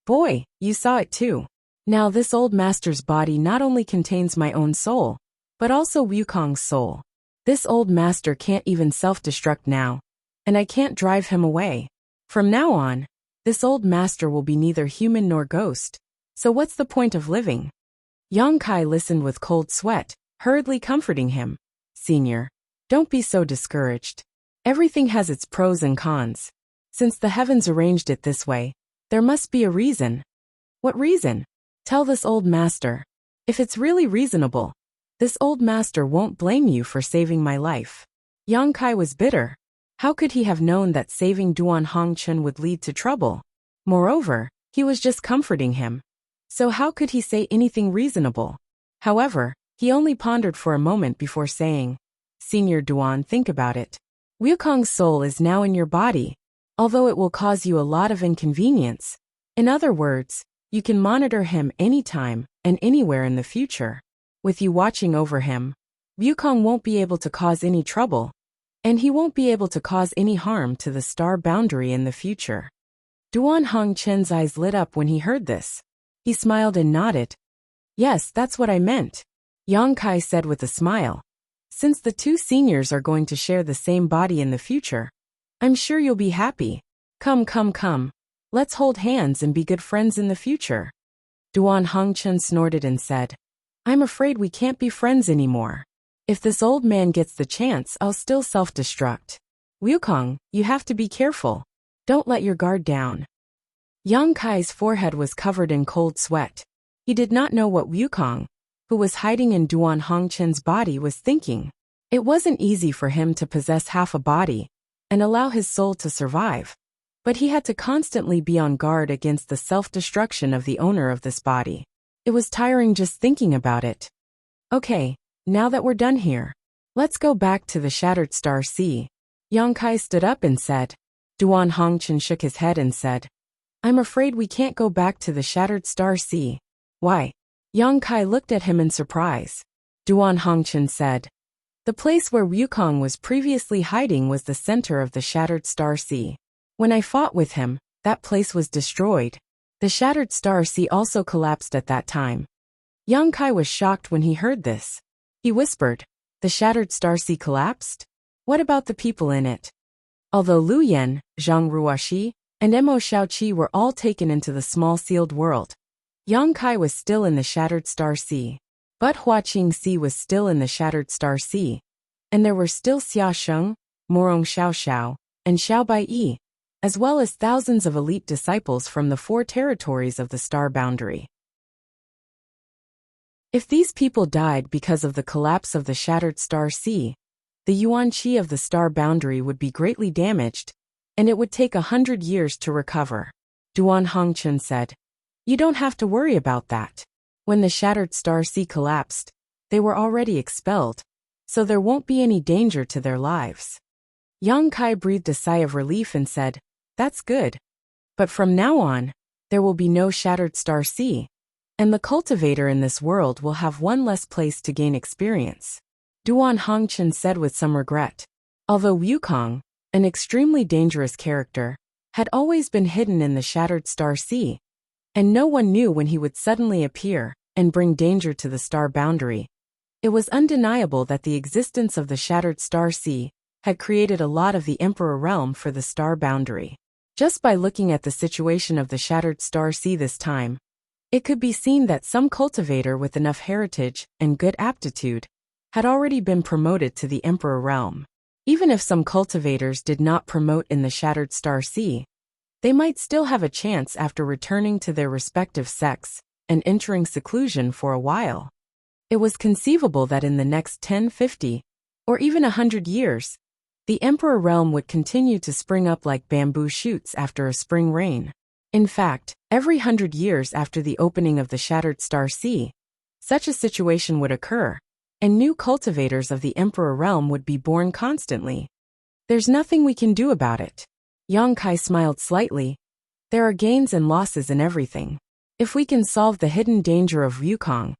Boy, you saw it too. Now this old master's body not only contains my own soul, but also Wukong's soul. This old master can't even self-destruct now, and I can't drive him away. From now on, this old master will be neither human nor ghost. So what's the point of living? Yang Kai listened with cold sweat, hurriedly comforting him. Senior, don't be so discouraged. Everything has its pros and cons. Since the heavens arranged it this way, there must be a reason. What reason? Tell this old master. If it's really reasonable, this old master won't blame you for saving my life. Yang Kai was bitter. How could he have known that saving Duan Hongchen would lead to trouble? Moreover, he was just comforting him. So how could he say anything reasonable? However, he only pondered for a moment before saying, Senior Duan, think about it. Wukong's soul is now in your body, although it will cause you a lot of inconvenience. In other words, you can monitor him anytime and anywhere in the future. With you watching over him, Wukong won't be able to cause any trouble, and he won't be able to cause any harm to the star boundary in the future. Duan Hongchen's eyes lit up when he heard this. He smiled and nodded. Yes, that's what I meant, Yang Kai said with a smile. Since the 2 seniors are going to share the same body in the future, I'm sure you'll be happy. Come. Let's hold hands and be good friends in the future. Duan Hongchen snorted and said, I'm afraid we can't be friends anymore. If this old man gets the chance, I'll still self-destruct. Wukong, you have to be careful. Don't let your guard down. Yang Kai's forehead was covered in cold sweat. He did not know what Wukong, who was hiding in Duan Hongchen's body, was thinking. It wasn't easy for him to possess half a body and allow his soul to survive, but he had to constantly be on guard against the self-destruction of the owner of this body. It was tiring just thinking about it. Okay, now that we're done here, let's go back to the Shattered Star Sea. Yang Kai stood up and said. Duan Hongchen shook his head and said, I'm afraid we can't go back to the Shattered Star Sea. Why? Yang Kai looked at him in surprise. Duan Hongchen said, The place where Wukong was previously hiding was the center of the Shattered Star Sea. When I fought with him, that place was destroyed. The Shattered Star Sea also collapsed at that time. Yang Kai was shocked when he heard this. He whispered. The shattered star sea collapsed? What about the people in it? Although Lu Yan, Zhang Ruoxi, and Mo Shaoqi were all taken into the small sealed world, Yang Kai was still in the shattered star sea. But Hua Qingxi was still in the shattered star sea, and there were still Xia Sheng, Morong Xiaoxiao, and Xiao Baiyi, as well as thousands of elite disciples from the 4 territories of the star boundary. If these people died because of the collapse of the shattered star sea, the yuanqi of the star boundary would be greatly damaged, and it would take 100 years to recover. Duan Hongchen said. You don't have to worry about that. When the shattered star sea collapsed, they were already expelled, so there won't be any danger to their lives. Yang Kai breathed a sigh of relief and said, That's good. But from now on, there will be no shattered star sea, and the cultivator in this world will have one less place to gain experience. Duan Hongchen said with some regret. Although Wukong, an extremely dangerous character, had always been hidden in the shattered star sea, and no one knew when he would suddenly appear and bring danger to the star boundary, it was undeniable that the existence of the shattered star sea had created a lot of the Emperor realm for the star boundary. Just by looking at the situation of the shattered star sea this time, it could be seen that some cultivator with enough heritage and good aptitude had already been promoted to the Emperor realm. Even if some cultivators did not promote in the shattered star sea, they might still have a chance after returning to their respective sects and entering seclusion for a while. It was conceivable that in the next 10, 50, or even 100 years, the Emperor realm would continue to spring up like bamboo shoots after a spring rain. In fact, every 100 years after the opening of the shattered star sea, such a situation would occur, and new cultivators of the Emperor realm would be born constantly. There's nothing we can do about it. Yang Kai smiled slightly. There are gains and losses in everything. If we can solve the hidden danger of Wukong,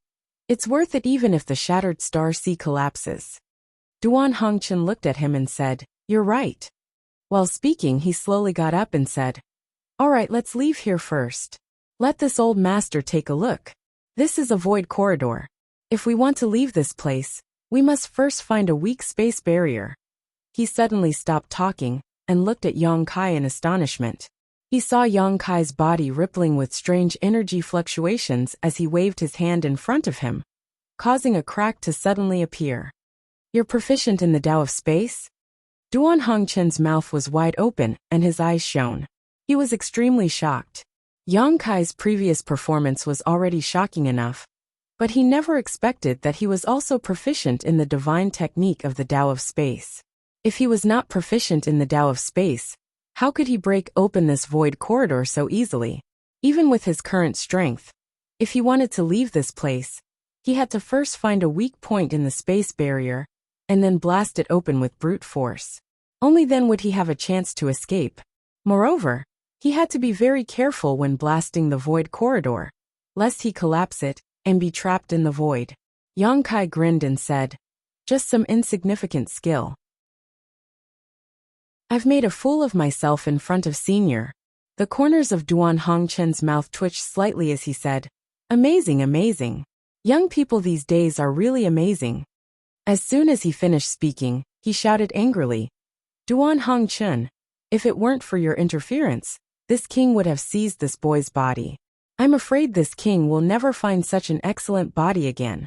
it's worth it even if the shattered star sea collapses. Duan Hongchen looked at him and said, You're right. While speaking, he slowly got up and said, All right, let's leave here first. Let this old master take a look. This is a void corridor. If we want to leave this place, we must first find a weak space barrier. He suddenly stopped talking and looked at Yang Kai in astonishment. He saw Yang Kai's body rippling with strange energy fluctuations as he waved his hand in front of him, causing a crack to suddenly appear. You're proficient in the Tao of space? Duan Hongchen's mouth was wide open and his eyes shone. He was extremely shocked. Yang Kai's previous performance was already shocking enough, but he never expected that he was also proficient in the divine technique of the Tao of space. If he was not proficient in the Tao of space, how could he break open this void corridor so easily? Even with his current strength, if he wanted to leave this place, he had to first find a weak point in the space barrier and then blast it open with brute force. Only then would he have a chance to escape. Moreover, he had to be very careful when blasting the void corridor, lest he collapse it and be trapped in the void. Yang Kai grinned and said, Just some insignificant skill. I've made a fool of myself in front of Senior. The corners of Duan Hongchen's mouth twitched slightly as he said, Amazing, amazing. Young people these days are really amazing. As soon as he finished speaking, he shouted angrily, Duan Hongchen, if it weren't for your interference, this king would have seized this boy's body. I'm afraid this king will never find such an excellent body again.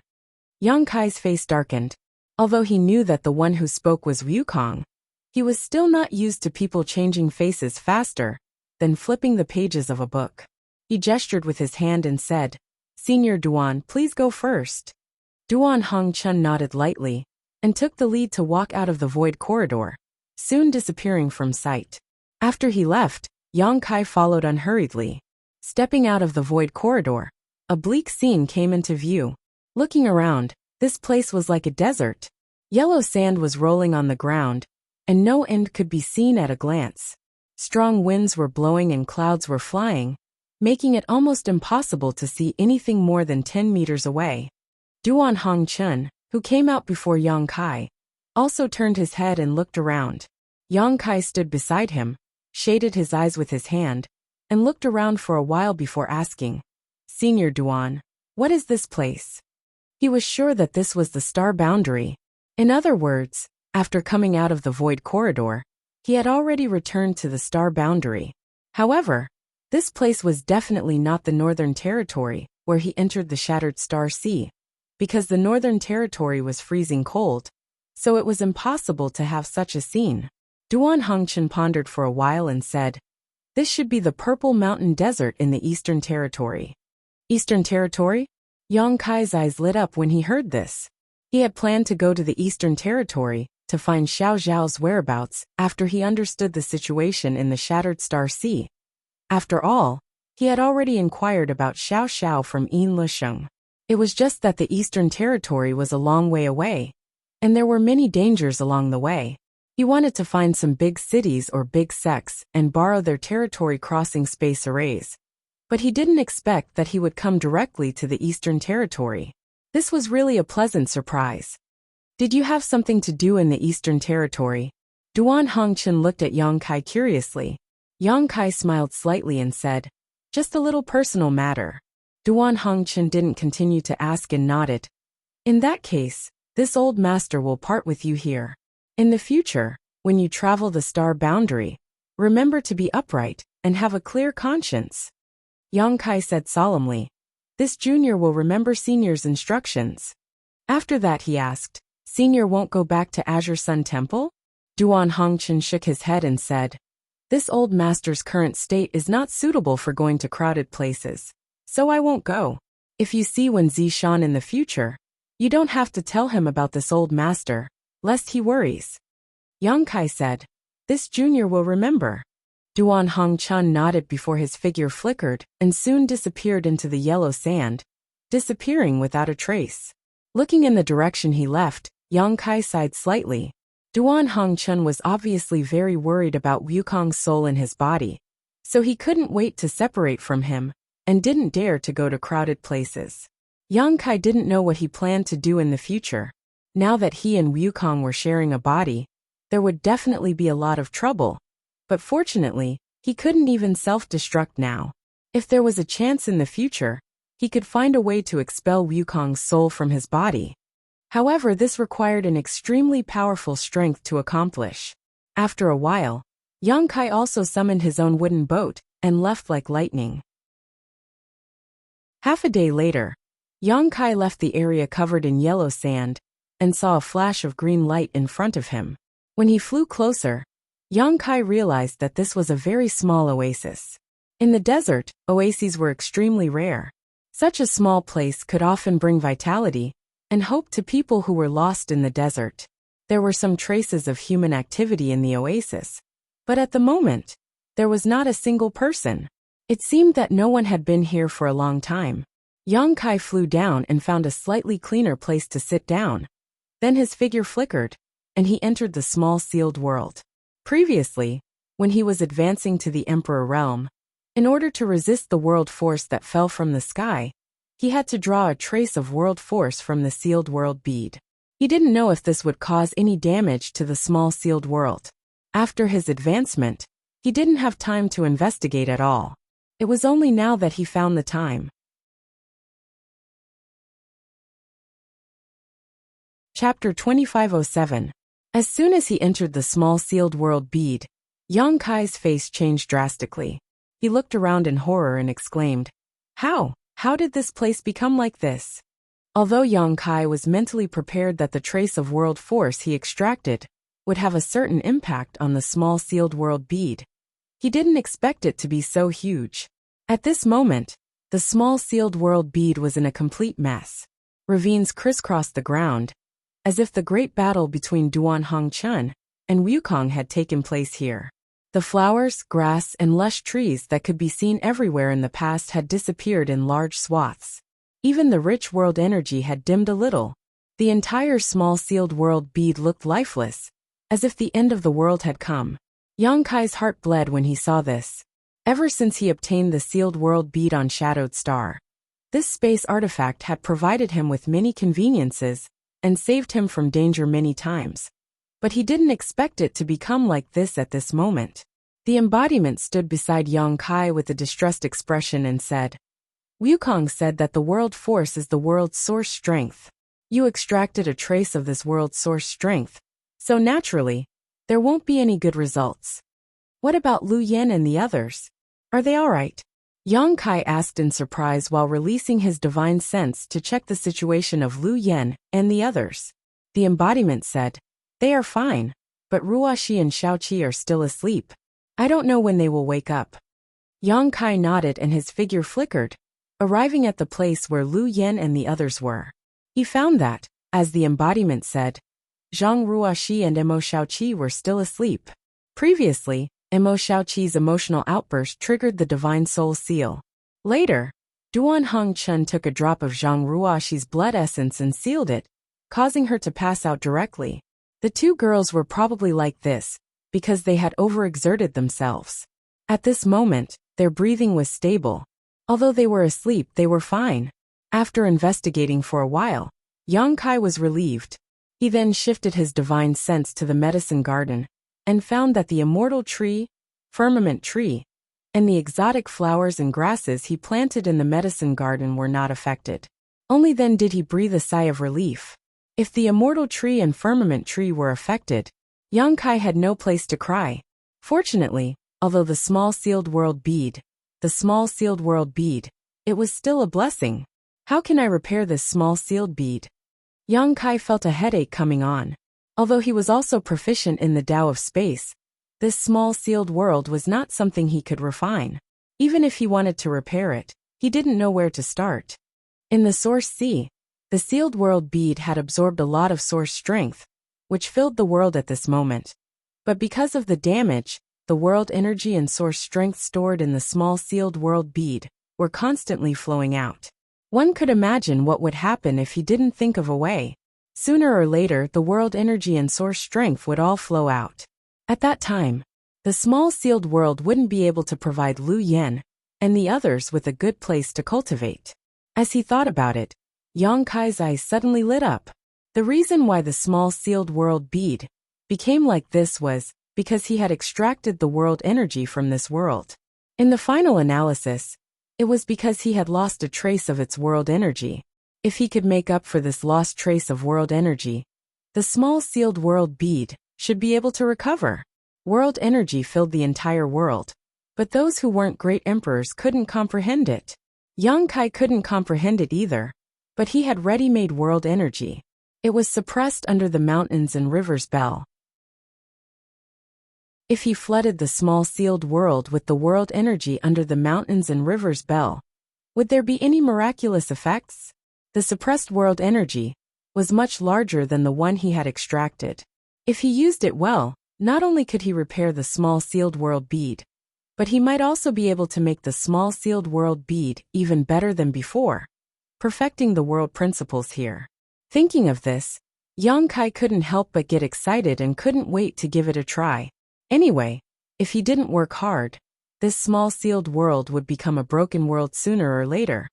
Yang Kai's face darkened. Although he knew that the one who spoke was Wukong, he was still not used to people changing faces faster than flipping the pages of a book. He gestured with his hand and said, Senior Duan, please go first. Duan Hongchen nodded lightly and took the lead to walk out of the void corridor, soon disappearing from sight. After he left, Yang Kai followed unhurriedly. Stepping out of the void corridor, a bleak scene came into view. Looking around, this place was like a desert. Yellow sand was rolling on the ground, and no end could be seen at a glance. Strong winds were blowing and clouds were flying, making it almost impossible to see anything more than 10 meters away. Duan Hongchen, who came out before Yang Kai, also turned his head and looked around. Yang Kai stood beside him, shaded his eyes with his hand, and looked around for a while before asking, Senior Duan, what is this place? He was sure that this was the star boundary. In other words, after coming out of the void corridor, he had already returned to the star boundary. However, this place was definitely not the Northern Territory, where he entered the Shattered Star Sea, because the Northern Territory was freezing cold, so it was impossible to have such a scene. Duan Hongchen pondered for a while and said, "This should be the Purple Mountain Desert in the Eastern Territory." Eastern Territory? Yang Kai's eyes lit up when he heard this. He had planned to go to the Eastern Territory to find Xiao Zhao's whereabouts after he understood the situation in the Shattered Star Sea. After all, he had already inquired about Xiao Xiao from Yin Lusheng. It was just that the Eastern Territory was a long way away, and there were many dangers along the way. He wanted to find some big cities or big sects and borrow their territory crossing space arrays. But he didn't expect that he would come directly to the Eastern Territory. This was really a pleasant surprise. "Did you have something to do in the Eastern Territory?" Duan Hongchen looked at Yang Kai curiously. Yang Kai smiled slightly and said, "Just a little personal matter." Duan Hongchen didn't continue to ask and nodded. "In that case, this old master will part with you here. In the future, when you travel the star boundary, remember to be upright and have a clear conscience." Yang Kai said solemnly, "This junior will remember senior's instructions." After that he asked, "Senior won't go back to Azure Sun Temple?" Duan Hongchen shook his head and said, "This old master's current state is not suitable for going to crowded places, so I won't go. If you see Wen Zishan in the future, you don't have to tell him about this old master, lest he worries." Yang Kai said, "This junior will remember." Duan Hongchen nodded before his figure flickered and soon disappeared into the yellow sand, disappearing without a trace. Looking in the direction he left, Yang Kai sighed slightly. Duan Hongchen was obviously very worried about Wukong's soul in his body, so he couldn't wait to separate from him, and didn't dare to go to crowded places. Yang Kai didn't know what he planned to do in the future. Now that he and Wukong were sharing a body, there would definitely be a lot of trouble. But fortunately, he couldn't even self-destruct now. If there was a chance in the future, he could find a way to expel Wukong's soul from his body. However, this required an extremely powerful strength to accomplish. After a while, Yang Kai also summoned his own wooden boat and left like lightning. Half a day later, Yang Kai left the area covered in yellow sand and saw a flash of green light in front of him. When he flew closer, Yang Kai realized that this was a very small oasis. In the desert, oases were extremely rare. Such a small place could often bring vitality and hope to people who were lost in the desert. There were some traces of human activity in the oasis, but at the moment, there was not a single person. It seemed that no one had been here for a long time. Yang Kai flew down and found a slightly cleaner place to sit down. Then his figure flickered, and he entered the small sealed world. Previously, when he was advancing to the Emperor realm, in order to resist the world force that fell from the sky, he had to draw a trace of world force from the sealed world bead. He didn't know if this would cause any damage to the small sealed world. After his advancement, he didn't have time to investigate at all. It was only now that he found the time. Chapter 2507. As soon as he entered the small sealed world bead, Yang Kai's face changed drastically. He looked around in horror and exclaimed, How did this place become like this?" Although Yang Kai was mentally prepared that the trace of world force he extracted would have a certain impact on the small sealed world bead, he didn't expect it to be so huge. At this moment, the small sealed world bead was in a complete mess. Ravines crisscrossed the ground, as if the great battle between Duan Hongchen and Wukong had taken place here. The flowers, grass, and lush trees that could be seen everywhere in the past had disappeared in large swaths. Even the rich world energy had dimmed a little. The entire small sealed world bead looked lifeless, as if the end of the world had come. Yang Kai's heart bled when he saw this. Ever since he obtained the sealed world bead on Shadowed Star, this space artifact had provided him with many conveniences and saved him from danger many times. But he didn't expect it to become like this at this moment. The embodiment stood beside Yang Kai with a distressed expression and said, Wukong said that the world force is the world's source strength. You extracted a trace of this world's source strength, so naturally, there won't be any good results. What about Lu Yen and the others? Are they alright? Yang Kai asked in surprise while releasing his divine sense to check the situation of Lu Yen and the others. The embodiment said, "They are fine, but Ruoxi and Shaoqi are still asleep. I don't know when they will wake up." Yang Kai nodded and his figure flickered, arriving at the place where Lu Yen and the others were. He found that, as the embodiment said, Zhang Ruoxi and Emo Shaoqi were still asleep. Previously, Emo Shaoqi's emotional outburst triggered the Divine Soul Seal. Later, Duan Hong Chun took a drop of Zhang Ruoxi's blood essence and sealed it, causing her to pass out directly. The two girls were probably like this, because they had overexerted themselves. At this moment, their breathing was stable. Although they were asleep, they were fine. After investigating for a while, Yang Kai was relieved. He then shifted his divine sense to the medicine garden, and found that the immortal tree, firmament tree, and the exotic flowers and grasses he planted in the medicine garden were not affected. Only then did he breathe a sigh of relief. If the immortal tree and firmament tree were affected, Yang Kai had no place to cry. Fortunately, although the small sealed world bead, it was still a blessing. How can I repair this small sealed bead? Yang Kai felt a headache coming on. Although he was also proficient in the Tao of space, this small sealed world was not something he could refine. Even if he wanted to repair it, he didn't know where to start. In the Source Sea, the sealed world bead had absorbed a lot of source strength, which filled the world at this moment. But because of the damage, the world energy and source strength stored in the small sealed world bead were constantly flowing out. One could imagine what would happen if he didn't think of a way. Sooner or later, the world energy and source strength would all flow out. At that time, the small sealed world wouldn't be able to provide Lu Yen and the others with a good place to cultivate. As he thought about it, Yang Kai's eyes suddenly lit up. The reason why the small sealed world bead became like this was because he had extracted the world energy from this world. In the final analysis, it was because he had lost a trace of its world energy. If he could make up for this lost trace of world energy, the small sealed world bead should be able to recover. World energy filled the entire world, but those who weren't great emperors couldn't comprehend it. Yang Kai couldn't comprehend it either, but he had ready-made world energy. It was suppressed under the mountains and rivers bell. If he flooded the small sealed world with the world energy under the mountains and rivers bell, would there be any miraculous effects? The suppressed world energy was much larger than the one he had extracted. If he used it well, not only could he repair the small sealed world bead, but he might also be able to make the small sealed world bead even better than before, perfecting the world principles here. Thinking of this, Yang Kai couldn't help but get excited and couldn't wait to give it a try. Anyway, if he didn't work hard, this small sealed world would become a broken world sooner or later.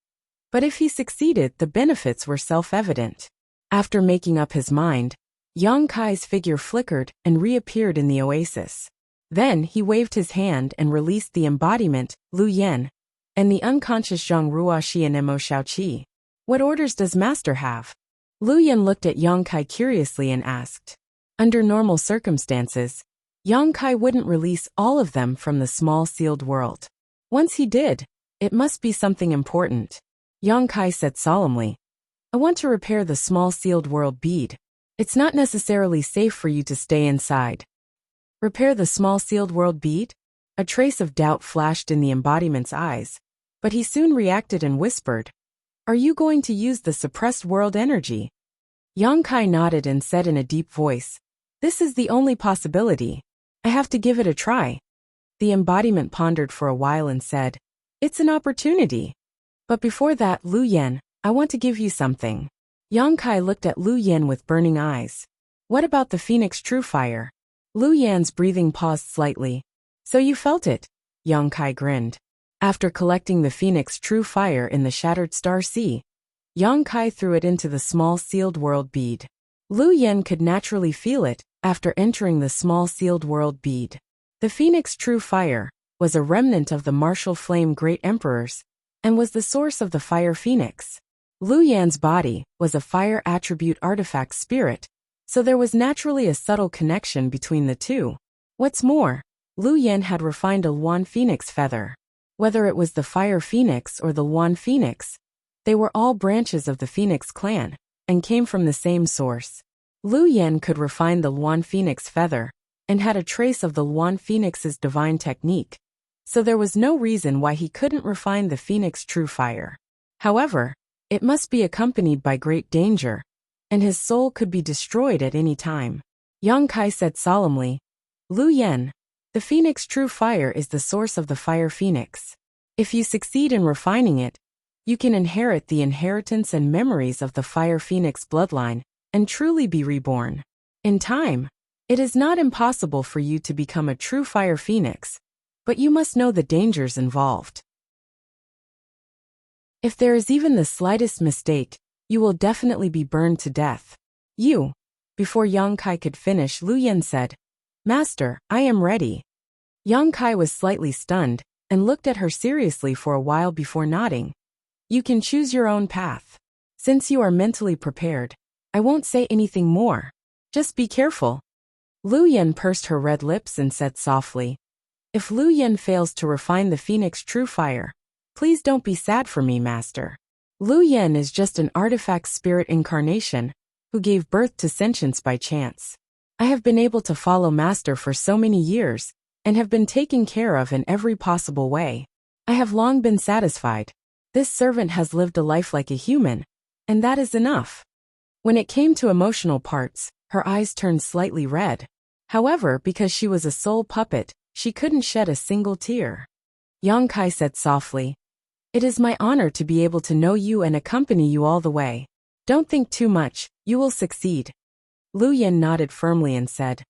But if he succeeded, the benefits were self-evident. After making up his mind, Yang Kai's figure flickered and reappeared in the oasis. Then he waved his hand and released the embodiment, Lu Yen, and the unconscious Zhang Ruoxi and Emo Shaoqi. What orders does Master have? Lu Yen looked at Yang Kai curiously and asked. Under normal circumstances, Yang Kai wouldn't release all of them from the small sealed world. Once he did, it must be something important. Yang Kai said solemnly, I want to repair the small sealed world bead. It's not necessarily safe for you to stay inside. Repair the small sealed world bead? A trace of doubt flashed in the embodiment's eyes, but he soon reacted and whispered, Are you going to use the suppressed world energy? Yang Kai nodded and said in a deep voice, This is the only possibility. I have to give it a try. The embodiment pondered for a while and said, It's an opportunity. But before that, Lu Yen, I want to give you something. Yang Kai looked at Lu Yen with burning eyes. What about the Phoenix True Fire? Lu Yan's breathing paused slightly. So you felt it? Yang Kai grinned. After collecting the Phoenix True Fire in the Shattered Star Sea, Yang Kai threw it into the small sealed world bead. Lu Yen could naturally feel it after entering the small sealed world bead. The Phoenix True Fire was a remnant of the martial flame great emperors, and was the source of the fire phoenix. Lu Yan's body was a fire attribute artifact spirit, so there was naturally a subtle connection between the two. What's more, Lu Yan had refined a Luan phoenix feather. Whether it was the fire phoenix or the Luan phoenix, they were all branches of the phoenix clan, and came from the same source. Lu Yan could refine the Luan phoenix feather, and had a trace of the Luan phoenix's divine technique, so there was no reason why he couldn't refine the phoenix true fire. However, it must be accompanied by great danger, and his soul could be destroyed at any time. Yang Kai said solemnly, Lu Yan, the phoenix true fire is the source of the fire phoenix. If you succeed in refining it, you can inherit the inheritance and memories of the fire phoenix bloodline, and truly be reborn. In time, it is not impossible for you to become a true fire phoenix, but you must know the dangers involved. If there is even the slightest mistake, you will definitely be burned to death. Before Yang Kai could finish, Lu Yan said, Master, I am ready. Yang Kai was slightly stunned, and looked at her seriously for a while before nodding. You can choose your own path. Since you are mentally prepared, I won't say anything more. Just be careful. Lu Yan pursed her red lips and said softly, If Lu Yan fails to refine the phoenix true fire, please don't be sad for me, Master. Lu Yan is just an artifact spirit incarnation, who gave birth to sentience by chance. I have been able to follow Master for so many years, and have been taken care of in every possible way. I have long been satisfied. This servant has lived a life like a human, and that is enough. When it came to emotional parts, her eyes turned slightly red. However, because she was a soul puppet, she couldn't shed a single tear. Yang Kai said softly, It is my honor to be able to know you and accompany you all the way. Don't think too much, you will succeed. Lu Yan nodded firmly and said,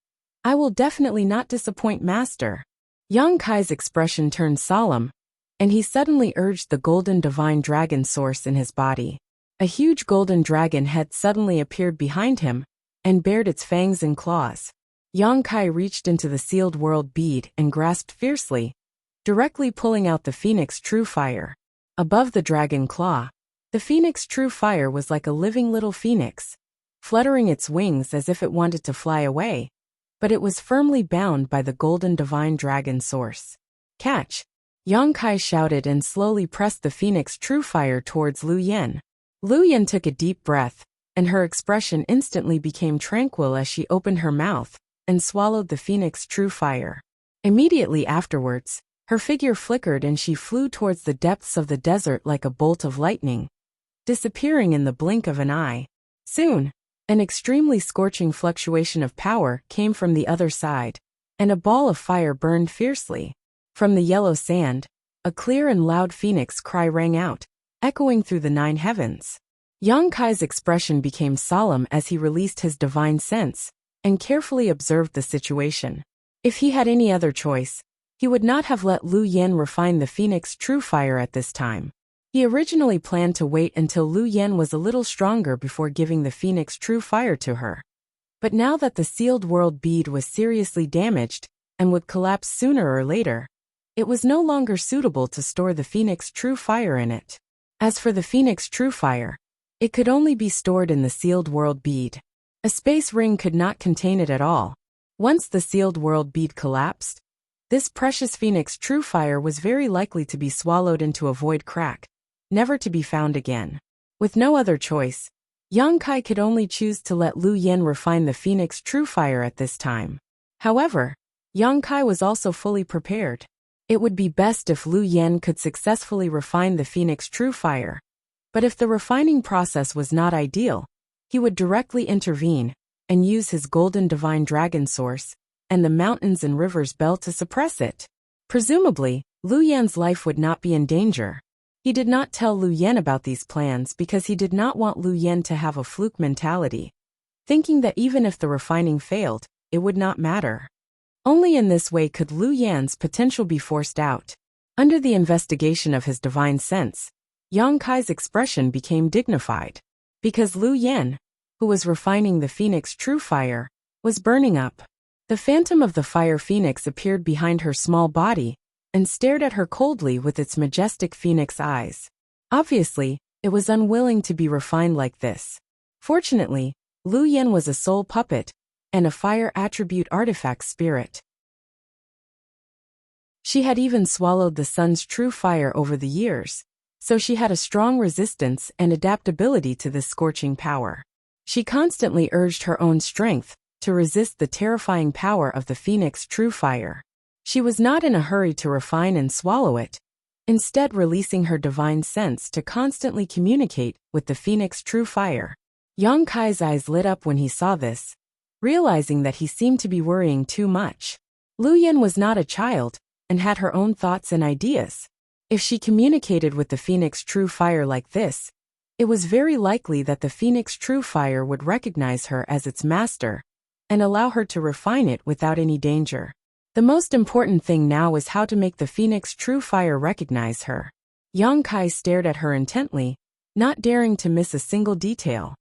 I will definitely not disappoint Master. Yang Kai's expression turned solemn, and he suddenly urged the golden divine dragon source in his body. A huge golden dragon head suddenly appeared behind him, and bared its fangs and claws. Yang Kai reached into the sealed world bead and grasped fiercely, directly pulling out the phoenix true fire. Above the dragon claw, the phoenix true fire was like a living little phoenix, fluttering its wings as if it wanted to fly away, but it was firmly bound by the golden divine dragon source. Catch! Yang Kai shouted and slowly pressed the phoenix true fire towards Lu Yan. Lu Yan took a deep breath, and her expression instantly became tranquil as she opened her mouth and swallowed the phoenix true fire. Immediately afterwards, her figure flickered and she flew towards the depths of the desert like a bolt of lightning, disappearing in the blink of an eye. Soon, an extremely scorching fluctuation of power came from the other side, and a ball of fire burned fiercely. From the yellow sand, a clear and loud phoenix cry rang out, echoing through the 9 heavens. Yang Kai's expression became solemn as he released his divine sense, and carefully observed the situation. If he had any other choice, he would not have let Lu Yan refine the phoenix true fire at this time. He originally planned to wait until Lu Yan was a little stronger before giving the phoenix true fire to her. But now that the sealed world bead was seriously damaged, and would collapse sooner or later, it was no longer suitable to store the phoenix true fire in it. As for the phoenix true fire, it could only be stored in the sealed world bead. A space ring could not contain it at all. Once the sealed world bead collapsed, this precious phoenix true fire was very likely to be swallowed into a void crack, never to be found again. With no other choice, Yang Kai could only choose to let Lu Yan refine the phoenix true fire at this time. However, Yang Kai was also fully prepared. It would be best if Lu Yan could successfully refine the phoenix true fire. But if the refining process was not ideal, he would directly intervene and use his golden divine dragon source and the mountains and rivers belt to suppress it. Presumably, Lu Yan's life would not be in danger. He did not tell Lu Yan about these plans because he did not want Lu Yan to have a fluke mentality, thinking that even if the refining failed, it would not matter. Only in this way could Lu Yan's potential be forced out. Under the investigation of his divine sense, Yang Kai's expression became dignified, because Lu Yan, who was refining the phoenix true fire, was burning up. The phantom of the fire phoenix appeared behind her small body, and stared at her coldly with its majestic phoenix eyes. Obviously, it was unwilling to be refined like this. Fortunately, Lu Yan was a soul puppet and a fire attribute artifact spirit. She had even swallowed the sun's true fire over the years, so she had a strong resistance and adaptability to this scorching power. She constantly urged her own strength to resist the terrifying power of the phoenix true fire. She was not in a hurry to refine and swallow it, instead releasing her divine sense to constantly communicate with the phoenix true fire. Yang Kai's eyes lit up when he saw this, realizing that he seemed to be worrying too much. Lu Yan was not a child and had her own thoughts and ideas. If she communicated with the phoenix true fire like this, it was very likely that the phoenix true fire would recognize her as its master and allow her to refine it without any danger. The most important thing now was how to make the phoenix true fire recognize her. Yang Kai stared at her intently, not daring to miss a single detail.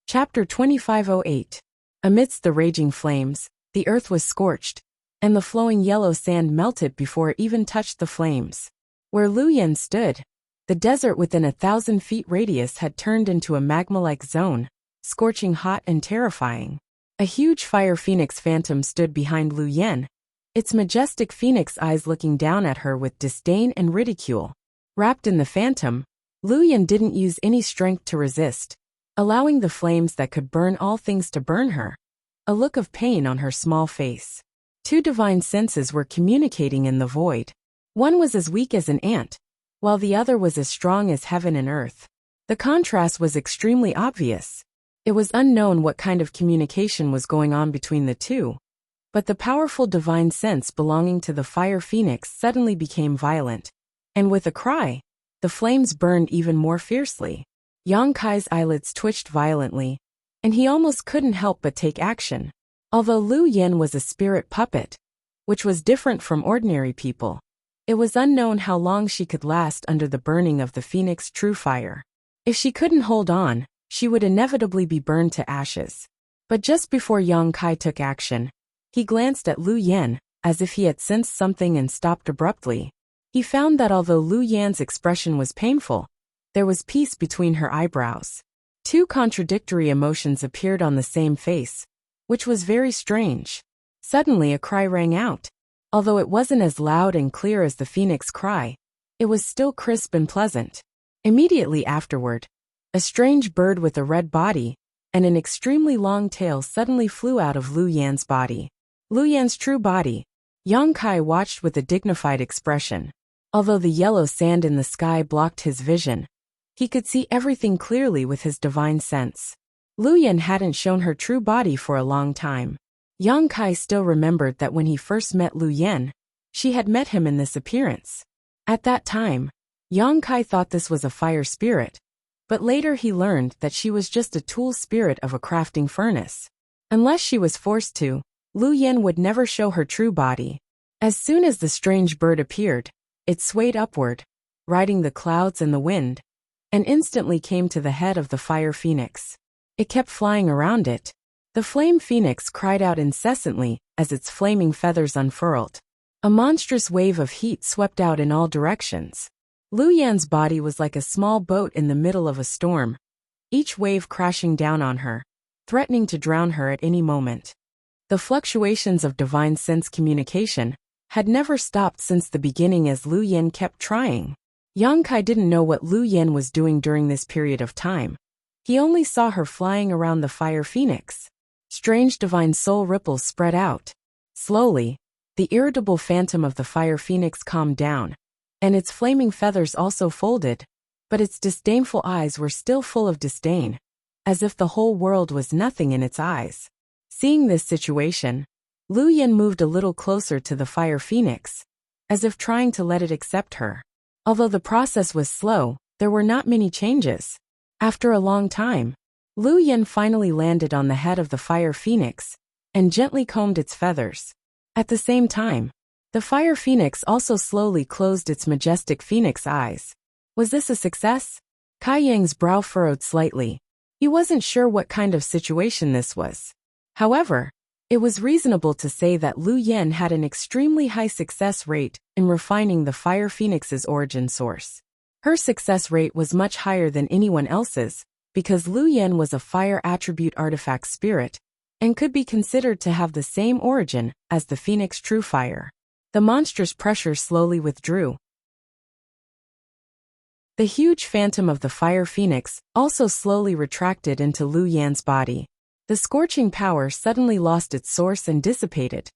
Chapter 2508. Amidst the raging flames, the earth was scorched, and the flowing yellow sand melted before it even touched the flames. Where Lu Yan stood, the desert within 1,000 feet radius had turned into a magma-like zone, scorching hot and terrifying. A huge fire phoenix phantom stood behind Lu Yan, its majestic phoenix eyes looking down at her with disdain and ridicule. Wrapped in the phantom, Lu Yan didn't use any strength to resist, allowing the flames that could burn all things to burn her, a look of pain on her small face. Two divine senses were communicating in the void. One was as weak as an ant, while the other was as strong as heaven and earth. The contrast was extremely obvious. It was unknown what kind of communication was going on between the two, but the powerful divine sense belonging to the fire phoenix suddenly became violent, and with a cry, the flames burned even more fiercely. Yang Kai's eyelids twitched violently, and he almost couldn't help but take action. Although Lu Yan was a spirit puppet, which was different from ordinary people, it was unknown how long she could last under the burning of the phoenix true fire. If she couldn't hold on, she would inevitably be burned to ashes. But just before Yang Kai took action, he glanced at Lu Yan, as if he had sensed something and stopped abruptly. He found that although Lu Yan's expression was painful, there was peace between her eyebrows. Two contradictory emotions appeared on the same face, which was very strange. Suddenly a cry rang out. Although it wasn't as loud and clear as the phoenix cry, it was still crisp and pleasant. Immediately afterward, a strange bird with a red body and an extremely long tail suddenly flew out of Lu Yan's body. Lu Yan's true body. Yang Kai watched with a dignified expression. Although the yellow sand in the sky blocked his vision, he could see everything clearly with his divine sense. Lu Yan hadn't shown her true body for a long time. Yang Kai still remembered that when he first met Lu Yan, she had met him in this appearance. At that time, Yang Kai thought this was a fire spirit, but later he learned that she was just a tool spirit of a crafting furnace. Unless she was forced to, Lu Yan would never show her true body. As soon as the strange bird appeared, it swayed upward, riding the clouds and the wind, and instantly came to the head of the fire phoenix. It kept flying around it. The flame phoenix cried out incessantly as its flaming feathers unfurled. A monstrous wave of heat swept out in all directions. Lu Yan's body was like a small boat in the middle of a storm, each wave crashing down on her, threatening to drown her at any moment. The fluctuations of divine sense communication had never stopped since the beginning as Lu Yan kept trying. Yang Kai didn't know what Lu Yan was doing during this period of time. He only saw her flying around the fire phoenix. Strange divine soul ripples spread out. Slowly, the irritable phantom of the fire phoenix calmed down, and its flaming feathers also folded, but its disdainful eyes were still full of disdain, as if the whole world was nothing in its eyes. Seeing this situation, Lu Yan moved a little closer to the fire phoenix, as if trying to let it accept her. Although the process was slow, there were not many changes. After a long time, Lu Yan finally landed on the head of the fire phoenix and gently combed its feathers. At the same time, the fire phoenix also slowly closed its majestic phoenix eyes. Was this a success? Kai Yang's brow furrowed slightly. He wasn't sure what kind of situation this was. However, It was reasonable to say that Lu Yen had an extremely high success rate in refining the Fire Phoenix's origin source. Her success rate was much higher than anyone else's, because Lu Yen was a fire attribute artifact spirit, and could be considered to have the same origin as the Phoenix True Fire. The monstrous pressure slowly withdrew. The huge phantom of the Fire Phoenix also slowly retracted into Lu Yan's body. The scorching power suddenly lost its source and dissipated,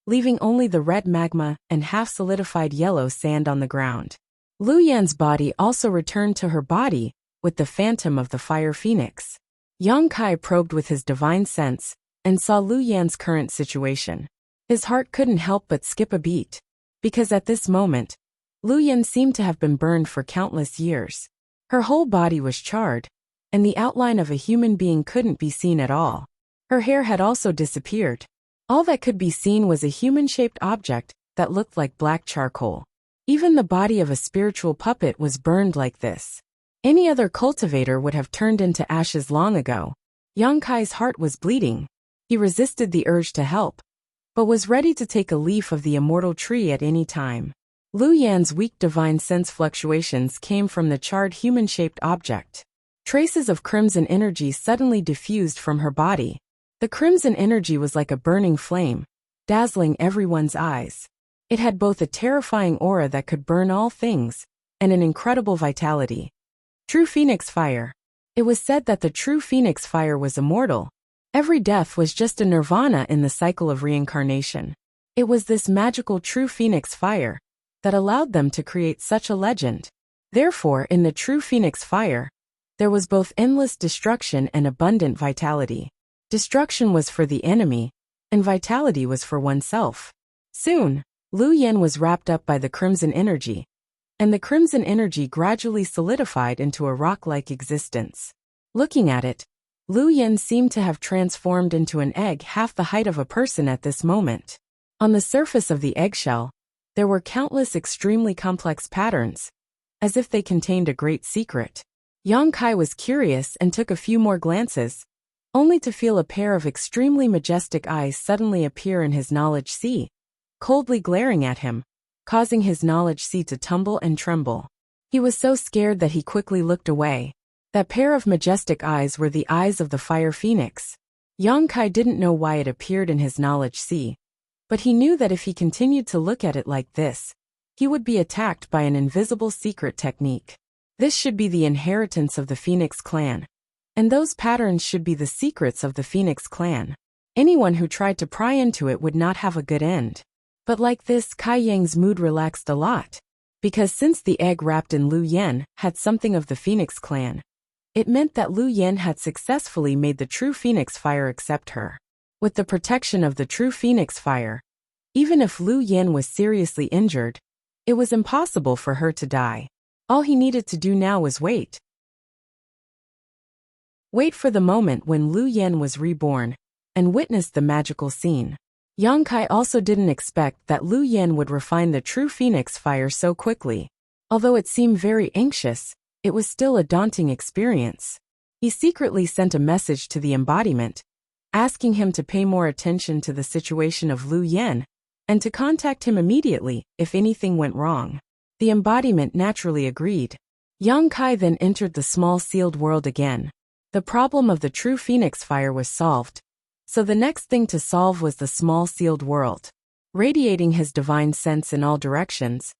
leaving only the red magma and half-solidified yellow sand on the ground. Lu Yan's body also returned to her body with the phantom of the Fire Phoenix. Yang Kai probed with his divine sense and saw Lu Yan's current situation. His heart couldn't help but skip a beat, because at this moment, Lu Yan seemed to have been burned for countless years. Her whole body was charred, and the outline of a human being couldn't be seen at all. Her hair had also disappeared. All that could be seen was a human-shaped object that looked like black charcoal. Even the body of a spiritual puppet was burned like this. Any other cultivator would have turned into ashes long ago. Yang Kai's heart was bleeding. He resisted the urge to help, but was ready to take a leaf of the immortal tree at any time. Lu Yan's weak divine sense fluctuations came from the charred human-shaped object. Traces of crimson energy suddenly diffused from her body. The crimson energy was like a burning flame, dazzling everyone's eyes. It had both a terrifying aura that could burn all things, and an incredible vitality. True Phoenix Fire. It was said that the true Phoenix Fire was immortal. Every death was just a nirvana in the cycle of reincarnation. It was this magical true Phoenix Fire that allowed them to create such a legend. Therefore, in the true Phoenix Fire, there was both endless destruction and abundant vitality. Destruction was for the enemy, and vitality was for oneself. Soon, Lu Yen was wrapped up by the crimson energy, and the crimson energy gradually solidified into a rock-like existence. Looking at it, Lu Yen seemed to have transformed into an egg half the height of a person at this moment. On the surface of the eggshell, there were countless extremely complex patterns, as if they contained a great secret. Yang Kai was curious and took a few more glances, only to feel a pair of extremely majestic eyes suddenly appear in his knowledge sea, coldly glaring at him, causing his knowledge sea to tumble and tremble. He was so scared that he quickly looked away. That pair of majestic eyes were the eyes of the Fire Phoenix. Yang Kai didn't know why it appeared in his knowledge sea, but he knew that if he continued to look at it like this, he would be attacked by an invisible secret technique. This should be the inheritance of the Phoenix clan, and those patterns should be the secrets of the Phoenix clan. Anyone who tried to pry into it would not have a good end. But like this, Kai Yang's mood relaxed a lot, because since the egg wrapped in Lu Yen had something of the Phoenix clan, it meant that Lu Yen had successfully made the true Phoenix Fire accept her. With the protection of the true Phoenix Fire, even if Lu Yen was seriously injured, it was impossible for her to die. All he needed to do now was wait. Wait for the moment when Lu Yen was reborn, and witness the magical scene. Yang Kai also didn't expect that Lu Yen would refine the true Phoenix Fire so quickly. Although it seemed very anxious, it was still a daunting experience. He secretly sent a message to the embodiment, asking him to pay more attention to the situation of Lu Yen, and to contact him immediately if anything went wrong. The embodiment naturally agreed. Yang Kai then entered the small sealed world again. The problem of the true Phoenix Fire was solved, so the next thing to solve was the small sealed world. Radiating his divine sense in all directions,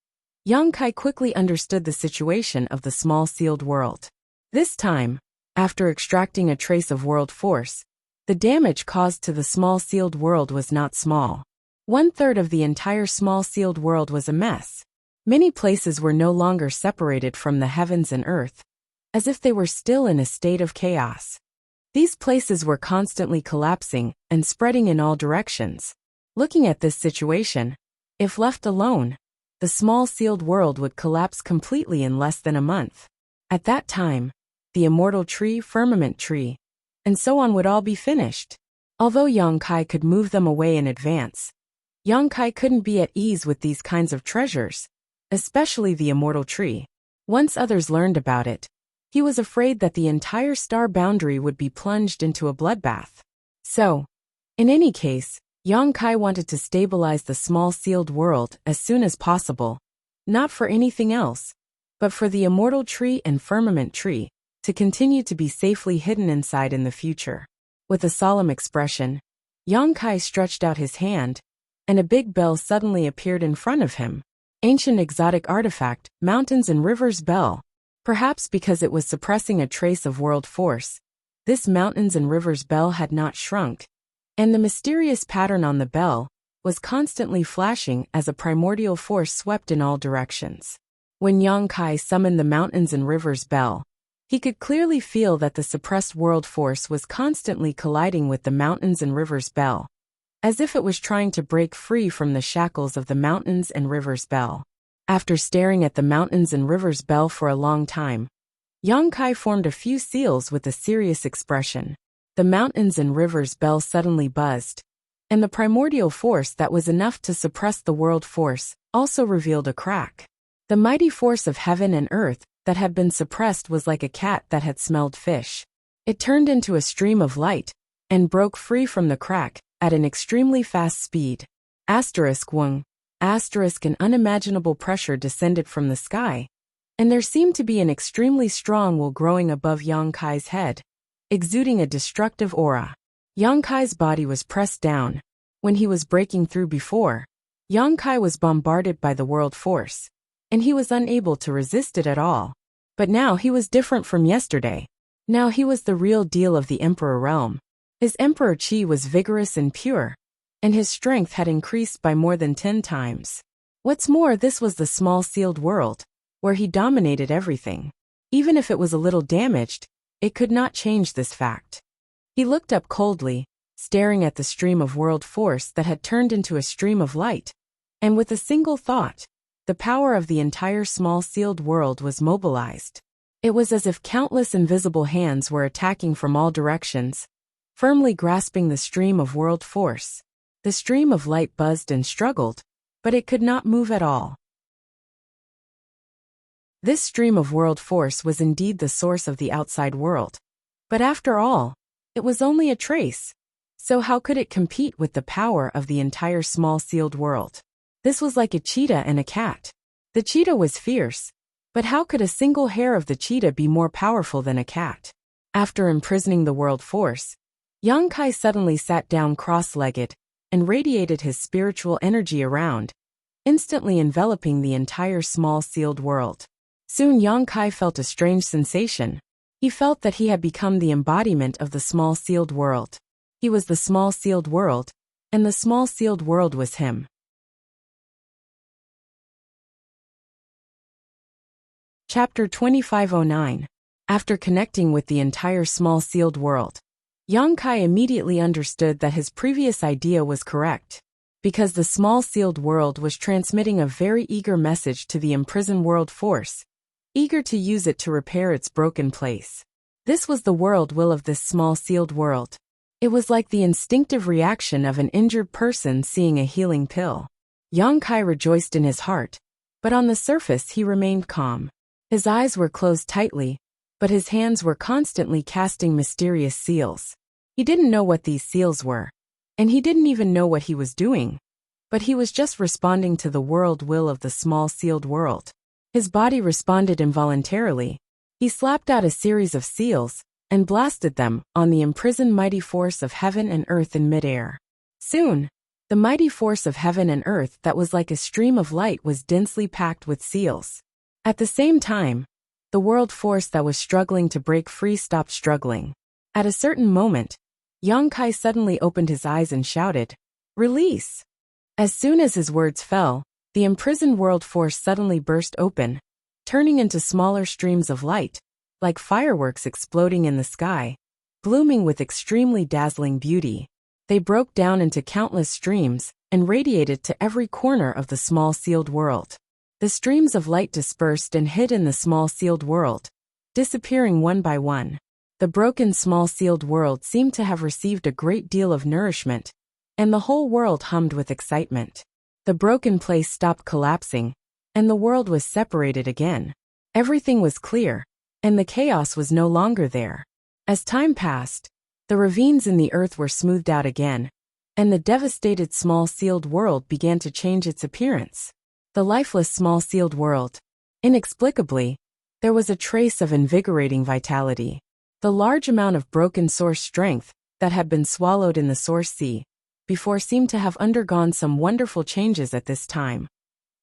Yang Kai quickly understood the situation of the small sealed world. This time, after extracting a trace of world force, the damage caused to the small sealed world was not small. 1/3 of the entire small sealed world was a mess. Many places were no longer separated from the heavens and earth, as if they were still in a state of chaos. These places were constantly collapsing and spreading in all directions. Looking at this situation, if left alone, the small sealed world would collapse completely in less than a month. At that time, the immortal tree, firmament tree, and so on would all be finished. Although Yang Kai could move them away in advance, Yang Kai couldn't be at ease with these kinds of treasures, especially the immortal tree. Once others learned about it, he was afraid that the entire star boundary would be plunged into a bloodbath. So, in any case, Yang Kai wanted to stabilize the small sealed world as soon as possible, not for anything else, but for the immortal tree and firmament tree to continue to be safely hidden inside in the future. With a solemn expression, Yang Kai stretched out his hand, and a big bell suddenly appeared in front of him. Ancient exotic artifact, Mountains and Rivers Bell. Perhaps because it was suppressing a trace of world force, this Mountains and Rivers Bell had not shrunk, and the mysterious pattern on the bell was constantly flashing as a primordial force swept in all directions. When Yang Kai summoned the Mountains and Rivers Bell, he could clearly feel that the suppressed world force was constantly colliding with the Mountains and Rivers Bell, as if it was trying to break free from the shackles of the Mountains and Rivers Bell. After staring at the Mountains and Rivers Bell for a long time, Yang Kai formed a few seals with a serious expression. The Mountains and Rivers Bell suddenly buzzed, and the primordial force that was enough to suppress the world force also revealed a crack. The mighty force of heaven and earth that had been suppressed was like a cat that had smelled fish. It turned into a stream of light and broke free from the crack at an extremely fast speed. Wung. An unimaginable pressure descended from the sky, and there seemed to be an extremely strong will growing above Yang Kai's head, exuding a destructive aura. Yang Kai's body was pressed down. When he was breaking through before, Yang Kai was bombarded by the world force, and he was unable to resist it at all. But now he was different from yesterday. Now he was the real deal of the Emperor realm. His Emperor Qi was vigorous and pure, and his strength had increased by more than 10 times. What's more, this was the small sealed world, where he dominated everything. Even if it was a little damaged, it could not change this fact. He looked up coldly, staring at the stream of world force that had turned into a stream of light, and with a single thought, the power of the entire small sealed world was mobilized. It was as if countless invisible hands were attacking from all directions, firmly grasping the stream of world force. The stream of light buzzed and struggled, but it could not move at all. This stream of world force was indeed the source of the outside world. But after all, it was only a trace. So how could it compete with the power of the entire small sealed world? This was like a cheetah and a cat. The cheetah was fierce, but how could a single hair of the cheetah be more powerful than a cat? After imprisoning the world force, Yang Kai suddenly sat down cross-legged and radiated his spiritual energy around, instantly enveloping the entire small sealed world. Soon Yang Kai felt a strange sensation. He felt that he had become the embodiment of the small sealed world. He was the small sealed world, and the small sealed world was him. Chapter 2509. After connecting with the entire small sealed world, Yang Kai immediately understood that his previous idea was correct, because the small sealed world was transmitting a very eager message to the imprisoned world force, eager to use it to repair its broken place. This was the world will of this small sealed world. It was like the instinctive reaction of an injured person seeing a healing pill. Yang Kai rejoiced in his heart, but on the surface he remained calm. His eyes were closed tightly, but his hands were constantly casting mysterious seals. He didn't know what these seals were, and he didn't even know what he was doing, but he was just responding to the world will of the small sealed world. His body responded involuntarily. He slapped out a series of seals and blasted them on the imprisoned mighty force of heaven and earth in midair. Soon, the mighty force of heaven and earth that was like a stream of light was densely packed with seals. At the same time, the world force that was struggling to break free stopped struggling. At a certain moment, Yang Kai suddenly opened his eyes and shouted, "Release!" As soon as his words fell, the imprisoned world force suddenly burst open, turning into smaller streams of light, like fireworks exploding in the sky, blooming with extremely dazzling beauty. They broke down into countless streams and radiated to every corner of the small sealed world. The streams of light dispersed and hid in the small sealed world, disappearing one by one. The broken small sealed world seemed to have received a great deal of nourishment, and the whole world hummed with excitement. The broken place stopped collapsing, and the world was separated again. Everything was clear, and the chaos was no longer there. As time passed, the ravines in the earth were smoothed out again, and the devastated small sealed world began to change its appearance. The lifeless small sealed world. Inexplicably, there was a trace of invigorating vitality. The large amount of broken source strength that had been swallowed in the source sea before seemed to have undergone some wonderful changes at this time,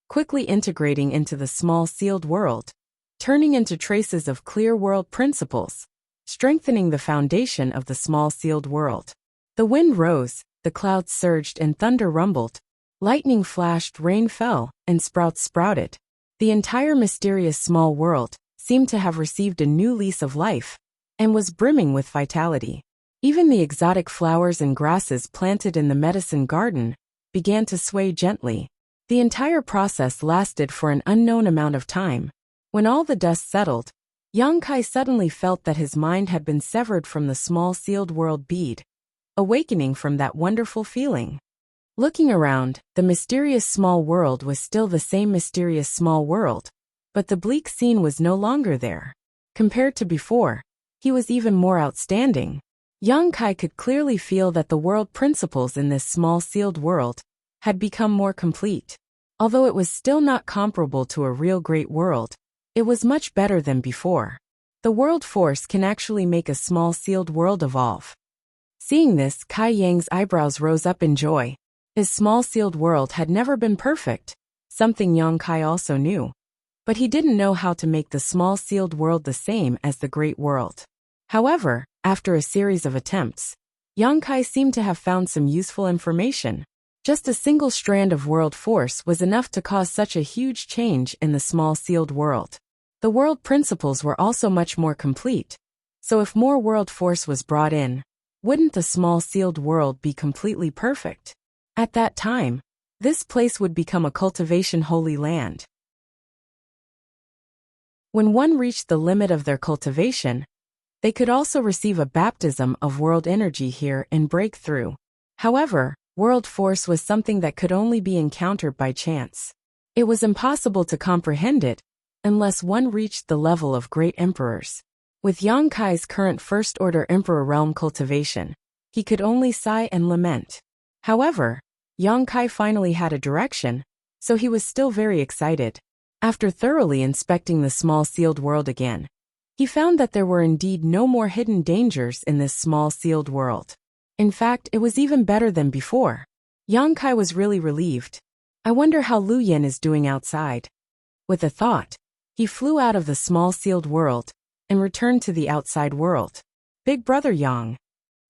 quickly integrating into the small sealed world, turning into traces of clear world principles, strengthening the foundation of the small sealed world. The wind rose, the clouds surged and thunder rumbled, lightning flashed, rain fell, and sprouts sprouted. The entire mysterious small world seemed to have received a new lease of life and was brimming with vitality. Even the exotic flowers and grasses planted in the medicine garden began to sway gently. The entire process lasted for an unknown amount of time. When all the dust settled, Yang Kai suddenly felt that his mind had been severed from the small sealed world bead, awakening from that wonderful feeling. Looking around, the mysterious small world was still the same mysterious small world, but the bleak scene was no longer there. Compared to before, he was even more outstanding. Yang Kai could clearly feel that the world principles in this small sealed world had become more complete. Although it was still not comparable to a real great world, it was much better than before. The world force can actually make a small sealed world evolve. Seeing this, Kai Yang's eyebrows rose up in joy. His small sealed world had never been perfect, something Yang Kai also knew. But he didn't know how to make the small sealed world the same as the great world. However, after a series of attempts, Yang Kai seemed to have found some useful information. Just a single strand of world force was enough to cause such a huge change in the small sealed world. The world principles were also much more complete, so if more world force was brought in, wouldn't the small sealed world be completely perfect? At that time, this place would become a cultivation holy land. When one reached the limit of their cultivation, they could also receive a baptism of world energy here and break through. However, world force was something that could only be encountered by chance. It was impossible to comprehend it unless one reached the level of great emperors. With Yang Kai's current first-order emperor realm cultivation, he could only sigh and lament. However, Yang Kai finally had a direction, so he was still very excited. After thoroughly inspecting the small sealed world again, he found that there were indeed no more hidden dangers in this small sealed world. In fact, it was even better than before. Yang Kai was really relieved. I wonder how Lu Yen is doing outside. With a thought, he flew out of the small sealed world and returned to the outside world. Big brother Yang.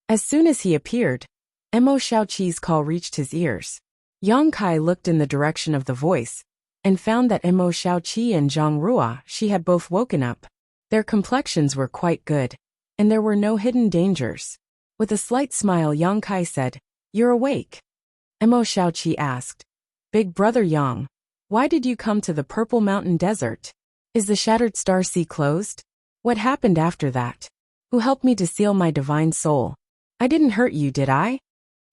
As soon as he appeared, Mo Xiaoqi's call reached his ears. Yang Kai looked in the direction of the voice and found that Mo Xiaoqi and Zhang Rua she had both woken up. Their complexions were quite good, and there were no hidden dangers. With a slight smile, Yang Kai said, "You're awake?" Mo Xiaoqi asked, "Big brother Yang, why did you come to the Purple Mountain Desert? Is the Shattered Star Sea closed? What happened after that? Who helped me to seal my divine soul? I didn't hurt you, did I?"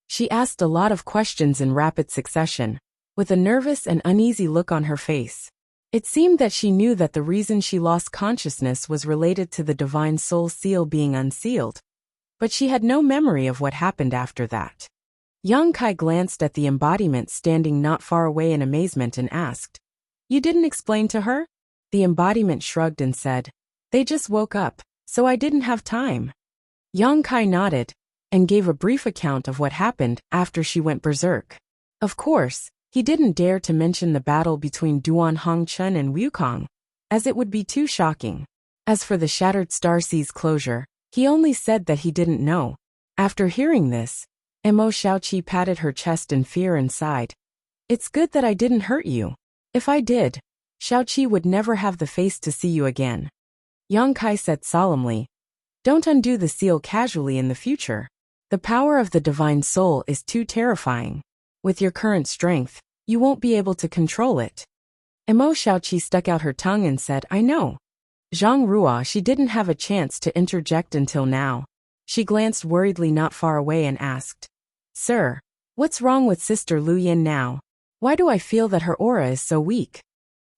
She asked a lot of questions in rapid succession, with a nervous and uneasy look on her face. It seemed that she knew that the reason she lost consciousness was related to the divine soul seal being unsealed, but she had no memory of what happened after that. Yang Kai glanced at the embodiment standing not far away in amazement and asked, "You didn't explain to her?" The embodiment shrugged and said, "They just woke up, so I didn't have time." Yang Kai nodded and gave a brief account of what happened after she went berserk. Of course, he didn't dare to mention the battle between Duan Hongchun and Wukong, as it would be too shocking. As for the Shattered Star Sea's closure, he only said that he didn't know. After hearing this, Mo Xiaoqi patted her chest in fear and sighed. "It's good that I didn't hurt you. If I did, Xiaoqi would never have the face to see you again." Yang Kai said solemnly, "Don't undo the seal casually in the future. The power of the divine soul is too terrifying. With your current strength, you won't be able to control it." Mo Xiaoqi stuck out her tongue and said, "I know." Zhang Rua she didn't have a chance to interject until now. She glanced worriedly not far away and asked, "Sir, what's wrong with Sister Lu Yin now? Why do I feel that her aura is so weak?"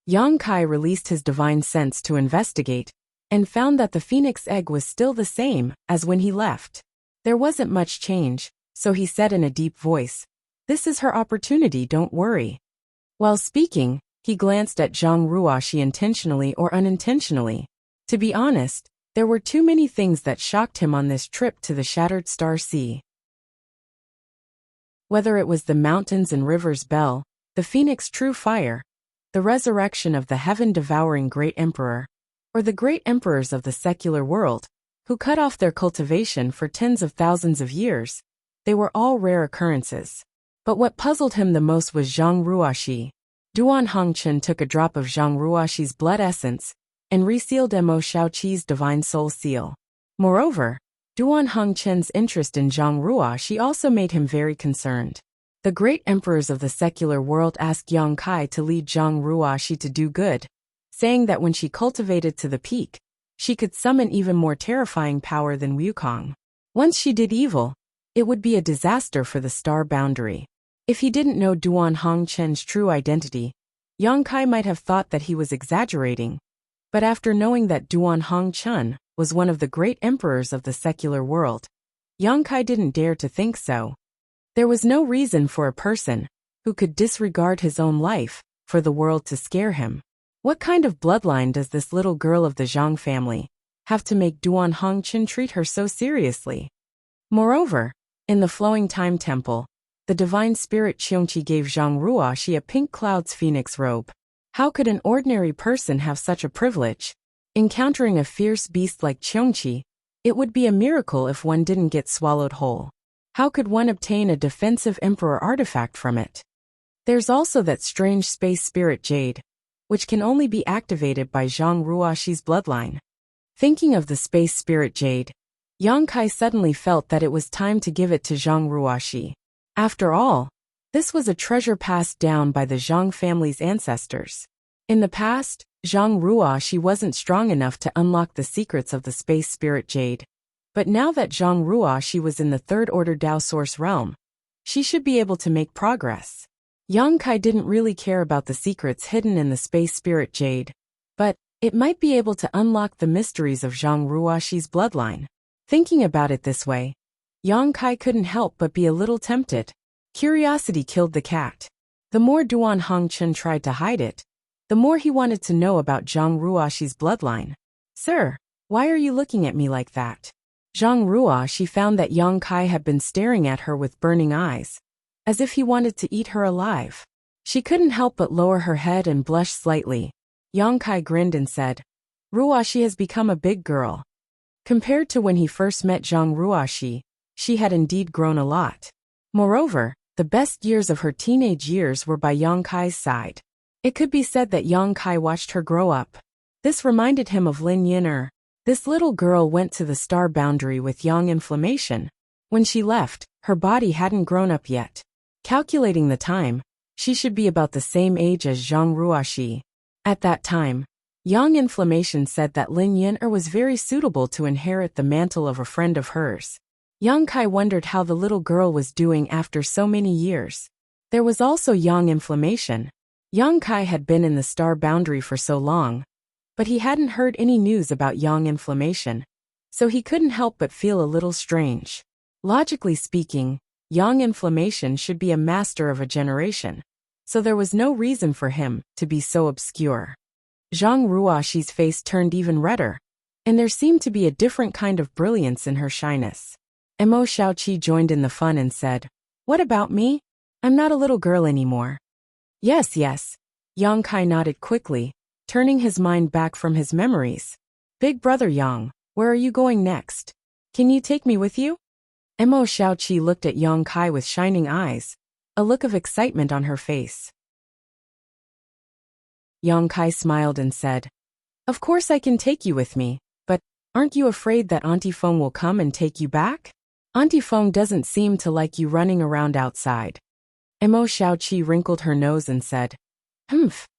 Yang Kai released his divine sense to investigate, and found that the phoenix egg was still the same as when he left. There wasn't much change, So he said in a deep voice, "This is her opportunity, don't worry." While speaking, he glanced at Zhang Ruoxi intentionally or unintentionally. To be honest, there were too many things that shocked him on this trip to the Shattered Star Sea. Whether it was the mountains and rivers bell, the phoenix true fire, the resurrection of the heaven-devouring great emperor, or the great emperors of the secular world, who cut off their cultivation for tens of thousands of years, they were all rare occurrences. But what puzzled him the most was Zhang Ruoxi. Duan Hongchen took a drop of Zhang Ruoxi's blood essence and resealed Mo Shaoqi's divine soul seal. Moreover, Duan Hongchen's interest in Zhang Ruoxi also made him very concerned. The great emperors of the secular world asked Yang Kai to lead Zhang Ruoxi to do good, saying that when she cultivated to the peak, she could summon even more terrifying power than Wukong. Once she did evil, it would be a disaster for the star boundary. If he didn't know Duan Hongchen's true identity, Yang Kai might have thought that he was exaggerating. But after knowing that Duan Hongchen was one of the great emperors of the secular world, Yang Kai didn't dare to think so. There was no reason for a person who could disregard his own life for the world to scare him. What kind of bloodline does this little girl of the Zhang family have to make Duan Hongchen treat her so seriously? Moreover, in the Flowing Time Temple, the divine spirit Qiongqi gave Zhang Ruoxi a pink cloud's phoenix robe. How could an ordinary person have such a privilege? Encountering a fierce beast like Qiongqi, it would be a miracle if one didn't get swallowed whole. How could one obtain a defensive emperor artifact from it? There's also that strange space spirit jade, which can only be activated by Zhang Ruoxi's bloodline. Thinking of the space spirit jade, Yang Kai suddenly felt that it was time to give it to Zhang Ruoxi. After all, this was a treasure passed down by the Zhang family's ancestors. In the past, Zhang Ruoxi wasn't strong enough to unlock the secrets of the space spirit jade. But now that Zhang Ruoxi was in the third order Dao Source realm, she should be able to make progress. Yang Kai didn't really care about the secrets hidden in the space spirit jade, but it might be able to unlock the mysteries of Zhang Ruoxi's bloodline. Thinking about it this way, Yang Kai couldn't help but be a little tempted. Curiosity killed the cat. The more Duan Hongchen tried to hide it, the more he wanted to know about Zhang Ruoxi's bloodline. "Sir, why are you looking at me like that?" Zhang Ruoxi found that Yang Kai had been staring at her with burning eyes, as if he wanted to eat her alive. She couldn't help but lower her head and blush slightly. Yang Kai grinned and said, "Ruoxi has become a big girl." Compared to when he first met Zhang Ruoxi, she had indeed grown a lot. Moreover, the best years of her teenage years were by Yang Kai's side. It could be said that Yang Kai watched her grow up. This reminded him of Lin Yin'er. This little girl went to the star boundary with yang inflammation. When she left, her body hadn't grown up yet. Calculating the time, she should be about the same age as Zhang Ruoxi. At that time, yang inflammation said that Lin Yin'er was very suitable to inherit the mantle of a friend of hers. Yang Kai wondered how the little girl was doing after so many years. There was also yang inflammation. Yang Kai had been in the star boundary for so long, but he hadn't heard any news about yang inflammation, so he couldn't help but feel a little strange. Logically speaking, yang inflammation should be a master of a generation, so there was no reason for him to be so obscure. Zhang Ruoxi's face turned even redder, and there seemed to be a different kind of brilliance in her shyness. Mo Shaoqi joined in the fun and said, "What about me? I'm not a little girl anymore." Yes, Yang Kai nodded quickly, turning his mind back from his memories. "Big brother Yang, where are you going next? Can you take me with you?" Mo Shaoqi looked at Yang Kai with shining eyes, a look of excitement on her face. Yang Kai smiled and said, "Of course I can take you with me, but aren't you afraid that Auntie Feng will come and take you back? Auntie Feng doesn't seem to like you running around outside." Mo Shaoqi wrinkled her nose and said,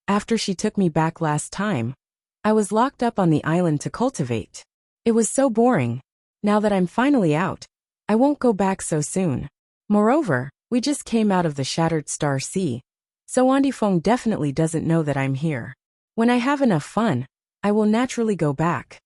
After she took me back last time, I was locked up on the island to cultivate. It was so boring. Now that I'm finally out, I won't go back so soon. Moreover, we just came out of the Shattered Star Sea, so Auntie Feng definitely doesn't know that I'm here. When I have enough fun, I will naturally go back.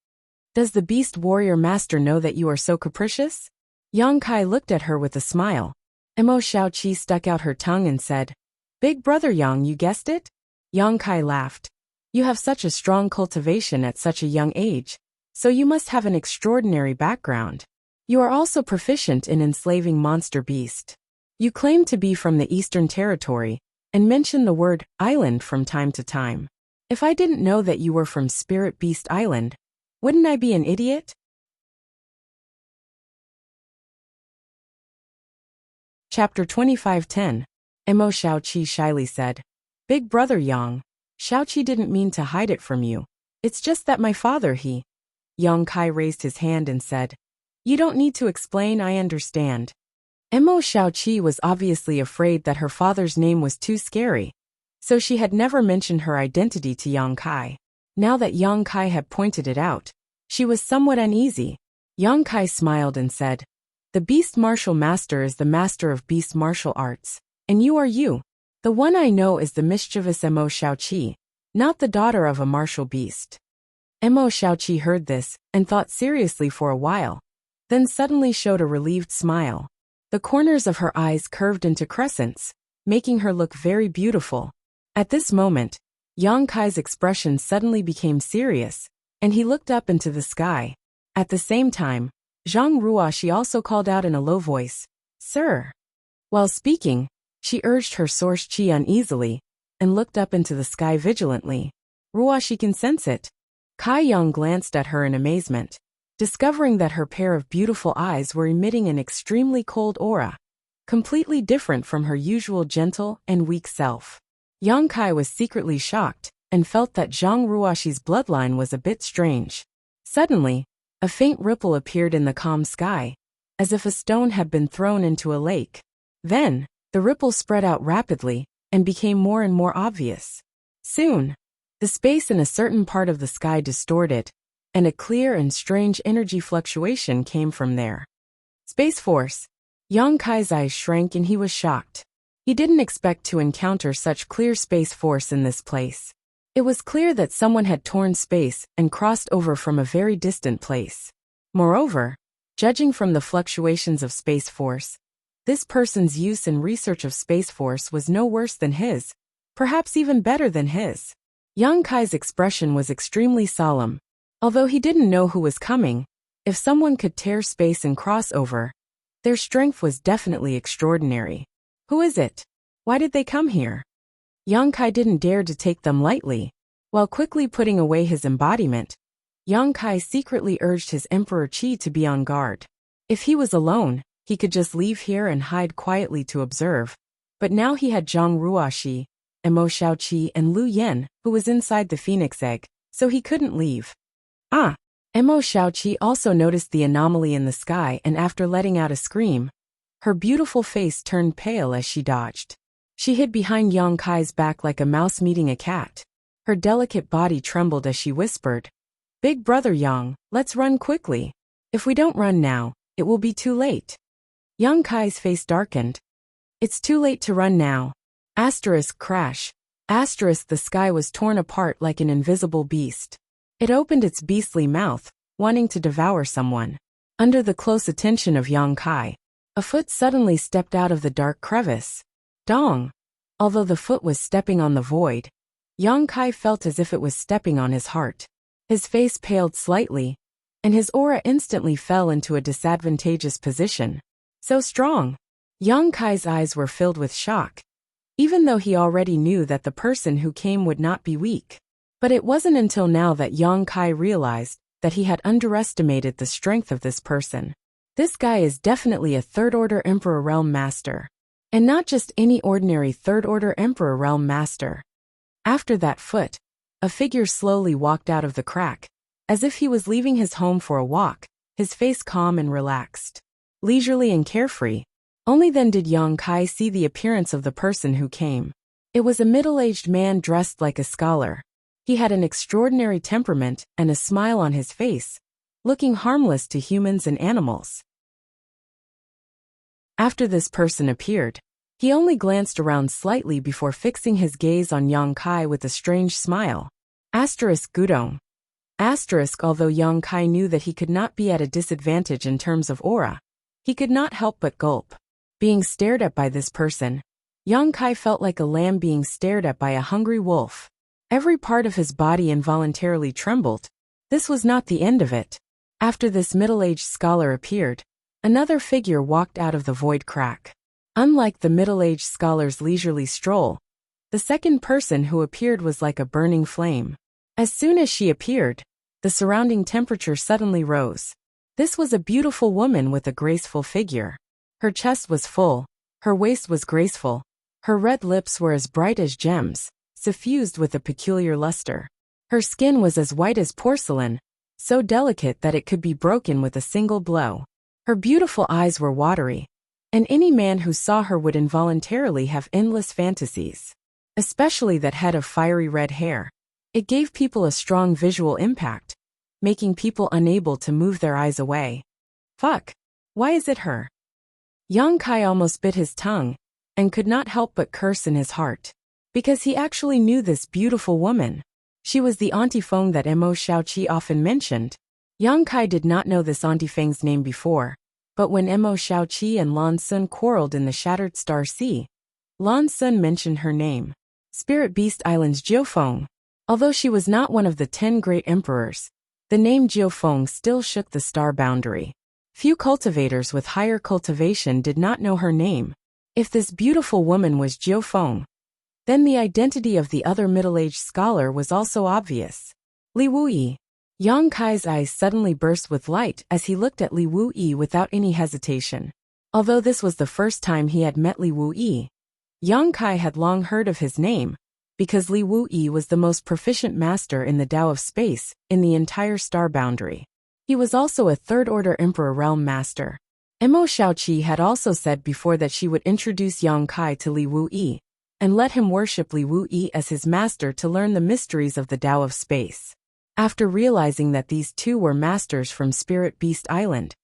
Does the Beast Warrior Master know that you are so capricious? Yang Kai looked at her with a smile. Mo Xiaoqi stuck out her tongue and said, "Big brother Yang, you guessed it?" Yang Kai laughed. "You have such a strong cultivation at such a young age, so you must have an extraordinary background. You are also proficient in enslaving monster beast. You claim to be from the Eastern Territory, and mention the word island from time to time. If I didn't know that you were from Spirit Beast Island, wouldn't I be an idiot?" Chapter 25:10. Mo Xiaoqi shyly said, "Big brother Yang, Xiaoqi didn't mean to hide it from you. It's just that my father Yang Kai raised his hand and said, "You don't need to explain, I understand." Mo Xiaoqi was obviously afraid that her father's name was too scary, so she had never mentioned her identity to Yang Kai. Now that Yang Kai had pointed it out, she was somewhat uneasy. Yang Kai smiled and said, "The Beast Martial Master is the master of beast martial arts, and you are you. The one I know is the mischievous Mo Xiaoqi, not the daughter of a martial beast." Mo Xiaoqi heard this and thought seriously for a while, then suddenly showed a relieved smile. The corners of her eyes curved into crescents, making her look very beautiful. At this moment, Yang Kai's expression suddenly became serious, and he looked up into the sky. At the same time, Zhang Ruoshi also called out in a low voice, "Sir." While speaking, she urged her source qi uneasily, and looked up into the sky vigilantly. "Ruoshi can sense it." Kai Yang glanced at her in amazement, discovering that her pair of beautiful eyes were emitting an extremely cold aura, completely different from her usual gentle and weak self. Yang Kai was secretly shocked, and felt that Zhang Ruoshi's bloodline was a bit strange. Suddenly, a faint ripple appeared in the calm sky, as if a stone had been thrown into a lake. Then, the ripple spread out rapidly, and became more and more obvious. Soon, the space in a certain part of the sky distorted, and a clear and strange energy fluctuation came from there. Space Force. Yang Kai's eyes shrank and he was shocked. He didn't expect to encounter such clear space force in this place. It was clear that someone had torn space and crossed over from a very distant place. Moreover, judging from the fluctuations of space force, this person's use and research of space force was no worse than his, perhaps even better than his. Yang Kai's expression was extremely solemn. Although he didn't know who was coming, if someone could tear space and cross over, their strength was definitely extraordinary. Who is it? Why did they come here? Yang Kai didn't dare to take them lightly. While quickly putting away his embodiment, Yang Kai secretly urged his Emperor Qi to be on guard. If he was alone, he could just leave here and hide quietly to observe, but now he had Zhang Ruoshi, Mo Xiaoqi and Lu Yan, who was inside the phoenix egg, so he couldn't leave. Mo Xiaoqi also noticed the anomaly in the sky, and after letting out a scream, her beautiful face turned pale as she dodged. She hid behind Yang Kai's back like a mouse meeting a cat. Her delicate body trembled as she whispered, "Big brother Yang, let's run quickly. If we don't run now, it will be too late." Yang Kai's face darkened. "It's too late to run now." Crash. The sky was torn apart like an invisible beast. It opened its beastly mouth, wanting to devour someone. Under the close attention of Yang Kai, a foot suddenly stepped out of the dark crevice. Dong! Although the foot was stepping on the void, Yang Kai felt as if it was stepping on his heart. His face paled slightly, and his aura instantly fell into a disadvantageous position. So strong! Yang Kai's eyes were filled with shock, even though he already knew that the person who came would not be weak. But it wasn't until now that Yang Kai realized that he had underestimated the strength of this person. This guy is definitely a third-order Emperor Realm Master. And not just any ordinary third-order Emperor Realm Master. After that foot, a figure slowly walked out of the crack, as if he was leaving his home for a walk, his face calm and relaxed. Leisurely and carefree. Only then did Yang Kai see the appearance of the person who came. It was a middle-aged man dressed like a scholar. He had an extraordinary temperament and a smile on his face, looking harmless to humans and animals. After this person appeared, he only glanced around slightly before fixing his gaze on Yang Kai with a strange smile. Gudong. Although Yang Kai knew that he could not be at a disadvantage in terms of aura, He could not help but gulp. Being stared at by this person, Yang Kai felt like a lamb being stared at by a hungry wolf. Every part of his body involuntarily trembled. This was not the end of it. After this middle-aged scholar appeared, another figure walked out of the void crack. Unlike the middle-aged scholar's leisurely stroll, the second person who appeared was like a burning flame. As soon as she appeared, the surrounding temperature suddenly rose. This was a beautiful woman with a graceful figure. Her chest was full, her waist was graceful, her red lips were as bright as gems, suffused with a peculiar luster. Her skin was as white as porcelain, so delicate that it could be broken with a single blow. Her beautiful eyes were watery, and any man who saw her would involuntarily have endless fantasies. Especially that head of fiery red hair. It gave people a strong visual impact, making people unable to move their eyes away. Fuck! Why is it her? Yang Kai almost bit his tongue, and could not help but curse in his heart. Because he actually knew this beautiful woman. She was the Auntie Feng that Mo Xiaoqi often mentioned. Yang Kai did not know this Auntie Feng's name before, but when Mo Xiaoqi and Lan Sun quarreled in the Shattered Star Sea, Lan Sun mentioned her name. Spirit Beast Island's Jiufeng. Although she was not one of the 10 great emperors, the name Jiufeng still shook the star boundary. Few cultivators with higher cultivation did not know her name. If this beautiful woman was Jiufeng, then the identity of the other middle-aged scholar was also obvious. Li Wuyi. Yang Kai's eyes suddenly burst with light as he looked at Li Wuyi without any hesitation. Although this was the first time he had met Li Wuyi, Yang Kai had long heard of his name, because Li Wuyi was the most proficient master in the Tao of Space in the entire star boundary. He was also a third-order Emperor Realm Master. Mo Xiaoqi had also said before that she would introduce Yang Kai to Li Wuyi, and let him worship Li Wuyi as his master to learn the mysteries of the Tao of Space. After realizing that these two were masters from Spirit Beast Island,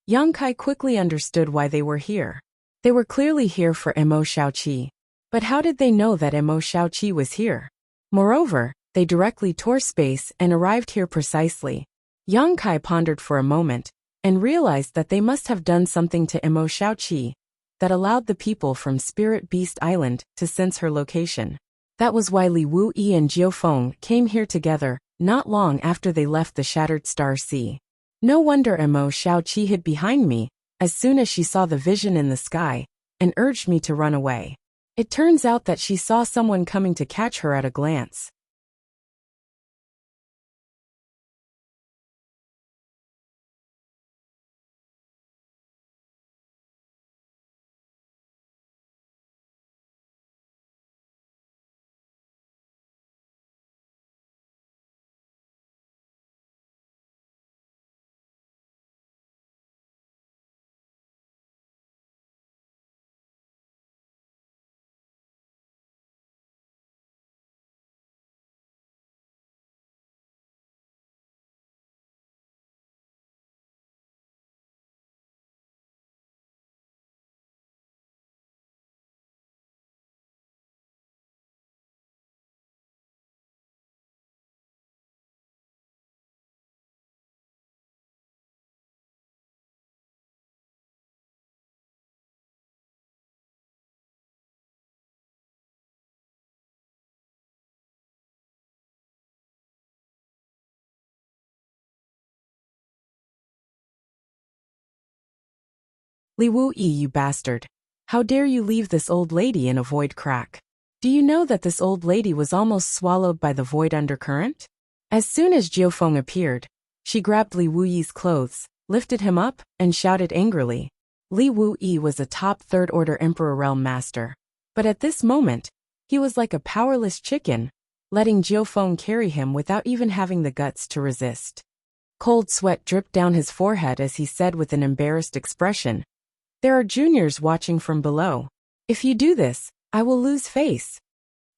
Yang Kai quickly understood why they were here. They were clearly here for Mo Xiaoqi. But how did they know that Mo Xiaoqi was here? Moreover, they directly tore space and arrived here precisely. Yang Kai pondered for a moment, and realized that they must have done something to Mo Xiaoqi that allowed the people from Spirit Beast Island to sense her location. That was why Li Wuyi and Jiufeng came here together, not long after they left the Shattered Star Sea. No wonder Mo Xiaoqi hid behind me, as soon as she saw the vision in the sky, and urged me to run away. It turns out that she saw someone coming to catch her at a glance. Li Wuyi, you bastard. How dare you leave this old lady in a void crack? Do you know that this old lady was almost swallowed by the void undercurrent? As soon as Jiufeng appeared, she grabbed Li Wuyi's clothes, lifted him up, and shouted angrily. Li Wuyi was a top third-order Emperor Realm Master. But at this moment, he was like a powerless chicken, letting Jiufeng carry him without even having the guts to resist. Cold sweat dripped down his forehead as he said with an embarrassed expression, "There are juniors watching from below. If you do this, I will lose face."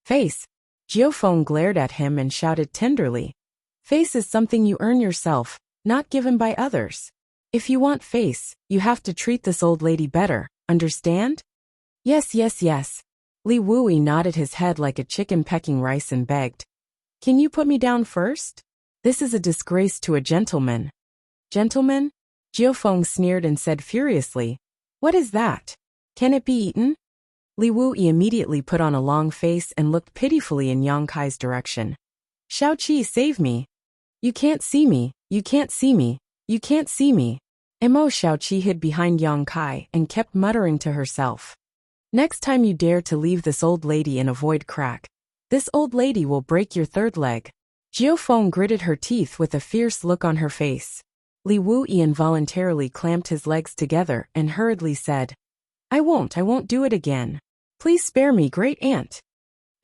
Face? Jiufeng glared at him and shouted tenderly. Face is something you earn yourself, not given by others. If you want face, you have to treat this old lady better, understand? Yes, yes, yes. Li Wuyi nodded his head like a chicken pecking rice and begged. Can you put me down first? This is a disgrace to a gentleman. Gentleman? Jiufeng sneered and said furiously, "What is that? Can it be eaten?" Li Wuyi immediately put on a long face and looked pitifully in Yang Kai's direction. "Xiaoqi, save me. You can't see me, you can't see me, you can't see me." Mo Xiaoqi hid behind Yang Kai and kept muttering to herself. "Next time you dare to leave this old lady and avoid crack, this old lady will break your third leg." Jiufeng gritted her teeth with a fierce look on her face. Li Wuyi involuntarily clamped his legs together and hurriedly said, I won't do it again. Please spare me, great aunt."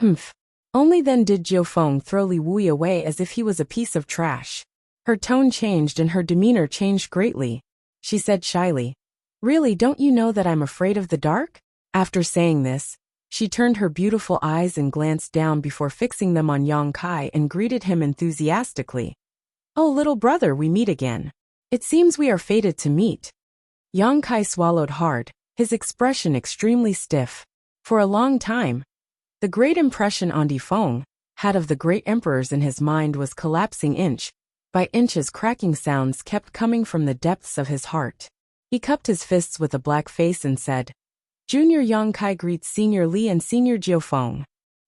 "Humph." Only then did Jiufeng throw Li Wuyi away as if he was a piece of trash. Her tone changed and her demeanor changed greatly. She said shyly, "Really, don't you know that I'm afraid of the dark?" After saying this, she turned her beautiful eyes and glanced down before fixing them on Yang Kai and greeted him enthusiastically. "Oh, little brother, we meet again. It seems we are fated to meet." Yang Kai swallowed hard, his expression extremely stiff. For a long time, the great impression Andi Feng had of the great emperors in his mind was collapsing inch by inch as cracking sounds kept coming from the depths of his heart. He cupped his fists with a black face and said, "Junior Yang Kai greets Senior Li and Senior Jiufeng."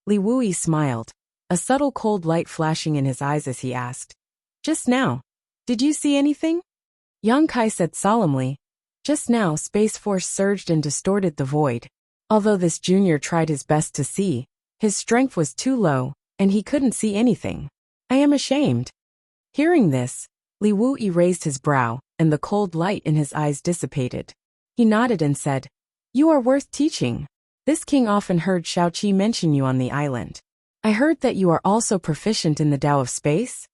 Li Wuyi smiled, a subtle cold light flashing in his eyes as he asked, "Just now, did you see anything?" Yang Kai said solemnly, "Just now Space Force surged and distorted the void." Although this junior tried his best to see, his strength was too low, and he couldn't see anything. "I am ashamed." Hearing this, Li Wuyi raised his brow, and the cold light in his eyes dissipated. He nodded and said, "You are worth teaching. This king often heard Xiaoqi mention you on the island. I heard that you are also proficient in the Tao of space?"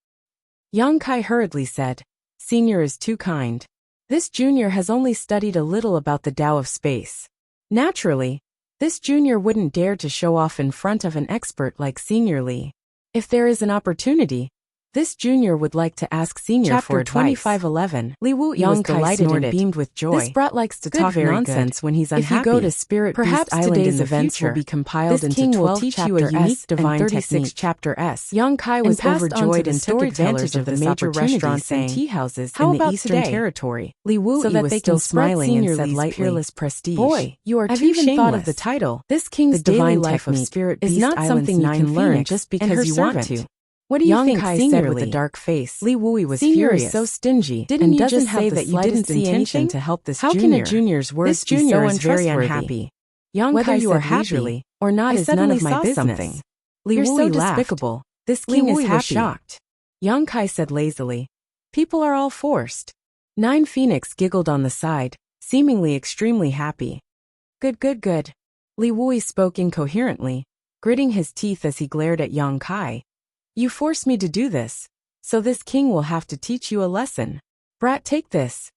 Yang Kai hurriedly said, "Senior is too kind. This junior has only studied a little about the Tao of space. Naturally, this junior wouldn't dare to show off in front of an expert like Senior Li. If there is an opportunity, this junior would like to ask Senior for advice." 2511. Li Wuyi was delighted and beamed with joy. This brat likes to talk nonsense when he's unhappy. If you go to Spirit Beast Island today's events will be compiled into 12 chapter S and 36 chapter S. Yang Kai was overjoyed and took advantage of the major restaurants and tea houses in the Eastern Territory. Li Wuyi was still smiling and said lightly, "Peerless prestige. Boy, you are too shameless. I've even thought of the title. This king's divine life of Spirit Beast is not something you can learn just because you want to." "What do you think, Senior?" said with a dark face. Li Wuyi was furious. "Senior is so stingy. Didn't you just say that you didn't see anything to help this junior? How can a junior's words be so untrustworthy?" Very unhappy. Yang Kai you are happy or not is none of my business. You're so despicable. This king is happy. Shocked. Yang Kai said lazily, "People are all forced." Nine Phoenix giggled on the side, seemingly extremely happy. Good. Li Wuyi spoke incoherently, gritting his teeth as he glared at Yang Kai. "You force me to do this, so this king will have to teach you a lesson. Brat, take this."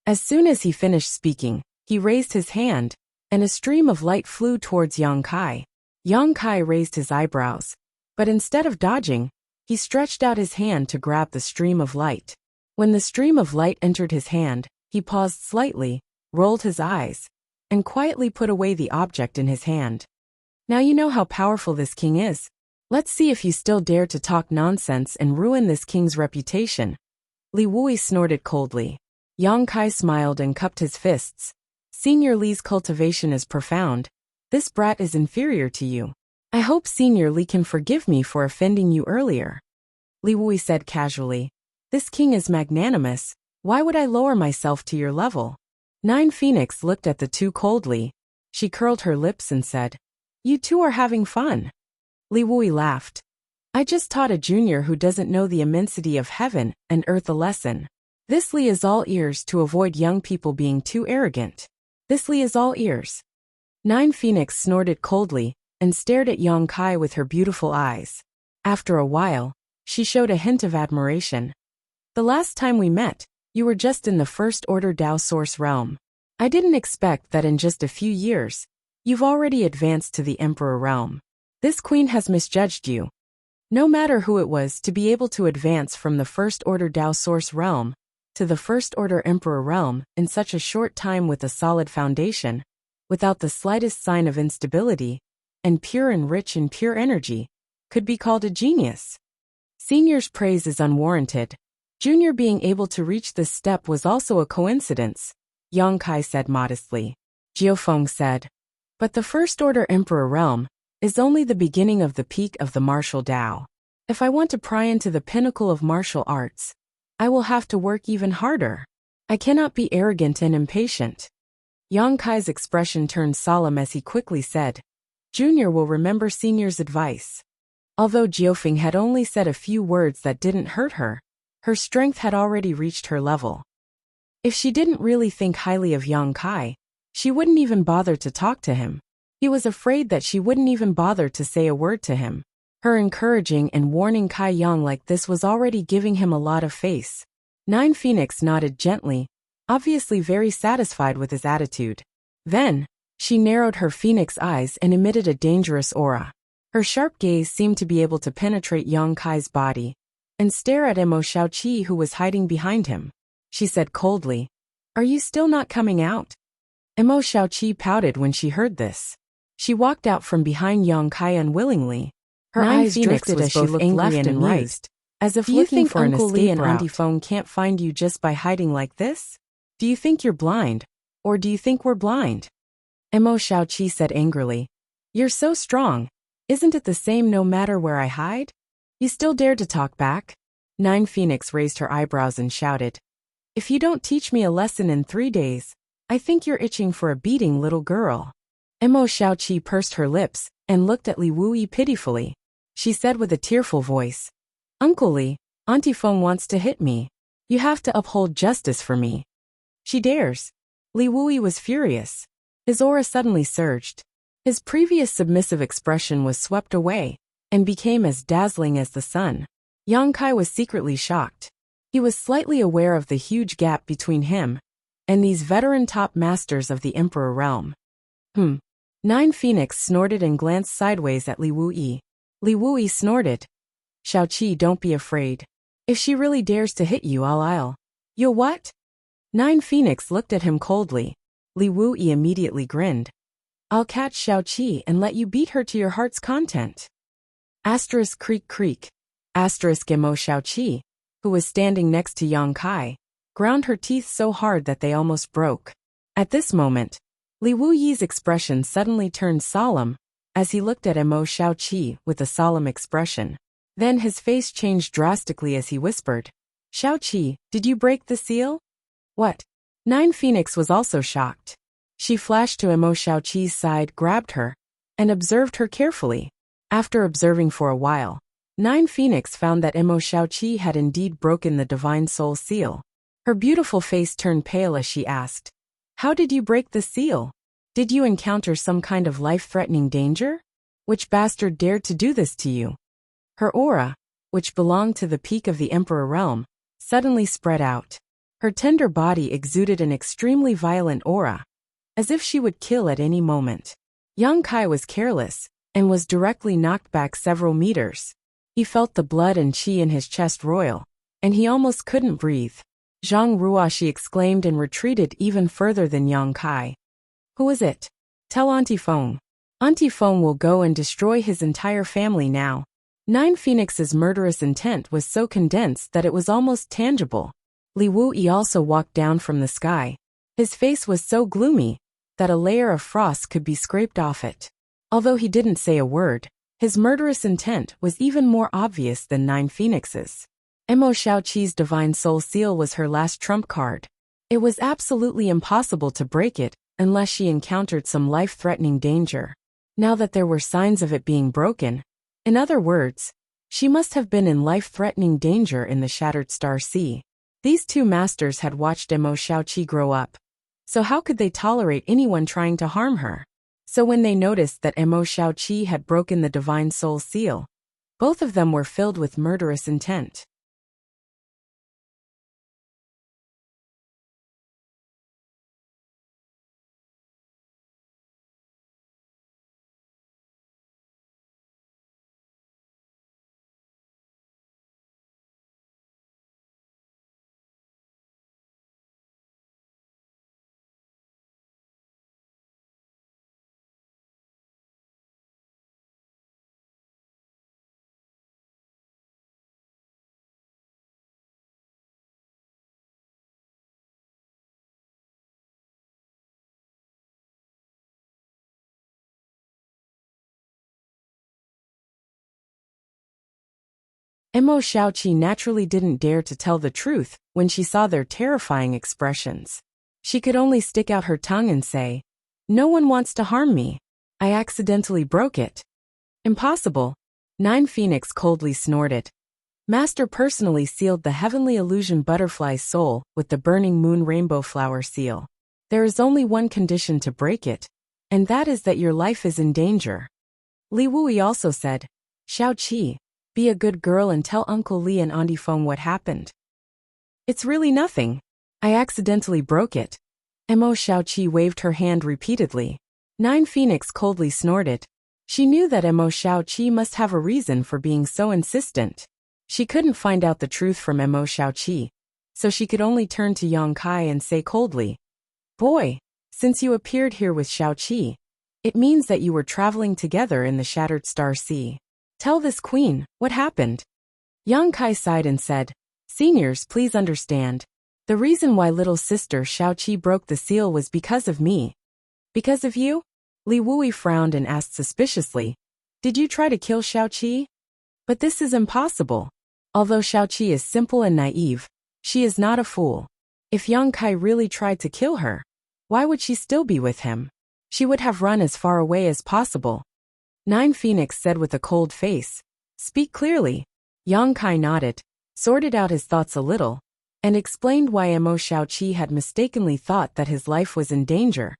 As soon as he finished speaking, he raised his hand, and a stream of light flew towards Yang Kai. Yang Kai raised his eyebrows, but instead of dodging, he stretched out his hand to grab the stream of light. When the stream of light entered his hand, he paused slightly, rolled his eyes, and quietly put away the object in his hand. "Now you know how powerful this king is. Let's see if you still dare to talk nonsense and ruin this king's reputation." Li Wuyi snorted coldly. Yang Kai smiled and cupped his fists. "Senior Li's cultivation is profound. This brat is inferior to you. I hope Senior Li can forgive me for offending you earlier." Li Wuyi said casually, "This king is magnanimous. Why would I lower myself to your level?" Nine Phoenix looked at the two coldly. She curled her lips and said, "You two are having fun." Li Wuyi laughed. "I just taught a junior who doesn't know the immensity of heaven and earth a lesson. This Li is all ears to avoid young people being too arrogant. This Li is all ears." Nine Phoenix snorted coldly and stared at Yang Kai with her beautiful eyes. After a while, she showed a hint of admiration. "The last time we met, you were just in the First Order Tao Source realm. I didn't expect that in just a few years, you've already advanced to the Emperor realm. This queen has misjudged you. No matter who it was, to be able to advance from the First Order Tao Source realm to the First Order Emperor realm in such a short time with a solid foundation, without the slightest sign of instability, and pure and rich in pure energy, could be called a genius. Senior's praise is unwarranted. Junior being able to reach this step was also a coincidence, Yang Kai said modestly. Jiufeng said. But the First Order Emperor realm is only the beginning of the peak of the martial Tao. If I want to pry into the pinnacle of martial arts, I will have to work even harder. I cannot be arrogant and impatient. Yang Kai's expression turned solemn as he quickly said, Junior will remember Senior's advice. Although Jiufeng had only said a few words that didn't hurt her, her strength had already reached her level. If she didn't really think highly of Yang Kai, she wouldn't even bother to talk to him. He was afraid that she wouldn't even bother to say a word to him. Her encouraging and warning Kai Yang like this was already giving him a lot of face. Nine Phoenix nodded gently, obviously very satisfied with his attitude. Then, she narrowed her phoenix eyes and emitted a dangerous aura. Her sharp gaze seemed to be able to penetrate Yang Kai's body and stare at Emo Xiaoqi who was hiding behind him. She said coldly, Are you still not coming out? Emo Xiaoqi pouted when she heard this. She walked out from behind Yang Kai unwillingly. Her eyes drifted as she looked left and right, as if looking for an escape route. Do you think Uncle Li and Auntie Feng can't find you just by hiding like this? Do you think you're blind? Or do you think we're blind? Emo Xiaoqi said angrily. You're so strong. Isn't it the same no matter where I hide? You still dare to talk back? Nine Phoenix raised her eyebrows and shouted. If you don't teach me a lesson in 3 days, I think you're itching for a beating, little girl. Emo Xiaoqi pursed her lips and looked at Li Wuyi pitifully. She said with a tearful voice, Uncle Li, Auntie Feng wants to hit me. You have to uphold justice for me. She dares. Li Wuyi was furious. His aura suddenly surged. His previous submissive expression was swept away and became as dazzling as the sun. Yang Kai was secretly shocked. He was slightly aware of the huge gap between him and these veteran top masters of the Emperor realm. Nine Phoenix snorted and glanced sideways at Li Wuyi. Li Wuyi snorted. Xiaoqi, don't be afraid. If she really dares to hit you, You'll what? Nine Phoenix looked at him coldly. Li Wuyi immediately grinned. I'll catch Xiaoqi and let you beat her to your heart's content. Asterisk creak creak. Asterisk Emo Xiaoqi, who was standing next to Yang Kai, ground her teeth so hard that they almost broke. At this moment, Li Wuyi's expression suddenly turned solemn as he looked at Emo Xiaoqi with a solemn expression. Then his face changed drastically as he whispered, Xiaoqi, did you break the seal? What? Nine Phoenix was also shocked. She flashed to Emo Xiaoqi's side, grabbed her, and observed her carefully. After observing for a while, Nine Phoenix found that Emo Xiaoqi had indeed broken the Divine Soul seal. Her beautiful face turned pale as she asked, How did you break the seal? Did you encounter some kind of life-threatening danger? Which bastard dared to do this to you? Her aura, which belonged to the peak of the Emperor realm, suddenly spread out. Her tender body exuded an extremely violent aura, as if she would kill at any moment. Yang Kai was careless, and was directly knocked back several meters. He felt the blood and qi in his chest roil, and he almost couldn't breathe. Zhang Ruoxi exclaimed and retreated even further than Yang Kai. Who is it? Tell Auntie Feng. Auntie Feng will go and destroy his entire family now. Nine Phoenix's murderous intent was so condensed that it was almost tangible. Li Wuyi also walked down from the sky. His face was so gloomy that a layer of frost could be scraped off it. Although he didn't say a word, his murderous intent was even more obvious than Nine Phoenix's. Emo Xiaoqi's Divine Soul Seal was her last trump card. It was absolutely impossible to break it unless she encountered some life-threatening danger. Now that there were signs of it being broken, in other words, she must have been in life-threatening danger in the Shattered Star Sea. These two masters had watched Emo Xiaoqi grow up, so how could they tolerate anyone trying to harm her? So when they noticed that Emo Xiaoqi had broken the Divine Soul Seal, both of them were filled with murderous intent. Mo Xiaoqi naturally didn't dare to tell the truth when she saw their terrifying expressions. She could only stick out her tongue and say, "No one wants to harm me. I accidentally broke it." "Impossible." Nine Phoenix coldly snorted. "Master personally sealed the heavenly illusion butterfly's soul with the burning moon rainbow flower seal. There is only one condition to break it, and that is that your life is in danger." Li Wui also said, "Xiaoqi, be a good girl and tell Uncle Li and Auntie Feng what happened." "It's really nothing. I accidentally broke it." Mo Xiaoqi waved her hand repeatedly. Nine Phoenix coldly snorted. She knew that Mo Xiaoqi must have a reason for being so insistent. She couldn't find out the truth from Mo Xiaoqi, so she could only turn to Yang Kai and say coldly, "Boy, since you appeared here with Xiaoqi, it means that you were traveling together in the Shattered Star Sea. Tell this queen, what happened?" Yang Kai sighed and said, "Seniors, please understand. The reason why little sister Xiaoqi broke the seal was because of me." "Because of you?" Li Wui frowned and asked suspiciously, "Did you try to kill Xiaoqi?" "But this is impossible. Although Xiaoqi is simple and naive, she is not a fool. If Yang Kai really tried to kill her, why would she still be with him? She would have run as far away as possible." Nine Phoenix said with a cold face, "Speak clearly." Yang Kai nodded, sorted out his thoughts a little, and explained why Mo Xiaoqi had mistakenly thought that his life was in danger.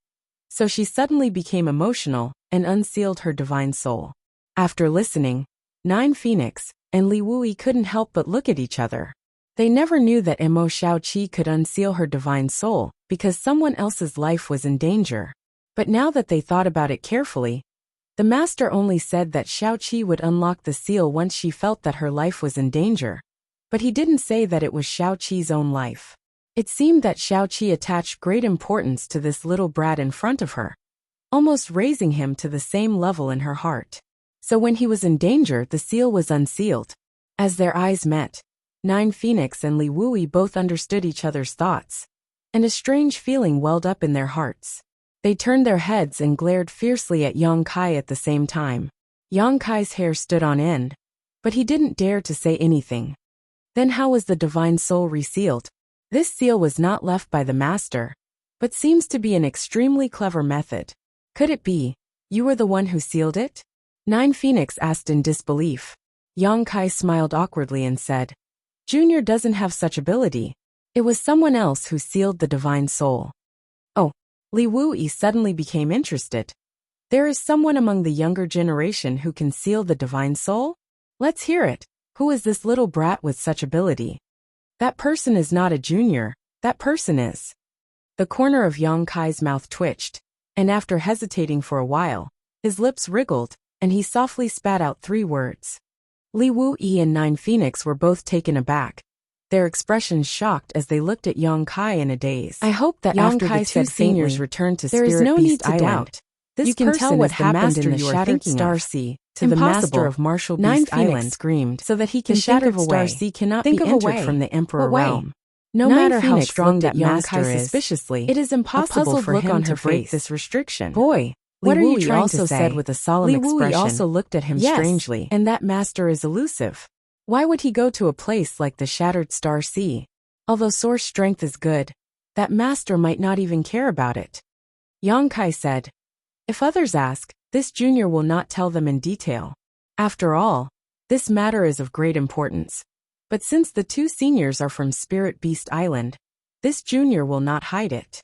So she suddenly became emotional and unsealed her divine soul. After listening, Nine Phoenix and Li Wui couldn't help but look at each other. They never knew that Mo Xiaoqi could unseal her divine soul because someone else's life was in danger. But now that they thought about it carefully, the master only said that Xiaoqi would unlock the seal once she felt that her life was in danger. But he didn't say that it was Xiaoqi's own life. It seemed that Xiaoqi attached great importance to this little brat in front of her, almost raising him to the same level in her heart. So when he was in danger, the seal was unsealed. As their eyes met, Nine Phoenix and Li Wui both understood each other's thoughts, and a strange feeling welled up in their hearts. They turned their heads and glared fiercely at Yang Kai at the same time. Yang Kai's hair stood on end, but he didn't dare to say anything. Then how was the divine soul resealed? This seal was not left by the master, but seems to be an extremely clever method. Could it be, you were the one who sealed it? Nine Phoenix asked in disbelief. Yang Kai smiled awkwardly and said, "Junior doesn't have such ability. It was someone else who sealed the divine soul." "Oh." Li Wui suddenly became interested. "There is someone among the younger generation who can seal the divine soul? Let's hear it. Who is this little brat with such ability?" "That person is not a junior, that person is." The corner of Yang Kai's mouth twitched, and after hesitating for a while, his lips wriggled, and he softly spat out 3 words. Li Wui and Nine Phoenix were both taken aback, their expressions shocked as they looked at Yang Kai in a daze. "I hope that Yang after Kai the 2 said seniors faintly, return to there is Spirit no Beast need to Island. doubt. This You can person tell what is the happened master in the you are Shattered thinking Star of. Sea to Impossible. the master of Martial Nine Beast Phoenix Island screamed, so that he the can think Shattered of a Star way. Sea cannot Think be of a entered way. from the Emperor What way? realm. No Nine matter how Phoenix strong looked that at Yang master Kai is, suspiciously, it is impossible puzzled for look him on to her break face. this restriction. "Boy, What Li are you Wui trying also to said say? with a solemn Li Wui expression. also Looked at him Yes, strangely. And that master is elusive. Why would he go to a place like the Shattered Star Sea? Although source strength is good, that master might not even care about it." Yang Kai said, "If others ask, this junior will not tell them in detail. After all, this matter is of great importance. But since the 2 seniors are from Spirit Beast Island, this junior will not hide it."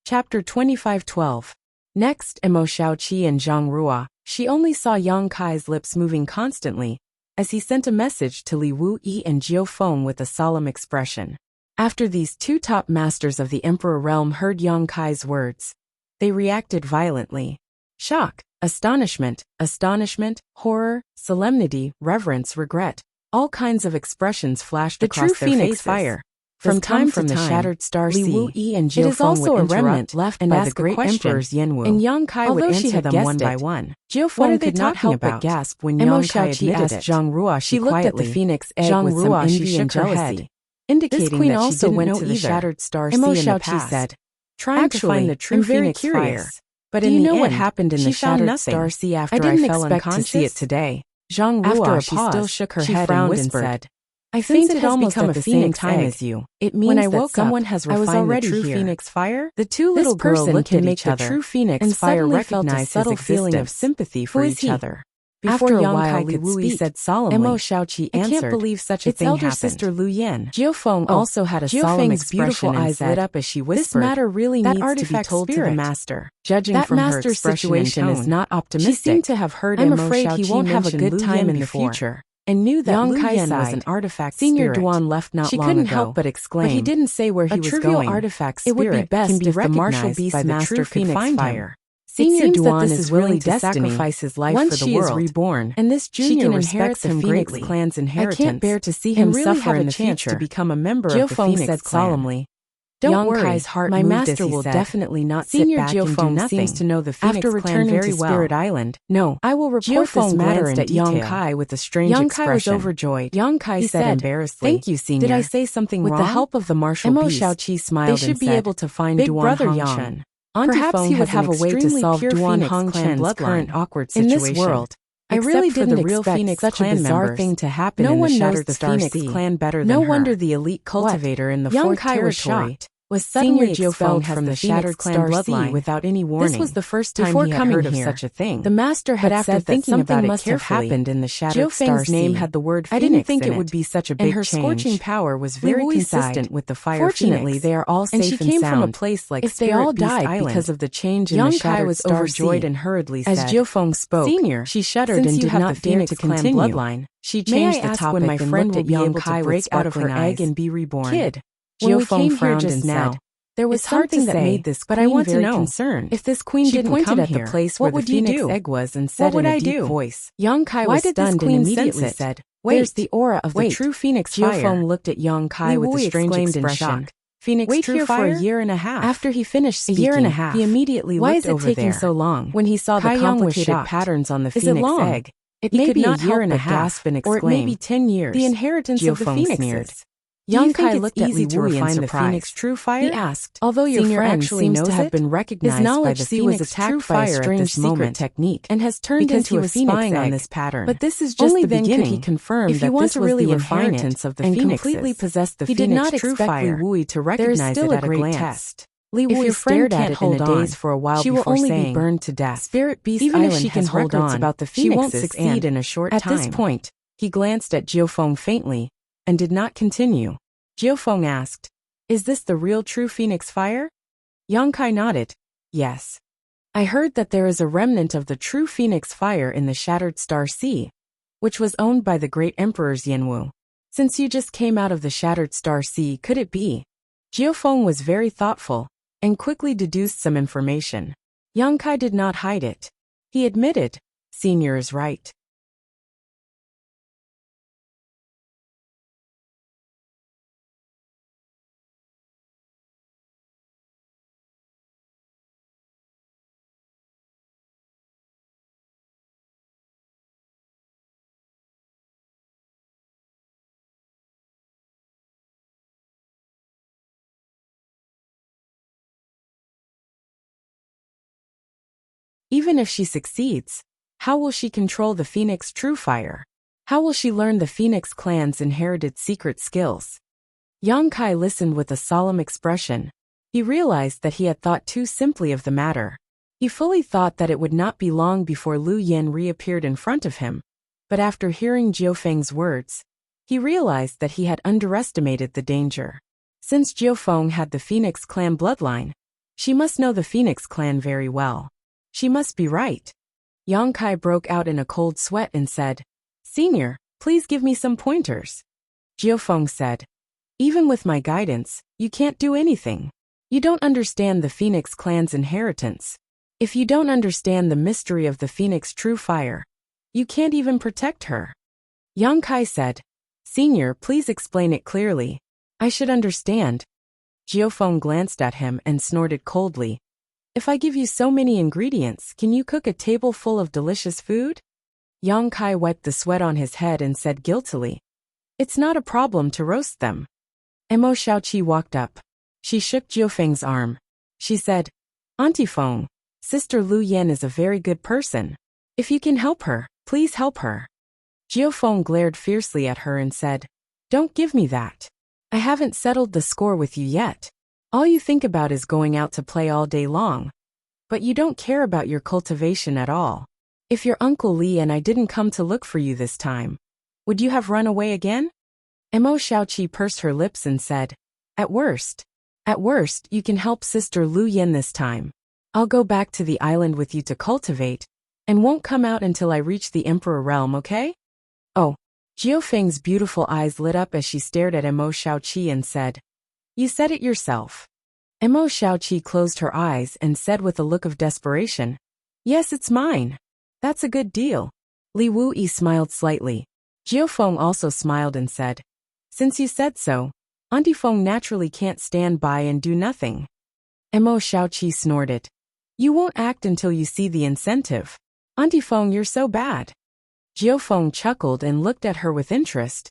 Chapter 25:12. Next, Mo Xiaoqi and Zhang Ruo. She only saw Yang Kai's lips moving constantly, as he sent a message to Li Wuyi and Jiu Feng with a solemn expression. After these two top masters of the Emperor realm heard Yang Kai's words, they reacted violently. Shock, astonishment, horror, solemnity, reverence, regret. All kinds of expressions flashed across their faces. The true phoenix fire. From time to time, the shattered star sea, Li Wuyi and Jiu Feng would interrupt, a remnant left by the great emperor's Yanwu, and Yang Kai would answer them one by one. Jiu Feng could not help but gasp when Yang Kai admitted it. Zhang Ruo, she looked at the phoenix egg with some envy and jealousy, indicating that she didn't know the shattered star sea in the past. Said, trying to find the true phoenix fire. But in the end, what happened in the shattered star sea after I fell unconscious? To see it today. Zhang Ruo, she still shook her head and whispered, I fainted almost at the same time as you. It means when I woke someone has refined the true phoenix fire. The two little girls looked at each other, the true phoenix and fire recognized a subtle feeling of sympathy for each other. Before a while, Li Wuyi said solemnly, Mo Xiaoqi answered, I can't believe such a thing happened. It's elder sister Lu Yan. Jiu Feng also had a solemn expression and eyes lit up as she whispered, this matter really needs to be told to the master. Judging from her expression and tone, is not optimistic. She seemed to have heard I'm afraid he won't have a good time in the future, and knew that Yang Kai was an artifact Senior Duan left not long ago. She couldn't help but exclaim, but he didn't say where he was going. A trivial artifact spirit it would be best if the martial beast master could find him. Senior Duan is willing to sacrifice his life for the world. Is reborn, and this junior respects the Phoenix clan's inheritance. I can't bear to see him really suffer in the future to become a member of the Phoenix clan. Solemnly, don't worry, Kai's heart my master will definitely not sit back and do nothing. Seems to know the Phoenix after returning clan very to Spirit Island. No, I will report this matter in detail. Yang Kai with a strange expression. Yang Kai was overjoyed. Yang Kai said embarrassedly, thank you, Senior. Did I say something wrong? With the help of the martial beast, Mo Xiaoqi smiled and said, they should be able to find Big Brother Yang. Perhaps he would have a way to solve Duan Hongchen's current awkward situation. In this world, I really didn't expect such a bizarre thing to happen. No one knows the Phoenix clan better than her. No wonder the elite cultivator in the fourth territory was suddenly expelled from the shattered clan bloodline without any warning. This was the first time he had heard of such a thing. The master had said that something must have happened in the shattered star sea. Name had the word Phoenix. I didn't think it would be such a big change. And her scorching power was very consistent with the fire. Fortunately, they are all safe and sound. And she came from a place like if they all died because of the change in the shattered star sea. Yang Kai was overjoyed and hurriedly said, as Jiu Feng spoke, Senior, she shuddered and did not dare to continue. Bloodline. She changed the topic when my friend will be able to break out of her egg and be reborn. Kid, Jiu Feng frowned and said, there was something that made this queen, but I want to know, concerned. If this queen didn't come at the place where the Phoenix egg was and said in a deep voice, Yang Kai was stunned and immediately said, where's the aura of the true Phoenix fire? Jiu Feng looked at Yang Kai with a strange expression. Phoenix true fire? For a year and a half. After he finished speaking, a year and a half. He immediately looked over there. Why is it taking so long? When he saw the complicated patterns on the Phoenix egg, it may be a year and a half, or it may be 10 years. The inheritance of the Phoenixes. Yang Kai looked at Li Wuyi in surprise. The Phoenix true fire? He asked, although your friend seems to have been recognized by the Phoenix was attacked by a strange secret technique and has turned into a Phoenix egg on this pattern. But this is just only the beginning. Could he confirm if that this was really the inheritance of the Phoenixes and completely possessed the Phoenix true fire. Li Wuyi to recognize it at a glance. Li Wuyi stared at it in a daze for a while before saying, she will only be burned to death. Spirit Beast Even Island if she can hold on about the Phoenixes, she won't succeed in a short time. At this point, he glanced at Jiu Feng faintly and did not continue. Jiu Feng asked, is this the real true Phoenix fire? Yang Kai nodded, yes. I heard that there is a remnant of the true Phoenix fire in the Shattered Star Sea, which was owned by the great emperor's Yanwu. Since you just came out of the Shattered Star Sea, could it be? Jiu Feng was very thoughtful and quickly deduced some information. Yang Kai did not hide it. He admitted, Senior is right. Even if she succeeds, how will she control the Phoenix true fire? How will she learn the Phoenix clan's inherited secret skills? Yang Kai listened with a solemn expression. He realized that he had thought too simply of the matter. He fully thought that it would not be long before Lu Yan reappeared in front of him, but after hearing Jiu Feng's words, he realized that he had underestimated the danger. Since Jiu Feng had the Phoenix clan bloodline, She must know the Phoenix clan very well. She must be right. Yang Kai broke out in a cold sweat and said, Senior, please give me some pointers. Jiufeng said, even with my guidance, you can't do anything. You don't understand the Phoenix clan's inheritance. If you don't understand the mystery of the Phoenix true fire, you can't even protect her. Yang Kai said, Senior, please explain it clearly. I should understand. Jiufeng glanced at him and snorted coldly. If I give you so many ingredients, can you cook a table full of delicious food? Yang Kai wiped the sweat on his head and said guiltily, it's not a problem to roast them. Mo Xiaoqi walked up. She shook Jiufeng's arm. She said, Auntie Feng, Sister Lu Yan is a very good person. If you can help her, please help her. Jiufeng glared fiercely at her and said, don't give me that. I haven't settled the score with you yet. All you think about is going out to play all day long. But you don't care about your cultivation at all. If your Uncle Li and I didn't come to look for you this time, would you have run away again? Mo Xiaoqi pursed her lips and said, At worst, you can help Sister Lu Yan this time. I'll go back to the island with you to cultivate, and won't come out until I reach the Emperor realm, okay? Oh. Jiufeng's beautiful eyes lit up as she stared at Mo Xiaoqi and said, You said it yourself. Mo Xiaoqi closed her eyes and said with a look of desperation, Yes, it's mine. That's a good deal. Li Wuyi smiled slightly. Jiufeng also smiled and said, Since you said so, Auntie Feng naturally can't stand by and do nothing. Mo Xiaoqi snorted. You won't act until you see the incentive. Auntie Feng, you're so bad. Jiufeng chuckled and looked at her with interest.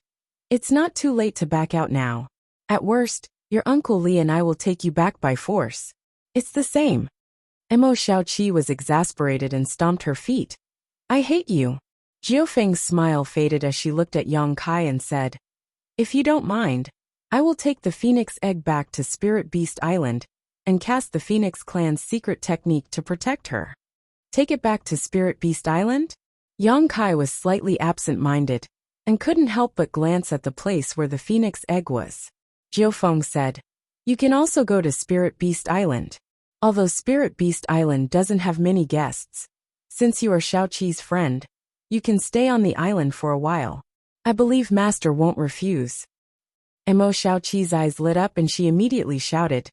It's not too late to back out now. At worst, your Uncle Li and I will take you back by force. It's the same. Mo Xiaoqi was exasperated and stomped her feet. I hate you. Jiufeng's smile faded as she looked at Yang Kai and said, If you don't mind, I will take the Phoenix egg back to Spirit Beast Island and cast the Phoenix clan's secret technique to protect her. Take it back to Spirit Beast Island? Yang Kai was slightly absent-minded and couldn't help but glance at the place where the Phoenix egg was. Jiufeng said, You can also go to Spirit Beast Island. Although Spirit Beast Island doesn't have many guests, since you are Xiaoqi's friend, you can stay on the island for a while. I believe Master won't refuse. Mo Xiaoqi's eyes lit up and she immediately shouted,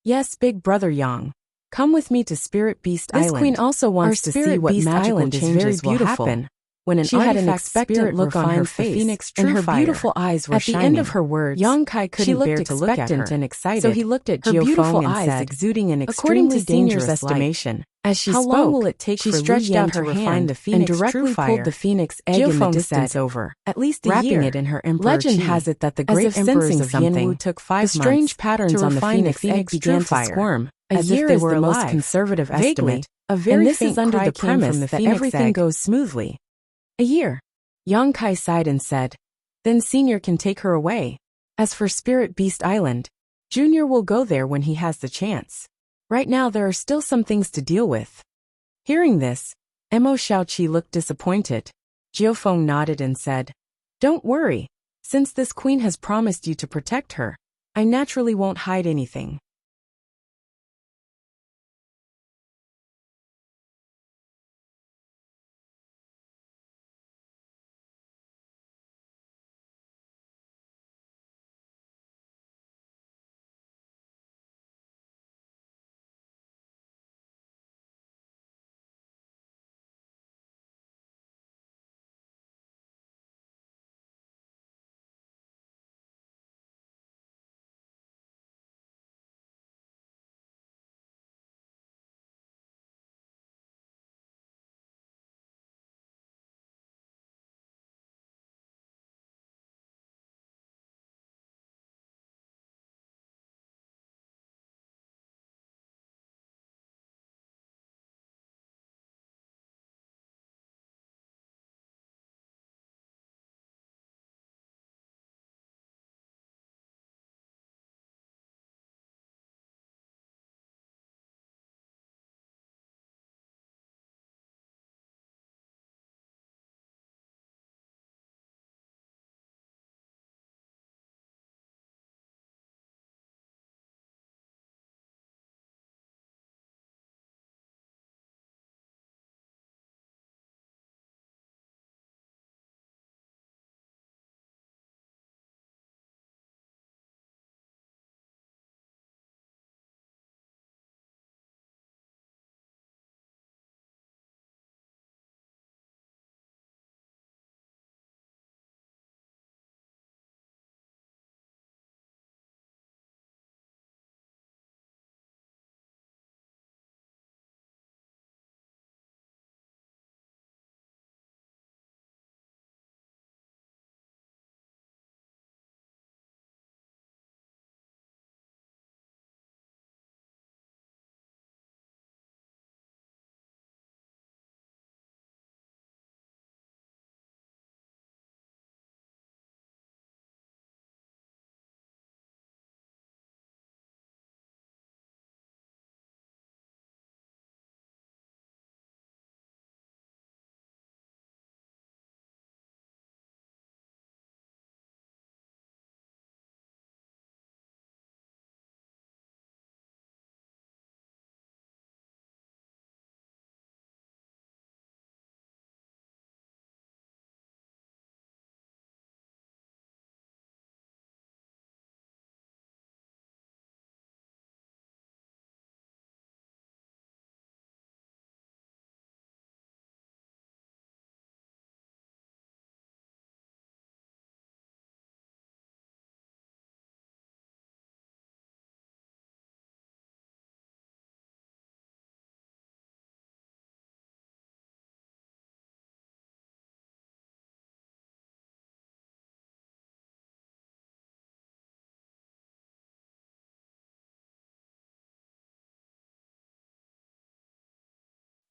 Yes, big brother Yang. Come with me to Spirit Beast Island. This queen also wants to see what magical changes will happen. When she had an expectant look on her face, and her beautiful eyes were shining. At the end of her words, Yang Kai couldn't bear to look at her, and excited. So he looked at Jiufeng beautiful eyes said, exuding an extremely dangerous estimation. As she spoke, how long will it take she for stretched Lu Yan out her hand the Phoenix and directly pulled the Phoenix egg in the distance over, at least a wrapping year. It in her emperor Legend has it that the great emperors of Yanwu took 5 months. The strange patterns on the Phoenix egg began to squirm, as if they were the most conservative estimate. A very faint cry came from the Phoenix everything goes smoothly. A year. Yang Kai sighed and said, Then Senior can take her away. As for Spirit Beast Island, Junior will go there when he has the chance. Right now there are still some things to deal with. Hearing this, Mo Xiaoqi looked disappointed. Jiufeng nodded and said, Don't worry. Since this queen has promised you to protect her, I naturally won't hide anything.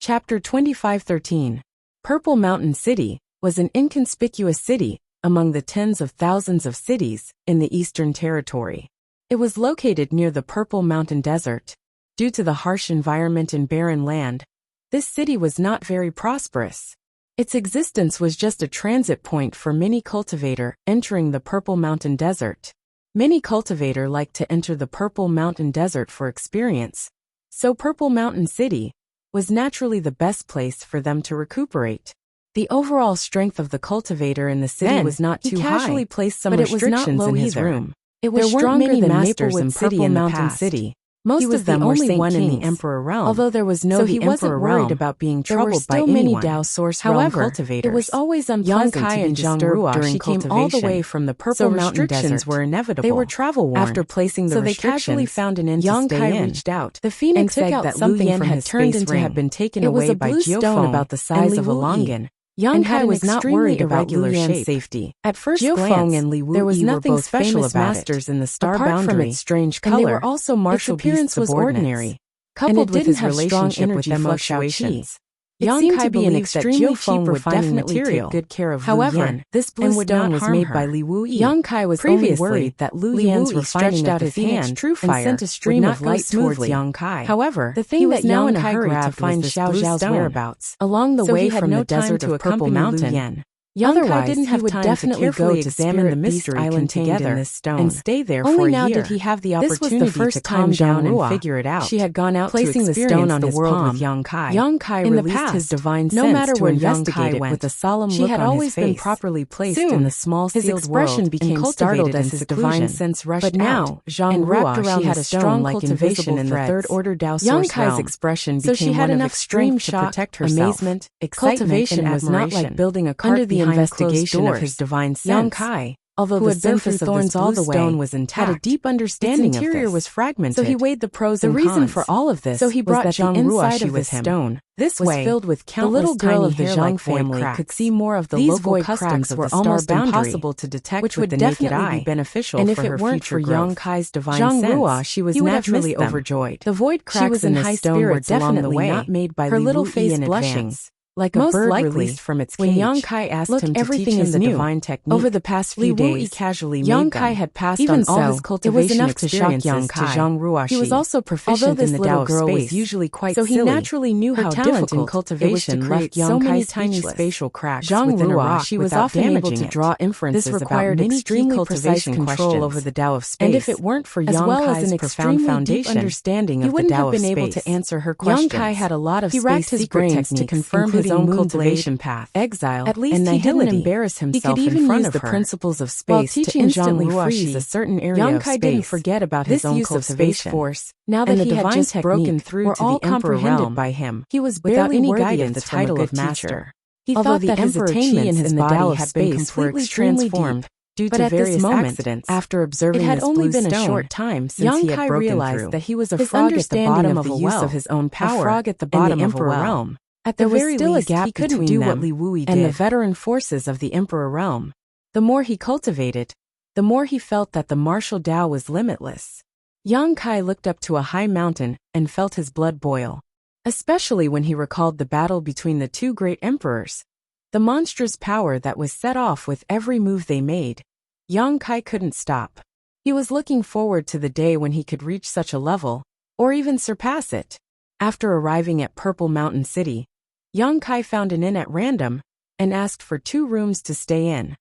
Chapter 25:13. Purple Mountain City was an inconspicuous city among the tens of thousands of cities in the Eastern Territory. It was located near the Purple Mountain Desert. Due to the harsh environment and barren land, this city was not very prosperous. Its existence was just a transit point for many cultivator entering the Purple Mountain Desert. Many cultivator like to enter the Purple Mountain Desert for experience, so Purple Mountain City was naturally the best place for them to recuperate. The overall strength of the cultivator in the city was not too high. He casually placed some restrictions in his room. It was stronger than masters in Purple Mountain City. Most of them were only one in the Emperor realm, although there was no so he wasn't worried about being troubled by anyone. Many Dao Source realm cultivators. It was always unpleasant to be disturbed during cultivation. Came all the way from the Purple Mountain Desert. Were inevitable. They were travel worn. After placing the restrictions, they casually found an inn to stay in. Reached out. The Phoenix took out that something from had turned into had been taken away by Geofeng about the size of a longan. Yang Kai was not worried about Lu Yan's safety. At first glance, and Li Wu there was nothing special about masters in the star boundary. From its strange color, and they were also martial appearance was ordinary, coupled with his relationship with them fluctuations. Yang Kai believed that Geofeng would definitely take good care of Lu Yan. This blue stone was made by Li Wu. Yang Kai was previously worried that Lu Yan's refining out his hand true fire and sent a stream of light towards Yang Kai. However, the thing that now in a hurry to find Xiao Zhao's whereabouts along the way from the desert of Purple Mountain. Yang Kai didn't have time to carefully examine the mystery island together in this stone and stay there for a year. Only now did he have the opportunity to calm down and figure it out. She had gone out placing the stone on the world with Yang Kai. Yang Kai released his divine sense no matter where Yang Kai went with a solemn look on his face. She had always been properly placed in the small sealed world. His expression became startled as his divine sense rushed out. But now, Zhang wrapped around had a strong like invisible in the third order Dao source realm. Yang Kai's expression became one of extreme shock, amazement, excitement, and admiration. Was not like building a cart behind investigation of his divine sense. Yang Kai, although the surface of thorns all the way was intact, had a deep understanding of this. Its interior was fragmented. So he weighed the pros and cons. The reason for all of this he brought was that the inside of the stone this was filled with countless the little girl of the Zhang family could see more of the local customs of the star boundary, to detect which would definitely be beneficial and for her future growth. Yang Kai's divine sense, she was naturally overjoyed. The void cracks in the stone were definitely not made by her little face blushing. Like a bird released from its cage. When Yang Kai asked him to teach him the divine technique, over the past few days, Yang Kai had passed on all his cultivation experiences to Zhang Ruoxi. He was also proficient in the Tao of space, was usually quite so he naturally knew how talent in cultivation left so many tiny spatial cracks Zhang Ruoxi was often able to draw inferences about many key cultivation control over the Tao of space. And if it weren't for Yang Kai's profound foundation, understanding of the Tao of space, he wouldn't have been able to answer her questions. Yang Kai had a lot of space secret techniques to confirm his own cultivation path, exile, at least he didn't embarrass himself. He could even use the principles of space to instantly freeze a certain area of space. Yang Kai didn't forget about his own cultivation force. Now that he had just broken through to the Emperor realm by him, he was without any guidance the title of master. He thought that his attainments in the body had been completely transformed due to various accidents. After observing this blue stone, it had only been a short time since he had broken through. That he was a frog at the bottom of a well, of his own power, a frog at the bottom of a realm. At the very least, he couldn't do what Li Wu did and the veteran forces of the Emperor realm. The more he cultivated, the more he felt that the martial Tao was limitless. Yang Kai looked up to a high mountain and felt his blood boil, especially when he recalled the battle between the two great emperors. The monstrous power that was set off with every move they made. Yang Kai couldn't stop. He was looking forward to the day when he could reach such a level, or even surpass it. After arriving at Purple Mountain City, Yang Kai found an inn at random and asked for 2 rooms to stay in.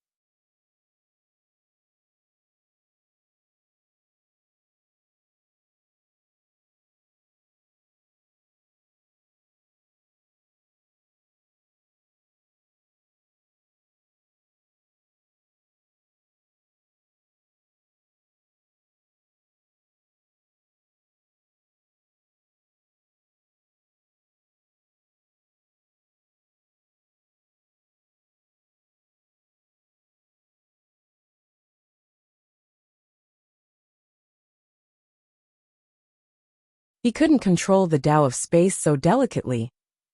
He couldn't control the Tao of space so delicately,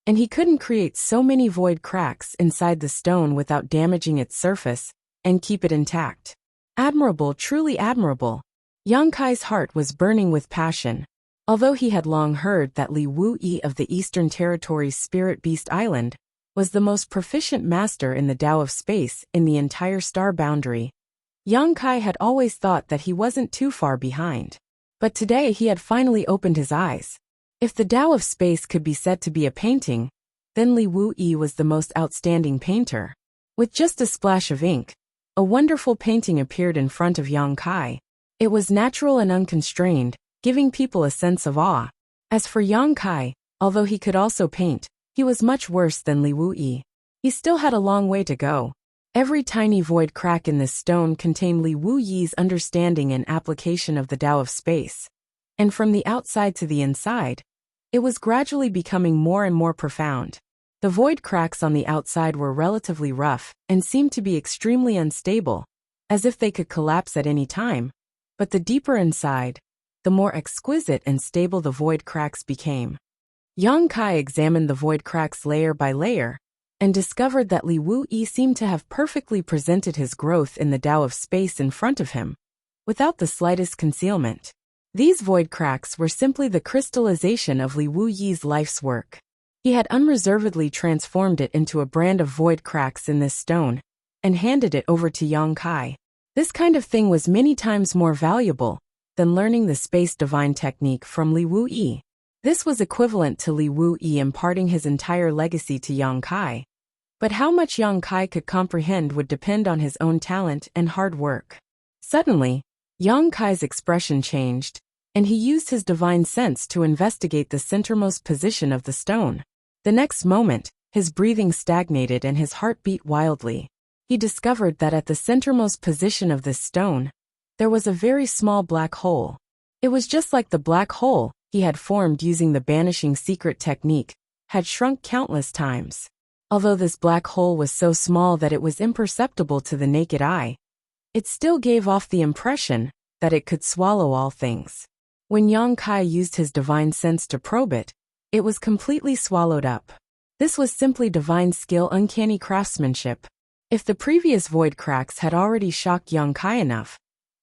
and he couldn't create so many void cracks inside the stone without damaging its surface and keep it intact. Admirable, truly admirable. Yang Kai's heart was burning with passion. Although he had long heard that Li Wuyi of the Eastern Territory's Spirit Beast Island was the most proficient master in the Tao of space in the entire star boundary, Yang Kai had always thought that he wasn't too far behind. But today he had finally opened his eyes. If the Tao of space could be said to be a painting, then Li Wuyi was the most outstanding painter. With just a splash of ink, a wonderful painting appeared in front of Yang Kai. It was natural and unconstrained, giving people a sense of awe. As for Yang Kai, although he could also paint, he was much worse than Li Wuyi. He still had a long way to go. Every tiny void crack in this stone contained Li Wuyi's understanding and application of the Tao of space. And from the outside to the inside, it was gradually becoming more and more profound. The void cracks on the outside were relatively rough and seemed to be extremely unstable, as if they could collapse at any time. But the deeper inside, the more exquisite and stable the void cracks became. Yang Kai examined the void cracks layer by layer, and discovered that Li Wuyi seemed to have perfectly presented his growth in the Tao of space in front of him, without the slightest concealment. These void cracks were simply the crystallization of Li Wuyi's life's work. He had unreservedly transformed it into a brand of void cracks in this stone, and handed it over to Yang Kai. This kind of thing was many times more valuable than learning the space divine technique from Li Wuyi. This was equivalent to Li Wuyi imparting his entire legacy to Yang Kai. But how much Yang Kai could comprehend would depend on his own talent and hard work. Suddenly, Yang Kai's expression changed, and he used his divine sense to investigate the centermost position of the stone. The next moment, his breathing stagnated and his heart beat wildly. He discovered that at the centermost position of this stone, there was a very small black hole. It was just like the black hole he had formed using the banishing secret technique, had shrunk countless times. Although this black hole was so small that it was imperceptible to the naked eye, it still gave off the impression that it could swallow all things. When Yang Kai used his divine sense to probe it, it was completely swallowed up. This was simply divine skill, uncanny craftsmanship. If the previous void cracks had already shocked Yang Kai enough,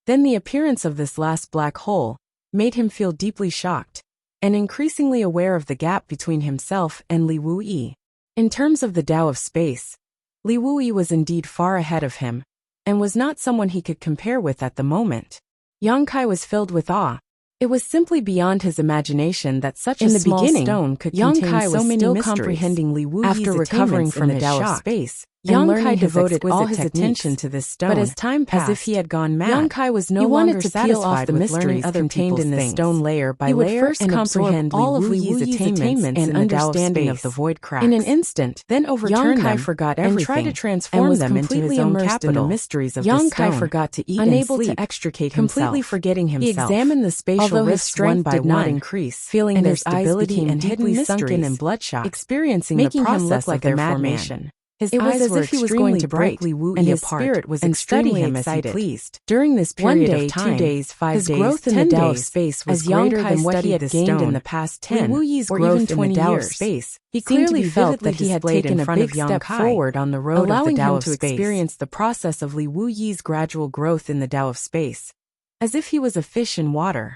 then the appearance of this last black hole made him feel deeply shocked, and increasingly aware of the gap between himself and Li Wuyi. In terms of the Tao of space, Li Wuyi was indeed far ahead of him, and was not someone he could compare with at the moment. Yang Kai was filled with awe. It was simply beyond his imagination that such a small stone could contain so many mysteries. Comprehending Li Wuyi's after recovering from the Tao of space, Yang Kai devoted all his attention to this stone. But as time passed, as if he had gone mad, Yang Kai was no longer satisfied with learning other contained in this stone layer by layer. He would first comprehend all of Li Wuyi's attainments and understanding of the void cracks. In an instant, then overturn them, forgot everything, and tried to transform them into his own capital. In the mysteries of Yang Kai forgot to eat unable and sleep, to extricate himself, completely forgetting himself. He examined the spatial rifts one by one, increase, feeling their stability and hidden sunken and bloodshot, experiencing the process like their formation. It was as if he was going to break Li Wuyi and his spirit was extremely excited. Pleased. During this period of time, 2 days, 5 days, his growth in the Tao of space was greater than what he had gained in the past 10 or even 20 years. Space, he clearly felt that he had taken a big step forward on the road of the Tao of space, allowing him to experience the process of Li Wuyi's gradual growth in the Tao of space, as if he was a fish in water.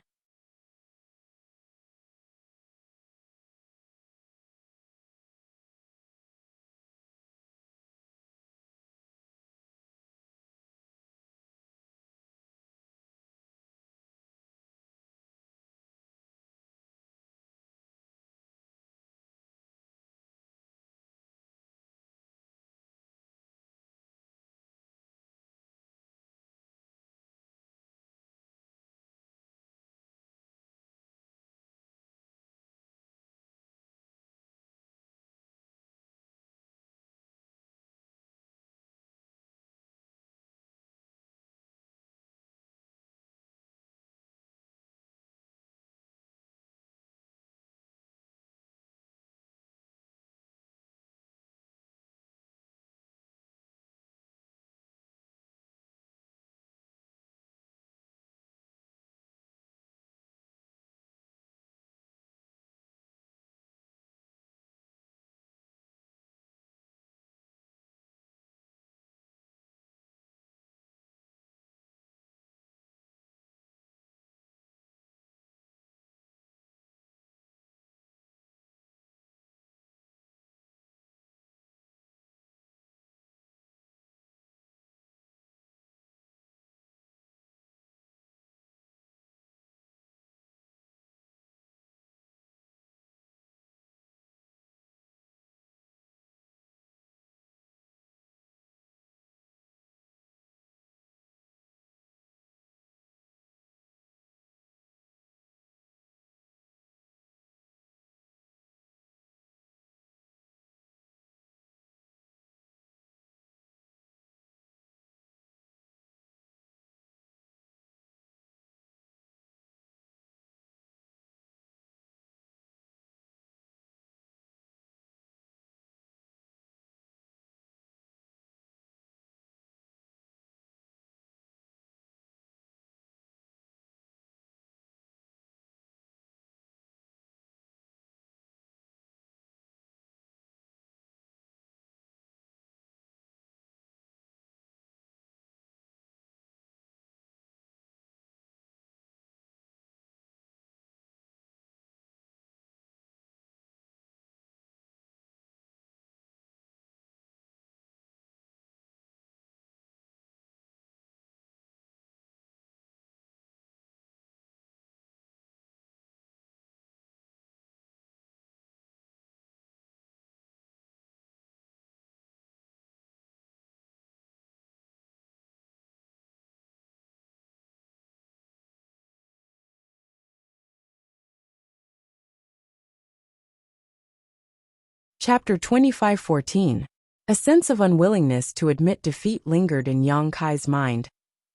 Chapter 25:14. A sense of unwillingness to admit defeat lingered in Yang Kai's mind,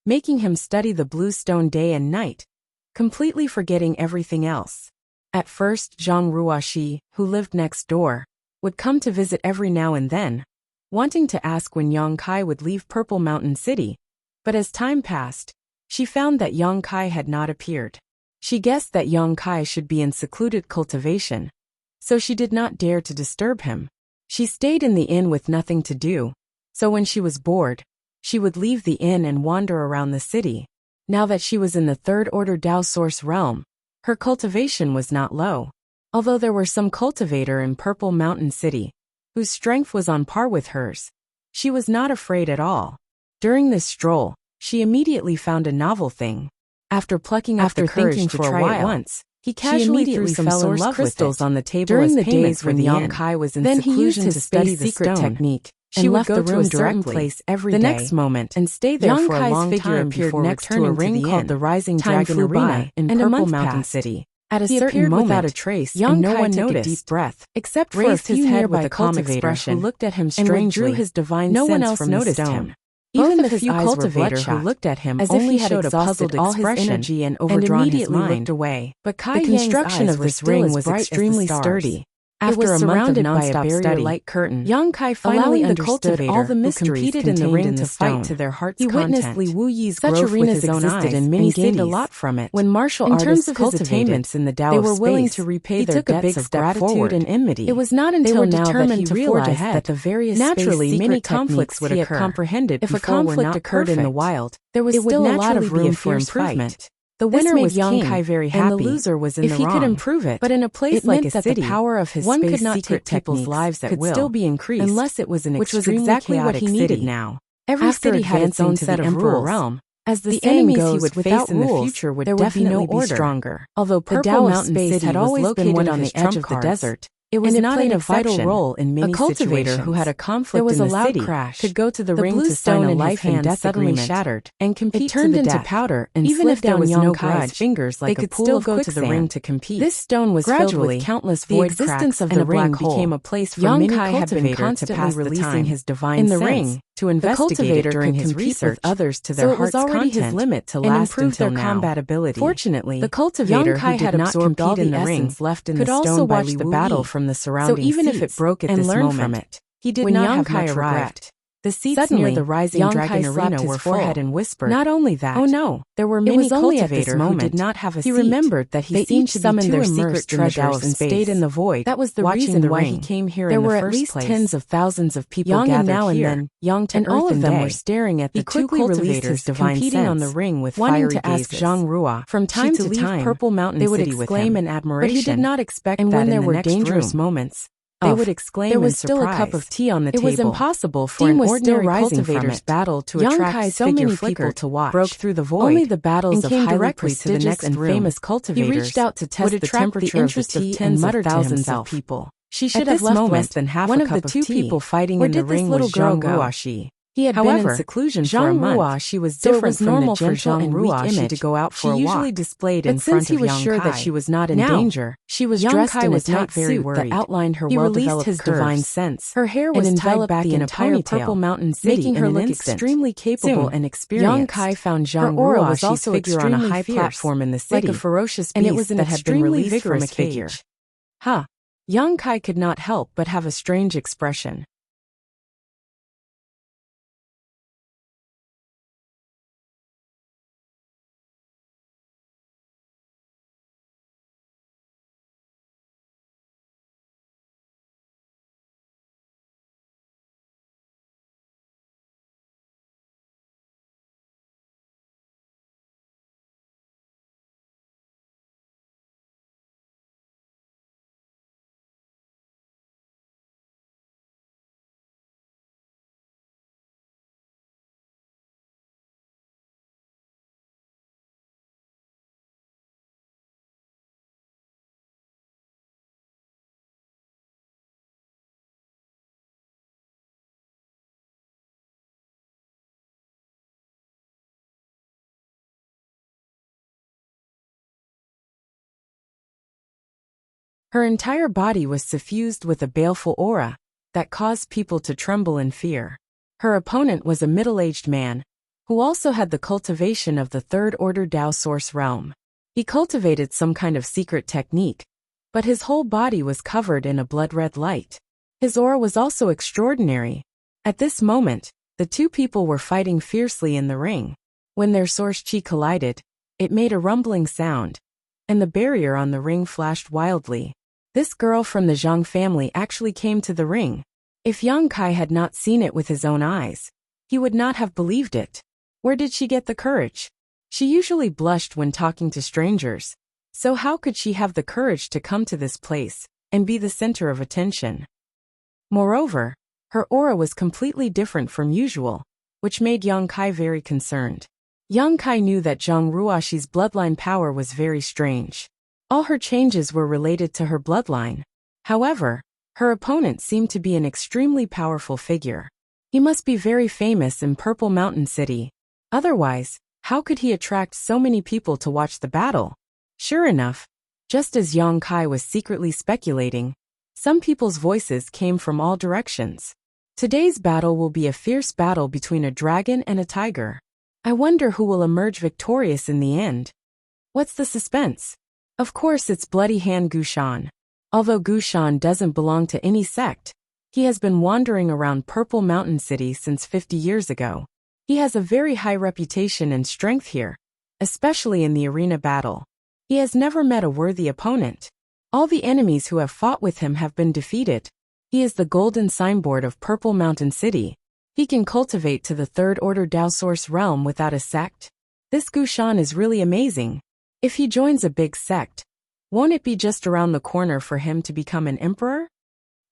making him study the blue stone day and night, completely forgetting everything else. At first, Zhang Ruoxi, who lived next door, would come to visit every now and then, wanting to ask when Yang Kai would leave Purple Mountain City. But as time passed, she found that Yang Kai had not appeared. She guessed that Yang Kai should be in secluded cultivation, so she did not dare to disturb him. She stayed in the inn with nothing to do, so when she was bored, she would leave the inn and wander around the city. Now that she was in the third-order Dao Source realm, her cultivation was not low. Although there were some cultivator in Purple Mountain City, whose strength was on par with hers, she was not afraid at all. During this stroll, she immediately found a novel thing. After plucking up the courage to try it once, he casually threw some source crystals on the table during the days when Yang Kai was in seclusion to study the secret technique. She left the room directly every day. The next moment, and stay there for a long time before next to a ring called the Rising Dragon Arena in Purple Mountain City. At a certain moment, without a trace, Yang Kai took a deep breath, except for a few nearby cultivators who looked at him strangely. And withdrew his divine sense. No one else noticed him. Even the few cultivators who looked at him as if he had exhausted all his energy and overdrawn his mind, looked away. But the construction of this ring was extremely sturdy. After a surrounded by a barrier-like curtain, Yang Kai finally understood all the mysteries contained in the ring to fight to their heart's content. He witnessed Li Wuyi's growth with his own eyes, and he gained a lot from it. When martial artists cultivated, in the Tao they were willing to repay their debts of gratitude and enmity. It was not until now that he realized that the various naturally many conflicts would occur. Comprehended if a conflict occurred in the wild, there was still a lot of room for improvement. The winner was Yang Kai very happy, and the loser was in the wrong. If he could improve it, but in a place like a city, the power of his one could not take people's lives at will, still be increased, unless it was an extremely chaotic city. Now, every city had its own set of rules. As the enemies he would face in the future would definitely be stronger. Although Purple Mountain City had always been one on the edge of the desert, it was not a vital role in many situations. A cultivator who had a conflict in the city could go to the ring to sign a life and death agreement, shattered, and compete to the death. It turned into powder, and even if there was no Kai's fingers, they could still go to the ring to compete. This stone was filled with countless void cracks, and the ring became a place for many cultivators to pass the time his divine in the ring to investigate during his research with others to their heart's content. So it was already his limit to last until their combat ability. Fortunately, the cultivator who did not compete in the ring left in the stone by the battle from the surrounding seats, so even if it broke at this moment, from it, he did not have much regret. The seats near the Rising Dragon Arena were full and whispered, "Not only that, oh no, there were many cultivators who did not have a seat." He remembered that he seemed to summoned their secret treasures and stayed in the void. That was the reason why he came here in the first place. There were at least tens of thousands of people gathered here, and all of them were staring at the two cultivators competing on the ring with wanting to ask Zhang Ruo from time to time. Purple Mountain they would exclaim in admiration, but he did not expect that. And when there were dangerous moments, they would exclaim there was still a cup of tea on the table. It was impossible for an ordinary cultivator's battle to attract so many people to watch. Broke through the void. Only the battles of highly prestigious and famous cultivators he reached out to test the temperature of the tea and muttered to himself, "People, she should have left less than half a cup of tea." One of the two people fighting in the ring was Zhang Ruoxi. He had been in seclusion for a month. She was different from the gentle and weak image to go out for a walk. She usually displayed in front of Yang Kai. But since he was sure that she was not in danger, she was dressed in a tight suit that outlined her well-developed curves. He released his divine sense. Her hair was tied back in a entire Purple Mountain City, making her look extremely capable and experienced. Yang Kai found Zhang Ruoxi's figure on a high platform in the city, like a ferocious beast that had been released from a cage. Yang Kai could not help but have a strange expression. Her entire body was suffused with a baleful aura that caused people to tremble in fear. Her opponent was a middle-aged man who also had the cultivation of the third-order Dao source realm. He cultivated some kind of secret technique, but his whole body was covered in a blood-red light. His aura was also extraordinary. At this moment, the two people were fighting fiercely in the ring. When their source chi collided, it made a rumbling sound, and the barrier on the ring flashed wildly. This girl from the Zhang family actually came to the ring. If Yang Kai had not seen it with his own eyes, he would not have believed it. Where did she get the courage? She usually blushed when talking to strangers, so how could she have the courage to come to this place and be the center of attention? Moreover, her aura was completely different from usual, which made Yang Kai very concerned. Yang Kai knew that Zhang Ruoxi's bloodline power was very strange. All her changes were related to her bloodline. However, her opponent seemed to be an extremely powerful figure. He must be very famous in Purple Mountain City. Otherwise, how could he attract so many people to watch the battle? Sure enough, just as Yang Kai was secretly speculating, some people's voices came from all directions. Today's battle will be a fierce battle between a dragon and a tiger. I wonder who will emerge victorious in the end. What's the suspense? Of course it's Bloody Hand Gushan. Although Gushan doesn't belong to any sect, he has been wandering around Purple Mountain City since 50 years ago. He has a very high reputation and strength here, especially in the arena battle. He has never met a worthy opponent. All the enemies who have fought with him have been defeated. He is the golden signboard of Purple Mountain City. He can cultivate to the third-order Dao Source realm without a sect. This Gushan is really amazing. If he joins a big sect, won't it be just around the corner for him to become an emperor?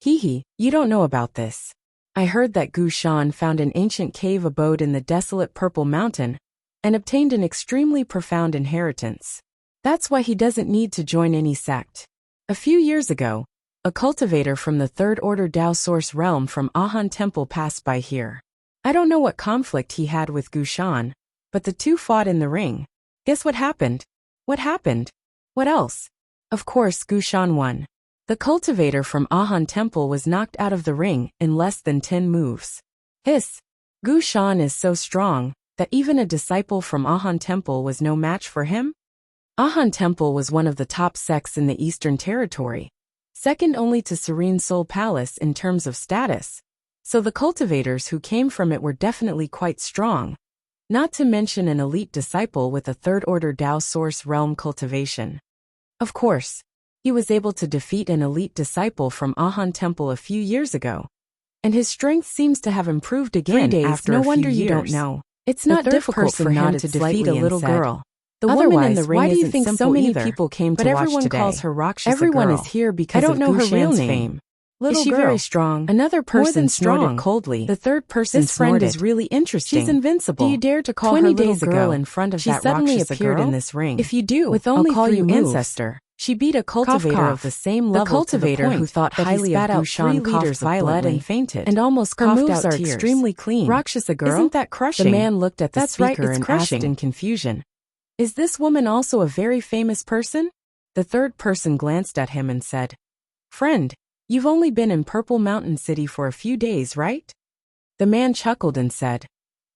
Hee, you don't know about this. I heard that Gushan found an ancient cave abode in the desolate Purple Mountain and obtained an extremely profound inheritance. That's why he doesn't need to join any sect. A few years ago, a cultivator from the third-order Dao Source realm from Ahan Temple passed by here. I don't know what conflict he had with Gushan, but the two fought in the ring. Guess what happened? What happened? What else? Of course, Gushan won. The cultivator from Ahan Temple was knocked out of the ring in less than 10 moves. Hiss! Gushan is so strong that even a disciple from Ahan Temple was no match for him? Ahan Temple was one of the top sects in the Eastern Territory, second only to Serene Soul Palace in terms of status, so the cultivators who came from it were definitely quite strong, not to mention an elite disciple with a third-order Dao Source realm cultivation. Of course, he was able to defeat an elite disciple from Ahan Temple a few years ago, and his strength seems to have improved again after a few years. No wonder you don't know. It's not difficult for him to defeat a little girl. The woman in the ring isn't simple either. Why do you think so many people came to watch today? But everyone calls her Rakshasa girl. Everyone is here because of Gushan's fame. Is she very strong? Another person snorted coldly. The third person snorted. This friend is really interesting. She's invincible. Do you dare to call her little girl in front of that Rakshasa girl? She suddenly appeared in this ring. If you do, with only 3 moves, ancestor. She beat a cultivator of the same level. The cultivator who thought highly of Gushan coughed violently and fainted, and almost coughed out tears. Her moves are extremely clean. Rakshasa girl, isn't that crushing? The man looked at the speaker and asked in confusion, "Is this woman also a very famous person?" The third person glanced at him and said, "Friend, you've only been in Purple Mountain City for a few days, right?" The man chuckled and said,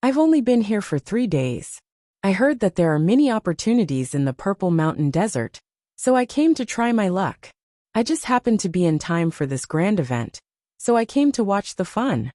"I've only been here for 3 days. I heard that there are many opportunities in the Purple Mountain Desert, so I came to try my luck. I just happened to be in time for this grand event, so I came to watch the fun."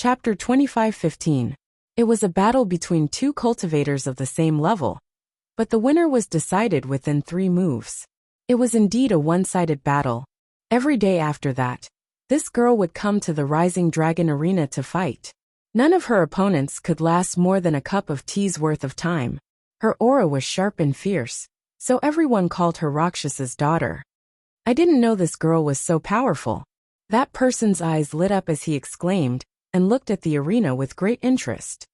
Chapter 25:15. It was a battle between two cultivators of the same level, but the winner was decided within 3 moves. It was indeed a one-sided battle. Every day after that, this girl would come to the Rising Dragon Arena to fight. None of her opponents could last more than a cup of tea's worth of time. Her aura was sharp and fierce, so everyone called her Rakshasa's daughter. I didn't know this girl was so powerful. That person's eyes lit up as he exclaimed, and looked at the arena with great interest.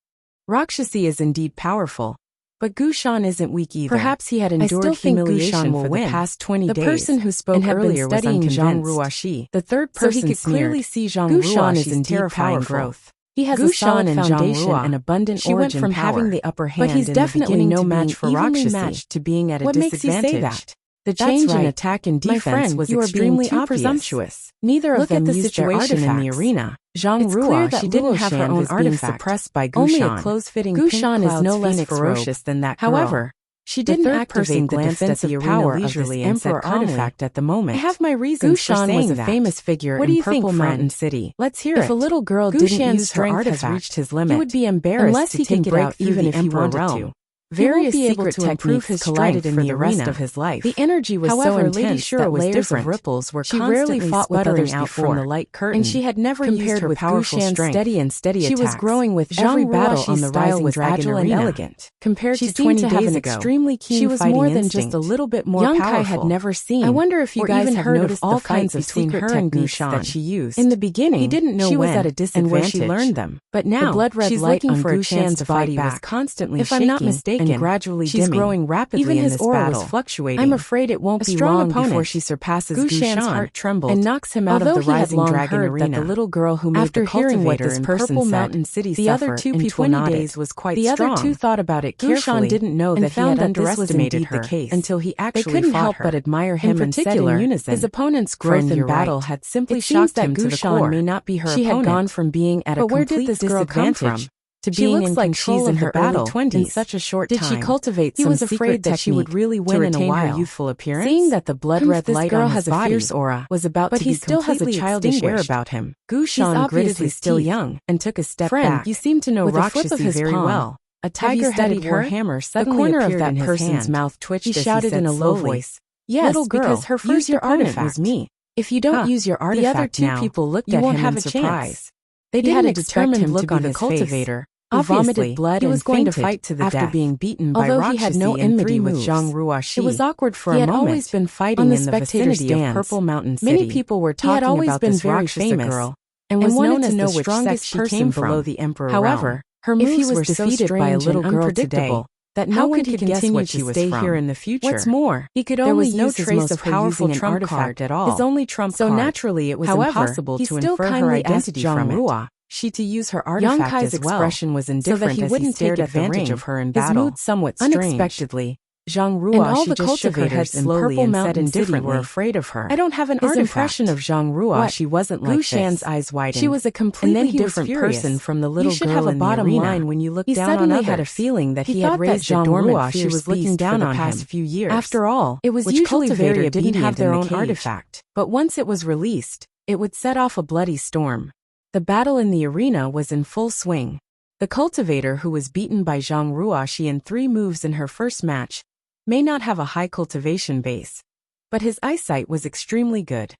Rakshasi is indeed powerful, but Gushan isn't weak either. Perhaps he had endured humiliation for the past 20 days. The person who spoke earlier was unconvinced. The third person so he could clearly see Zhang Gushan is in terrifying growth. He has a solid foundation and abundant origin went from power, having the upper hand, but he's definitely no match for Rakshasi to being at a what disadvantage. Makes you say that? The change in attack and defense was extremely presumptuous. Neither of them used their artifacts in the arena. Zhang Ruo, she didn't have her own artifact, suppressed by Gushan. Only a close-fitting Gushan is no less ferocious than that girl. However, she didn't activate the defensive power leisurely and said artifact at the moment. I have my reasons for saying was a that. famous figure What do in you think, Purple Mountain friend? City. Let's hear If it. a little girl didn't use her artifact, has reached his limit, he would be embarrassed unless to he can take it break out even if he wanted realm. to. Various be able secret to improve techniques his collided strength in for the the rest arena. of his life. The energy was However, so intense Lady Shura that was layers different. of ripples were She rarely constantly fought with sputtering others out before, from the light curtain, and she had never compared used her with powerful Gushan's strength. steady and steady She was attacks. growing with Zhang every battle Ruo's on the style Rising was Dragon agile and Arena. elegant. Compared She to seemed 20 to have days an ago, extremely keen she was fighting more than instinct. just a little bit more Young powerful. Kai had never seen I wonder if you or guys even have heard noticed of all the kinds kinds of between secret her and techniques Gushan. that she used. In the beginning, he didn't know she when was at a and disadvantage, where she learned them. But now, the blood-red she's light looking on for a chance Gushan's to fight body back. was constantly If I'm not shaking mistaken, and gradually she's dimming. growing rapidly Even in his this aura battle. was fluctuating. I'm afraid it won't A be strong long opponent. before she surpasses Gushan's Gushan heart trembled and knocks him out Although of the he had Rising long Dragon heard Arena. that the little girl who made After the hearing what cultivator this in person Purple said, Mountain City the other suffer two in people 20 nodded. days was quite The strong. other two thought about it carefully Gushan didn't know and that he found had that this was underestimated indeed her the case until he actually They couldn't fought help her. but admire him In and said particular, in unison, his opponent's growth "Friend, in you're battle right. had simply It seems shocked that him to the Gushan core. may not be her She had opponent. gone from being at a But where complete did this girl come from? disadvantage to She being looks in like control she's in of her the battle early 20s. in such a short Did time. she cultivate He some was secret afraid that she would technique really to win in a retain her while. youthful appearance? Seeing that the blood-red this light girl on has his a body fierce aura, was about but to he be still has a completely childish air extinguished. about him. He's Gushan gritted obviously his still teeth young and took a step Friend, back. you seem to know With a flip Rakshasi of his very palm, well. A Have you tiger-headed studied war her? hammer The suddenly corner of appeared that in his person's hand. mouth twitched He as shouted said in a low slowly, voice, "Yes, "Little girl, because her use first your opponent artifact." was me. If you don't Huh. use your artifact The other two now, people looked you at won't him have in a surprise. chance. They He didn't had a expect determined him look to be on the his cultivator, who obviously, vomited blood he and was going to fainted fight to the after death. being beaten by Although Rakshasi he had no in enmity 3 with moves. Zhang Ruoshi, It was awkward for he a had moment. always been fighting On the in the spectator vicinity of stands, Purple Mountain City. many people were He had talking always about been this very Rakshasa famous girl and and was wanted known to as know the which strongest sect she person came below from. the Emperor However, realm. her If he moves was were so defeated by a strange little and girl unpredictable today, that how no one could he could guess continue what to she was stay from. here in the future? What's more, He could there only was no use his trace most of her powerful using an trump artifact card at all. His only trump So card. naturally it was However, impossible he to still infer her kindly asked identity Zhang from it. Ruo She to use her Young artifact Kai's as well, expression was so indifferent that he as wouldn't he stared take at the advantage ring. of her in His battle. mood somewhat strange. Unexpectedly, Zhang And all Ruo the just shook her head cultivators in slowly Purple and said Mountain City indifferently, were afraid of her. "I don't have an His artifact." impression of Zhang Ruo, What? she wasn't like Gushan's this. eyes widened. She was a completely And then he was different furious. person from the little You should girl have a in bottom the arena. line when you look He down on suddenly others. had a feeling that he had thought raised that a Zhang dormant Ruo, she fierce was looking beast down for on the him. past few years. After all, it was which usually cultivator very didn't have obedient their in the own cage. artifact? But once it was released, it would set off a bloody storm. The battle in the arena was in full swing. The cultivator who was beaten by Zhang Ruoshi in 3 moves in her first match may not have a high cultivation base, but his eyesight was extremely good.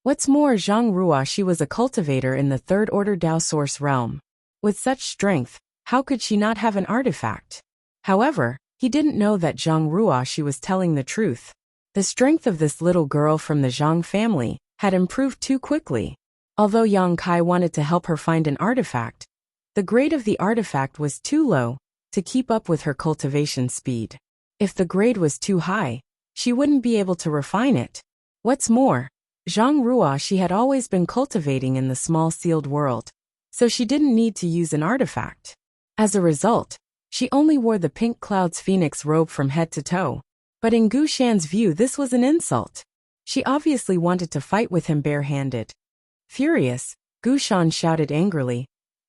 What's more, Zhang Ruoshi was a cultivator in the Third Order Dao Source realm. With such strength, how could she not have an artifact? However, he didn't know that Zhang Ruoshi was telling the truth. The strength of this little girl from the Zhang family had improved too quickly. Although Yang Kai wanted to help her find an artifact, the grade of the artifact was too low to keep up with her cultivation speed. If the grade was too high, she wouldn't be able to refine it. What's more, Zhang Ruo she had always been cultivating in the small sealed world, so she didn't need to use an artifact. As a result, she only wore the pink cloud's phoenix robe from head to toe. But in Gu Shan's view this was an insult. She obviously wanted to fight with him barehanded. Furious, Gu Shan shouted angrily,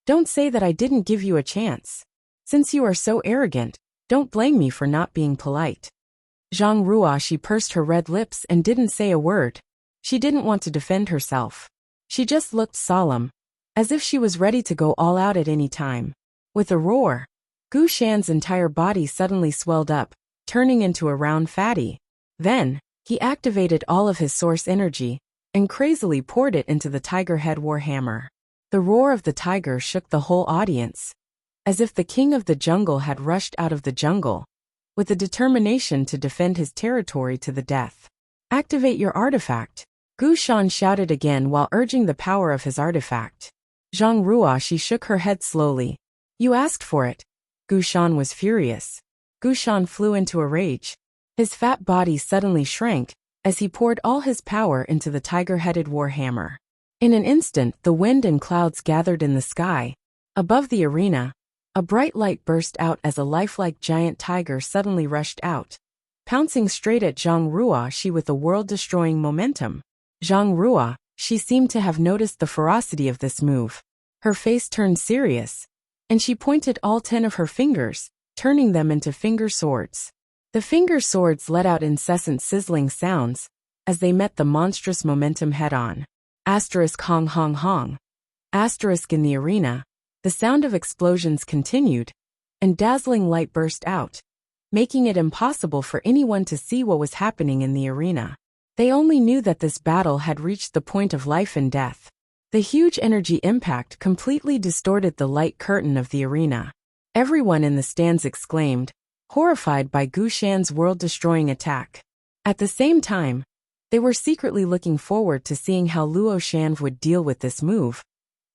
"Don't say that I didn't give you a chance. Since you are so arrogant, don't blame me for not being polite." Zhang Ruo she pursed her red lips and didn't say a word. She didn't want to defend herself. She just looked solemn, as if she was ready to go all out at any time. With a roar, Gu Shan's entire body suddenly swelled up, turning into a round fatty. Then, he activated all of his source energy and crazily poured it into the tiger head warhammer. The roar of the tiger shook the whole audience, as if the king of the jungle had rushed out of the jungle, with the determination to defend his territory to the death. "Activate your artifact," Gu Shan shouted again while urging the power of his artifact. Zhang Ruo she shook her head slowly. "You asked for it." Gu Shan was furious. Gu Shan flew into a rage. His fat body suddenly shrank as he poured all his power into the tiger-headed warhammer. In an instant the wind and clouds gathered in the sky. Above the arena, a bright light burst out as a lifelike giant tiger suddenly rushed out, pouncing straight at Zhang Ruo she with a world-destroying momentum. Zhang Ruo, she seemed to have noticed the ferocity of this move. Her face turned serious, and she pointed all 10 of her fingers, turning them into finger swords. The finger swords let out incessant sizzling sounds as they met the monstrous momentum head-on. Asterisk hong hong hong. Asterisk in the arena, the sound of explosions continued, and dazzling light burst out, making it impossible for anyone to see what was happening in the arena. They only knew that this battle had reached the point of life and death. The huge energy impact completely distorted the light curtain of the arena. Everyone in the stands exclaimed, horrified by Gu Shan's world-destroying attack. At the same time, they were secretly looking forward to seeing how Luo Shan would deal with this move,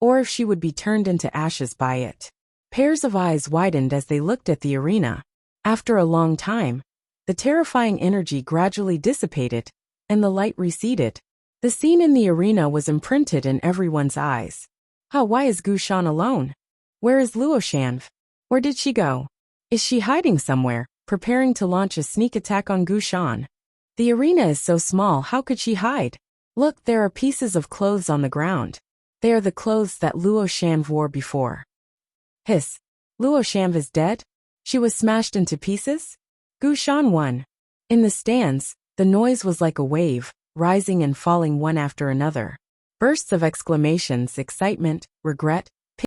or if she would be turned into ashes by it. Pairs of eyes widened as they looked at the arena. After a long time, the terrifying energy gradually dissipated, and the light receded. The scene in the arena was imprinted in everyone's eyes. Why is Gu Shan alone? Where is Luo Shan? Where did she go? Is she hiding somewhere, preparing to launch a sneak attack on Gu Shan? The arena is so small, how could she hide? Look, there are pieces of clothes on the ground. They are the clothes that Luo Shan wore before. Hiss. Luo Shan is dead? She was smashed into pieces? Gu Shan won. In the stands, the noise was like a wave, rising and falling one after another. Bursts of exclamations, excitement, regret,